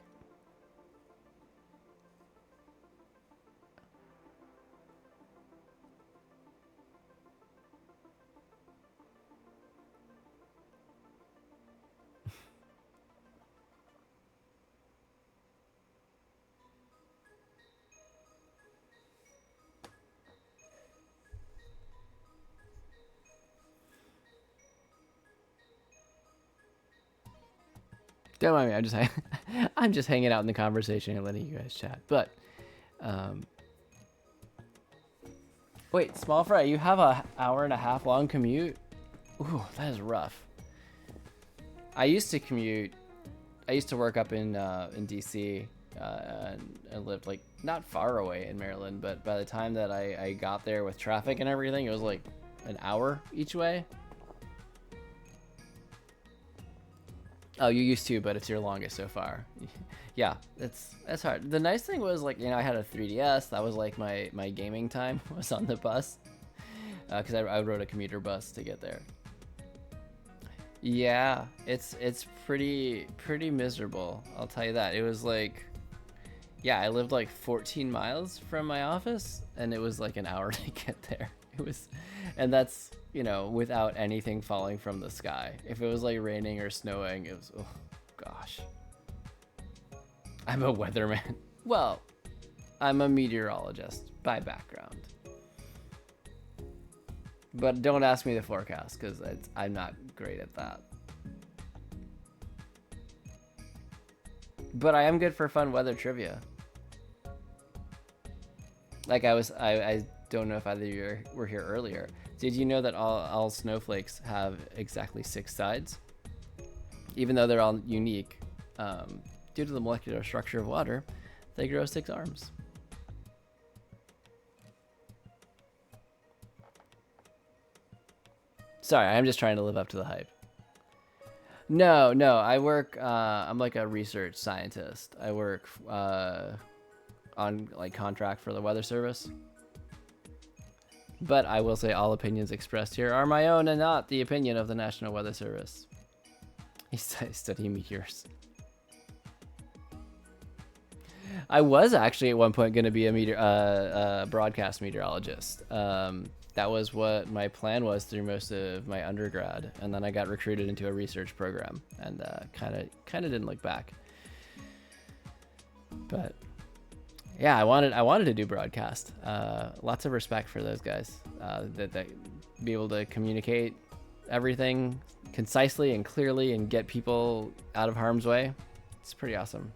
Don't mind me, I'm just hanging out in the conversation and letting you guys chat. But, wait, Small Fry, you have a 1.5 hour long commute? Ooh, that is rough. I used to commute. I used to work up in DC and lived like not far away in Maryland. But by the time that I got there with traffic and everything, it was like an hour each way. Oh, you used to, but it's your longest so far. Yeah, that's hard. The nice thing was, like, I had a 3DS. That was like my gaming time was on the bus, because I rode a commuter bus to get there. Yeah, it's pretty miserable. I'll tell you that. It was like, yeah, I lived like 14 miles from my office, and it was like an hour to get there. It was, and that's, without anything falling from the sky. If it was like raining or snowing, it was, oh gosh. I'm a weatherman. Well, I'm a meteorologist by background. But don't ask me the forecast, because I'm not great at that. But I am good for fun weather trivia. Like I don't know if either of you were here earlier. Did you know that all snowflakes have exactly 6 sides? Even though they're all unique, due to the molecular structure of water, they grow 6 arms. Sorry, I'm just trying to live up to the hype. No, I work, I'm like a research scientist. I work on like contract for the Weather Service. But I will say all opinions expressed here are my own and not the opinion of the National Weather Service. I study meteors. I was actually at one point going to be a broadcast meteorologist. That was what my plan was through most of my undergrad, and then I got recruited into a research program, and kind of didn't look back. But yeah, I wanted to do broadcast. Lots of respect for those guys that be able to communicate everything concisely and clearly and get people out of harm's way. It's pretty awesome.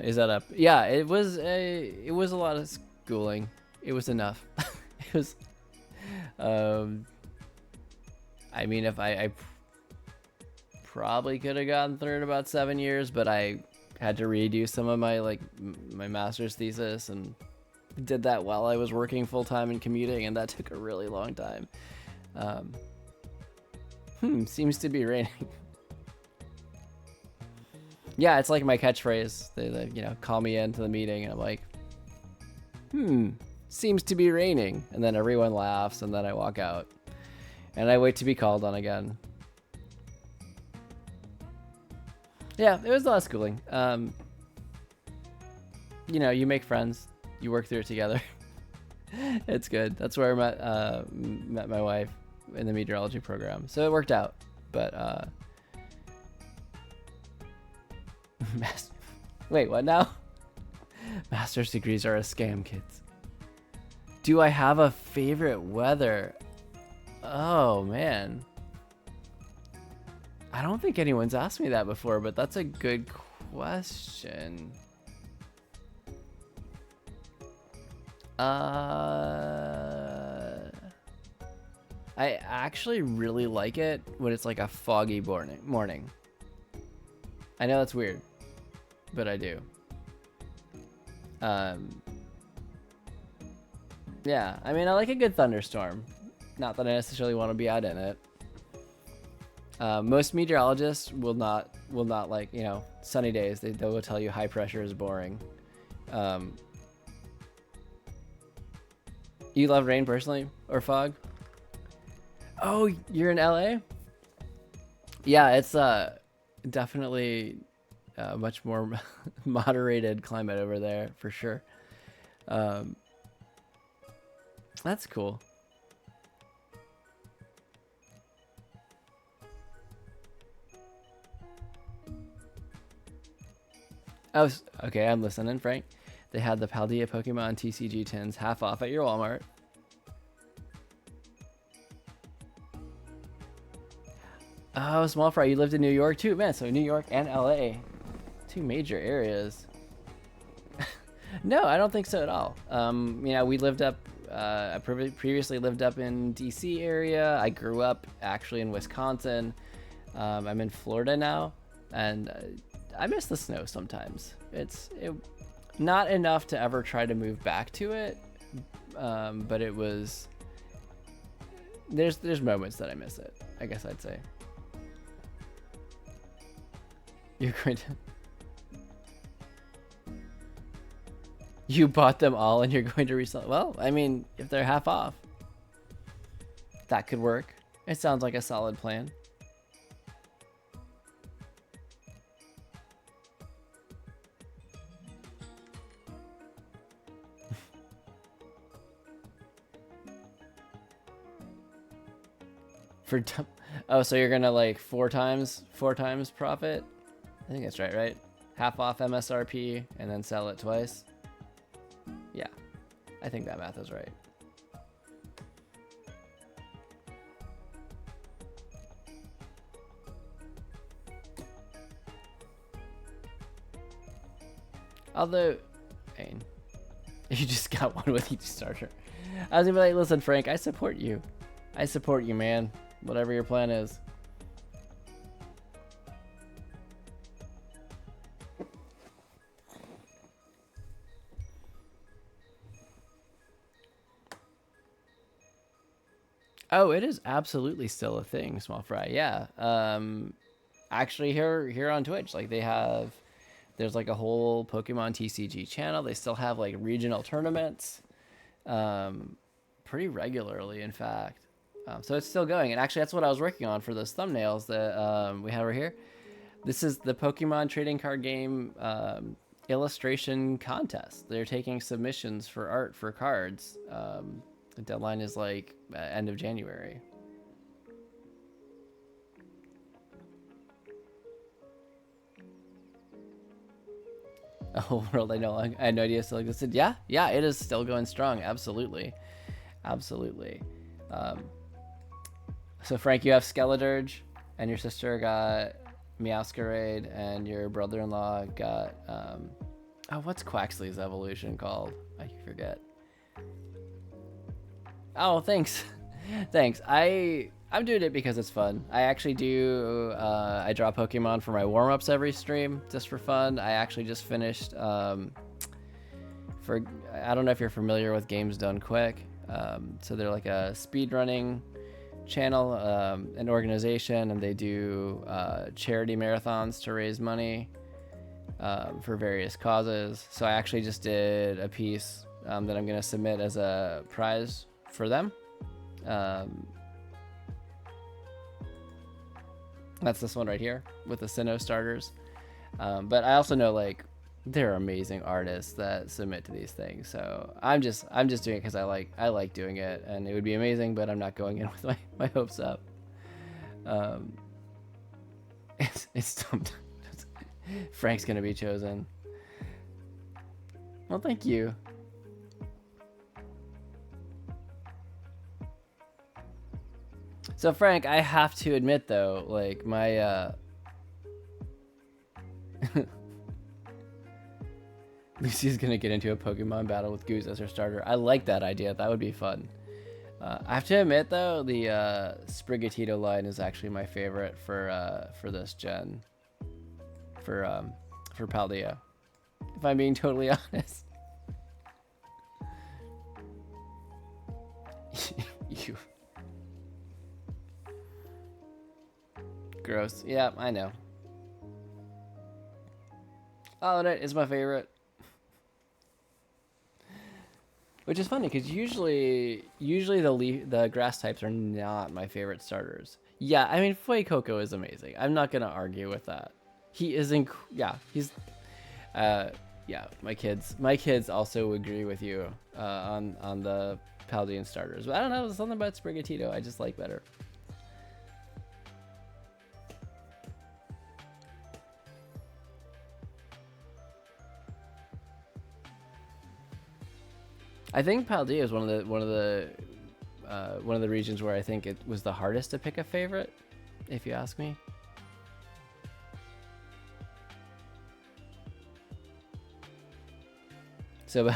Is that up? Yeah, it was a lot of schooling. It was enough. It was, I mean, if I probably could have gotten through in about 7 years, but I had to redo some of my master's thesis, and did that while I was working full time and commuting, and that took a really long time. Seems to be raining. Yeah, it's like my catchphrase. They call me into the meeting, and I'm like, seems to be raining. And then everyone laughs, and then I walk out. And I wait to be called on again. Yeah, it was a lot of schooling. You make friends. You work through it together. It's good. That's where I met my wife in the meteorology program. So it worked out. But, wait, what now? Master's degrees are a scam, kids. Do I have a favorite weather? Oh, man. I don't think anyone's asked me that before, but that's a good question. I actually really like it when it's like a foggy morning. I know that's weird, but I do. Yeah, I mean, I like a good thunderstorm. Not that I necessarily want to be out in it. Most meteorologists will not like, sunny days. They will tell you high pressure is boring. You love rain personally, or fog? Oh, you're in LA? Yeah, it's definitely a much more moderated climate over there for sure. That's cool. Oh, okay, I'm listening, Frank. They had the Paldea Pokemon TCG tins half off at your Walmart. Oh, Small Fry, you lived in New York too? Man, so New York and LA. Two major areas. No, I don't think so at all. We lived up, I previously lived up in DC area. I grew up actually in Wisconsin. I'm in Florida now, and I miss the snow sometimes. It's not enough to ever try to move back to it, but it was there's moments that I miss it, I guess I'd say. You're going to... You bought them all and you're going to resell... Well, I mean, if they're half off, that could work. It sounds like a solid plan. Oh, so you're gonna like four times profit? I think that's right? Half off MSRP and then sell it twice. Yeah, I think that math is right. Although, I mean, you just got one with each starter. I was gonna be like, listen, Frank, I support you. I support you, man. Whatever your plan is. Oh, it is absolutely still a thing, Small Fry. Yeah. Actually, here on Twitch, like there's like a whole Pokemon TCG channel. They still have like regional tournaments, pretty regularly, in fact. So it's still going. And actually, that's what I was working on for those thumbnails that we have over here. This is the Pokemon trading card game illustration contest. They're taking submissions for art for cards. The deadline is like end of January. A whole world I had no idea still existed. Yeah, it is still going strong. Absolutely. So Frank, you have Skeledirge, and your sister got Meowscarade, and your brother-in-law got what's Quaxley's evolution called? I forget. Oh, thanks. Thanks. I'm doing it because it's fun. I actually do, I draw Pokemon for my warm-ups every stream, just for fun. I actually just finished, I don't know if you're familiar with Games Done Quick. So they're like a speedrunning channel, an organization, and they do charity marathons to raise money for various causes. So I actually just did a piece that I'm going to submit as a prize for them. That's this one right here with the Sinnoh starters. But I also know like there are amazing artists that submit to these things. So I'm just doing it because I like doing it, and it would be amazing, but I'm not going in with my hopes up. It's Frank's gonna be chosen. Well, thank you. So Frank, I have to admit though, like my Lucy's gonna get into a Pokemon battle with Goose as her starter. I like that idea. That would be fun. I have to admit though, the Sprigatito line is actually my favorite for this gen. For Paldea, if I'm being totally honest. You. Gross. Yeah, I know. Audit is my favorite. Which is funny because usually the grass types are not my favorite starters. Yeah, I mean Fuecoco is amazing. I'm not gonna argue with that. He is my kids also agree with you on the Paldean starters. But I don't know, there's something about Sprigatito I just like better. I think Paldea is one of the regions where I think it was the hardest to pick a favorite, if you ask me. So,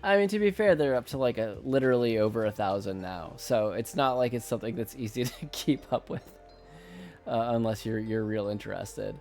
I mean, to be fair, they're up to like literally over 1,000 now. So it's not like it's something that's easy to keep up with, unless you're real interested.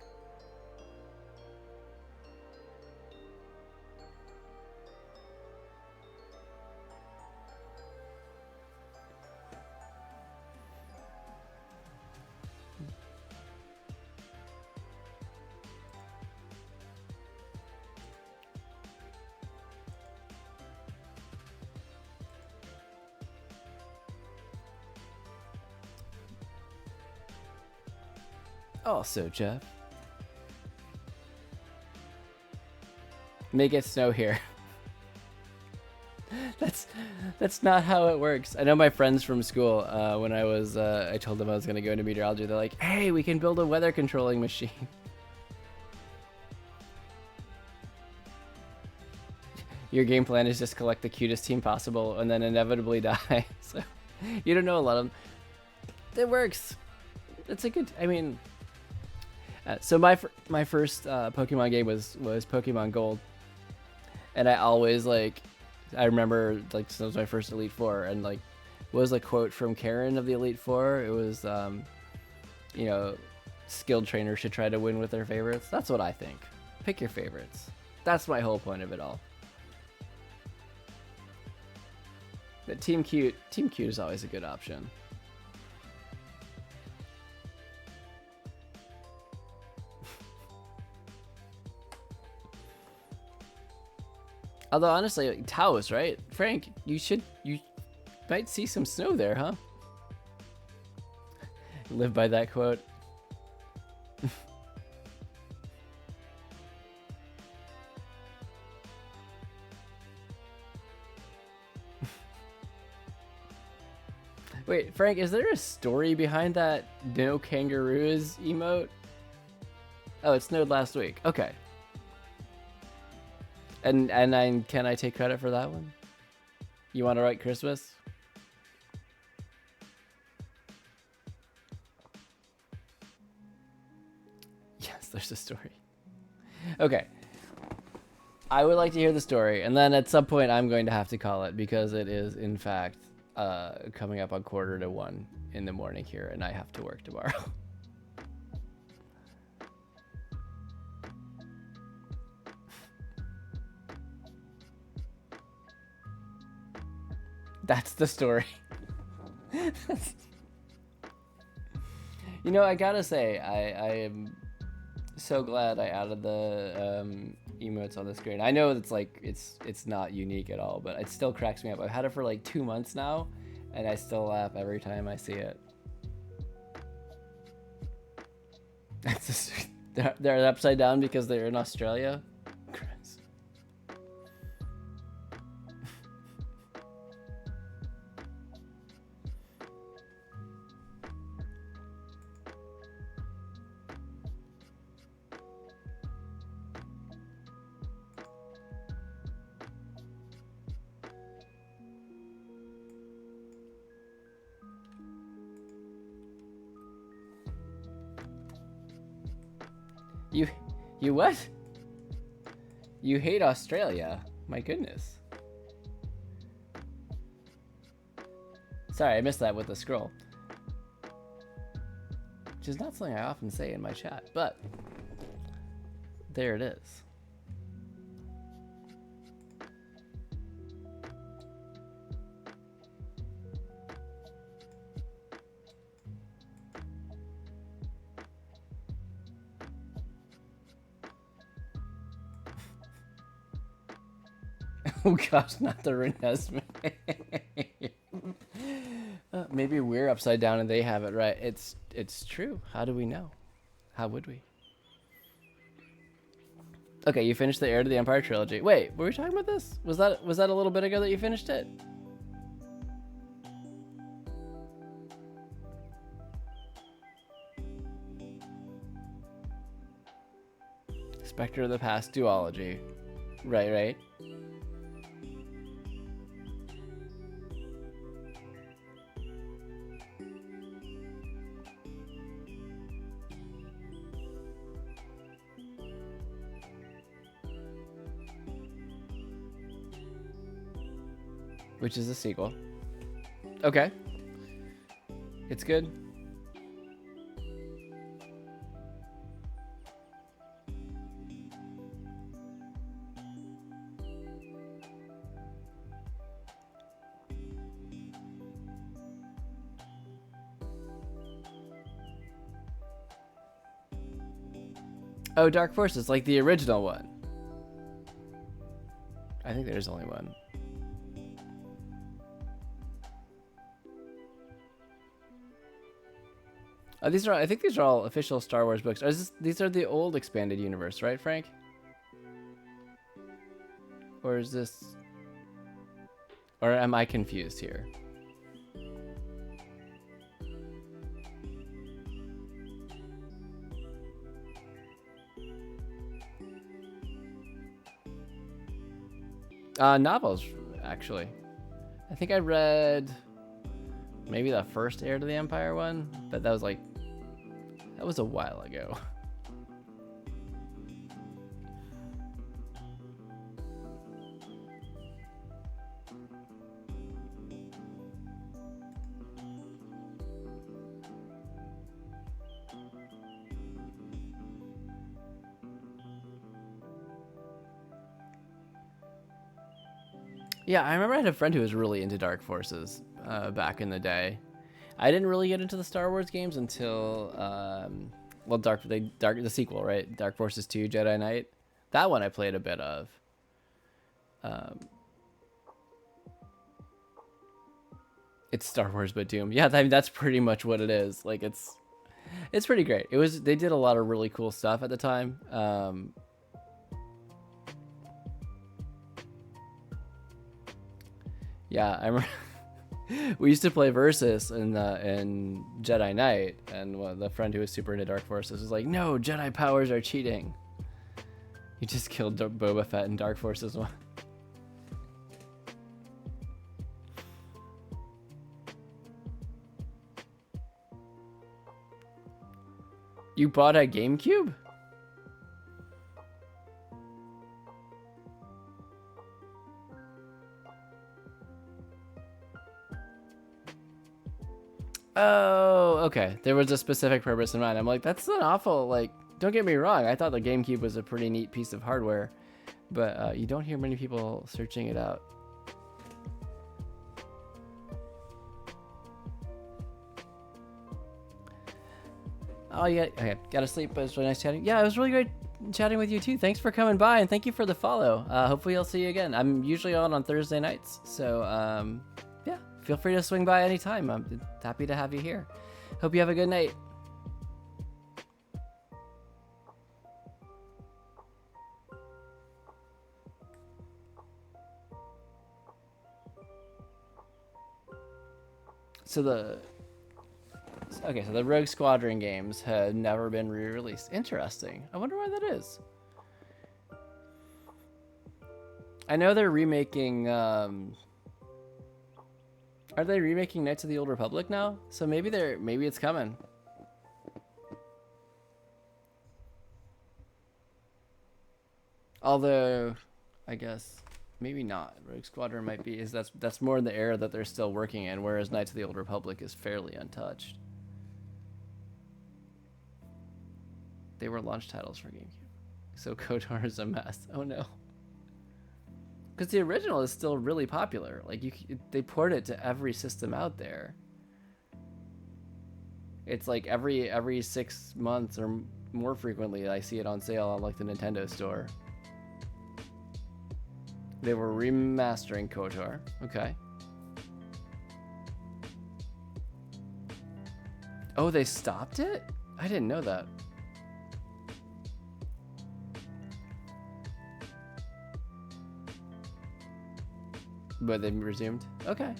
Also, Jeff. Make it snow here. That's not how it works. I know my friends from school, when I told them I was going to go into meteorology, they're like, hey, we can build a weather controlling machine. Your game plan is just collect the cutest team possible and then inevitably die. So you don't know a lot of them. It works. It's a good, I mean, so my first Pokemon game was Pokemon Gold. And I always I remember like this was my first Elite Four, and like what was the quote from Karen of the Elite Four? It was you know, skilled trainers should try to win with their favorites. That's what I think. Pick your favorites. That's my whole point of it all. But Team Cute is always a good option. Although honestly, like, Twas, right? Frank, you might see some snow there, huh? Live by that quote. Wait, Frank, is there a story behind that no kangaroos emote? Oh, it snowed last week. Okay. And can I take credit for that one? You want to write Christmas? Yes, there's a story. Okay. I would like to hear the story, and then at some point I'm going to have to call it because it is, in fact, coming up on 1:45 in the morning here, and I have to work tomorrow. That's the story. You know, I gotta say, I am so glad I added the emotes on the screen. I know it's like it's not unique at all, but it still cracks me up. I've had it for like 2 months now, and I still laugh every time I see it. That's just, they're upside down because they're in Australia. You what? You hate Australia? My goodness. Sorry, I missed that with the scroll. Which is not something I often say in my chat, but there it is. Oh gosh, not the Renesmee. Maybe we're upside down and they have it right. It's true. How do we know? How would we? Okay, you finished the Heir to the Empire trilogy. Wait, were we talking about this? Was that a little bit ago that you finished it? Spectre of the Past duology. Right. Which is a sequel. Okay. It's good. Oh, Dark Forces, like the original one. I think there's only one. These are, I think these are all official Star Wars books. These are the old expanded universe, right, Frank? Or is this, or am I confused here? Novels, actually. I think I read maybe the first Heir to the Empire one, but that was a while ago. Yeah, I remember I had a friend who was really into Dark Forces back in the day. I didn't really get into the Star Wars games until, well, the sequel, right? Dark Forces 2, Jedi Knight. That one I played a bit of. It's Star Wars but Doom. Yeah, I mean, that's pretty much what it is. Like, it's pretty great. They did a lot of really cool stuff at the time. Yeah, I remember we used to play Versus in Jedi Knight, and the friend who was super into Dark Forces was like, "No, Jedi powers are cheating." He just killed Boba Fett in Dark Forces 1. You bought a GameCube? Oh, okay. There was a specific purpose in mind. I'm like, that's an awful, like, don't get me wrong. I thought the GameCube was a pretty neat piece of hardware, but you don't hear many people searching it out. Oh, yeah. Okay, gotta sleep, but it's really nice chatting. Yeah, it was really great chatting with you too. Thanks for coming by, and thank you for the follow. Hopefully I'll see you again. I'm usually on Thursday nights, so yeah, feel free to swing by anytime. I'm happy to have you here. Hope you have a good night. So the Rogue Squadron games had never been re-released. Interesting. I wonder why that is. I know they're remaking. Are they remaking Knights of the Old Republic now? So maybe it's coming. Although, I guess maybe not. Rogue Squadron might be. That's more in the era that they're still working in, whereas Knights of the Old Republic is fairly untouched. They were launch titles for GameCube. So KOTOR is a mess. Oh no. Because the original is still really popular. Like they port it to every system out there. It's like every 6 months or more frequently I see it on sale on like the Nintendo store. They were remastering KOTOR. Okay. Oh, they stopped it? I didn't know that. But they resumed? Okay.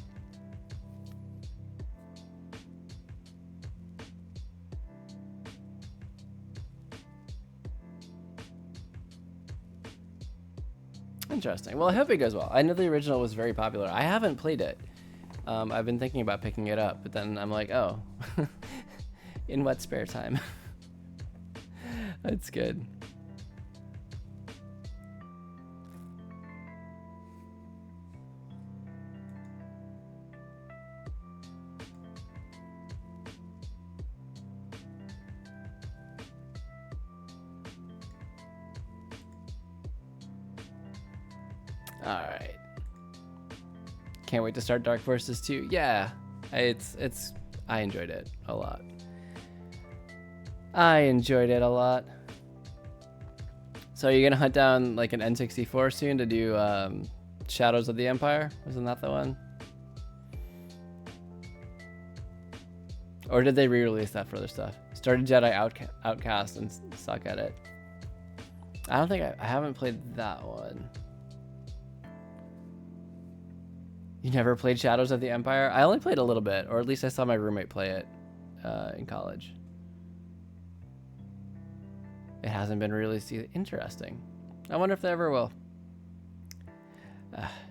Interesting. Well, I hope it goes well. I know the original was very popular. I haven't played it. I've been thinking about picking it up, but then I'm like, oh, in what spare time? That's good. Alright. Can't wait to start Dark Forces 2. Yeah, I enjoyed it a lot. So are you gonna hunt down like an N64 soon to do Shadows of the Empire? Wasn't that the one? Or did they re-release that for other stuff? Started Jedi Outcast and suck at it. I don't think I haven't played that one. You never played Shadows of the Empire? I only played a little bit, or at least I saw my roommate play it in college. It hasn't been released either. Interesting. I wonder if they ever will.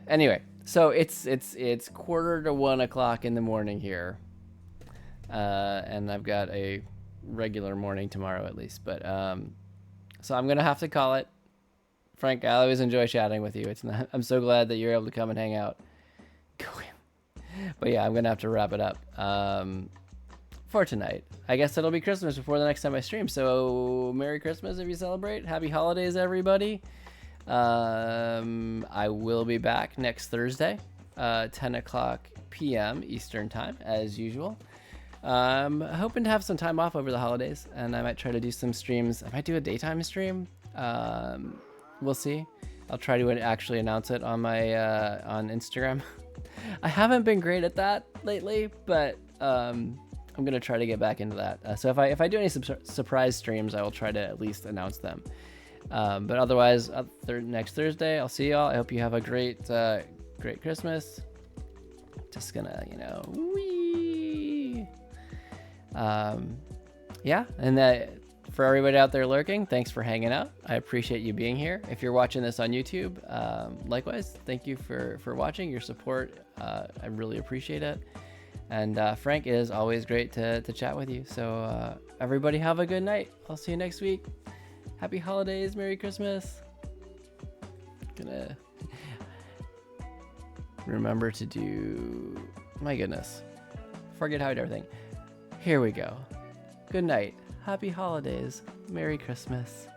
Anyway, so it's 1:45 o'clock in the morning here, and I've got a regular morning tomorrow at least. But so I'm gonna have to call it. Frank, I always enjoy chatting with you. It's not. I'm so glad that you're able to come and hang out. But yeah, I'm gonna have to wrap it up for tonight. I guess it'll be Christmas before the next time I stream. So Merry Christmas if you celebrate. Happy holidays, everybody. I will be back next Thursday, 10 o'clock p.m. Eastern time, as usual. Hoping to have some time off over the holidays, and I might try to do some streams. I might do a daytime stream. We'll see. I'll try to actually announce it on my on Instagram. I haven't been great at that lately, but I'm gonna try to get back into that. So if I do any surprise streams, I will try to at least announce them. But otherwise, next Thursday, I'll see y'all. I hope you have a great Christmas. Just gonna, yeah. And for everybody out there lurking, thanks for hanging out. I appreciate you being here. If you're watching this on YouTube, likewise, thank you for watching. Your support, I really appreciate it. And Frank, it is always great to chat with you. So everybody have a good night. I'll see you next week. Happy holidays, Merry Christmas. Gonna remember to do, my goodness, forget how I do everything. Here we go. Good night. Happy holidays. Merry Christmas.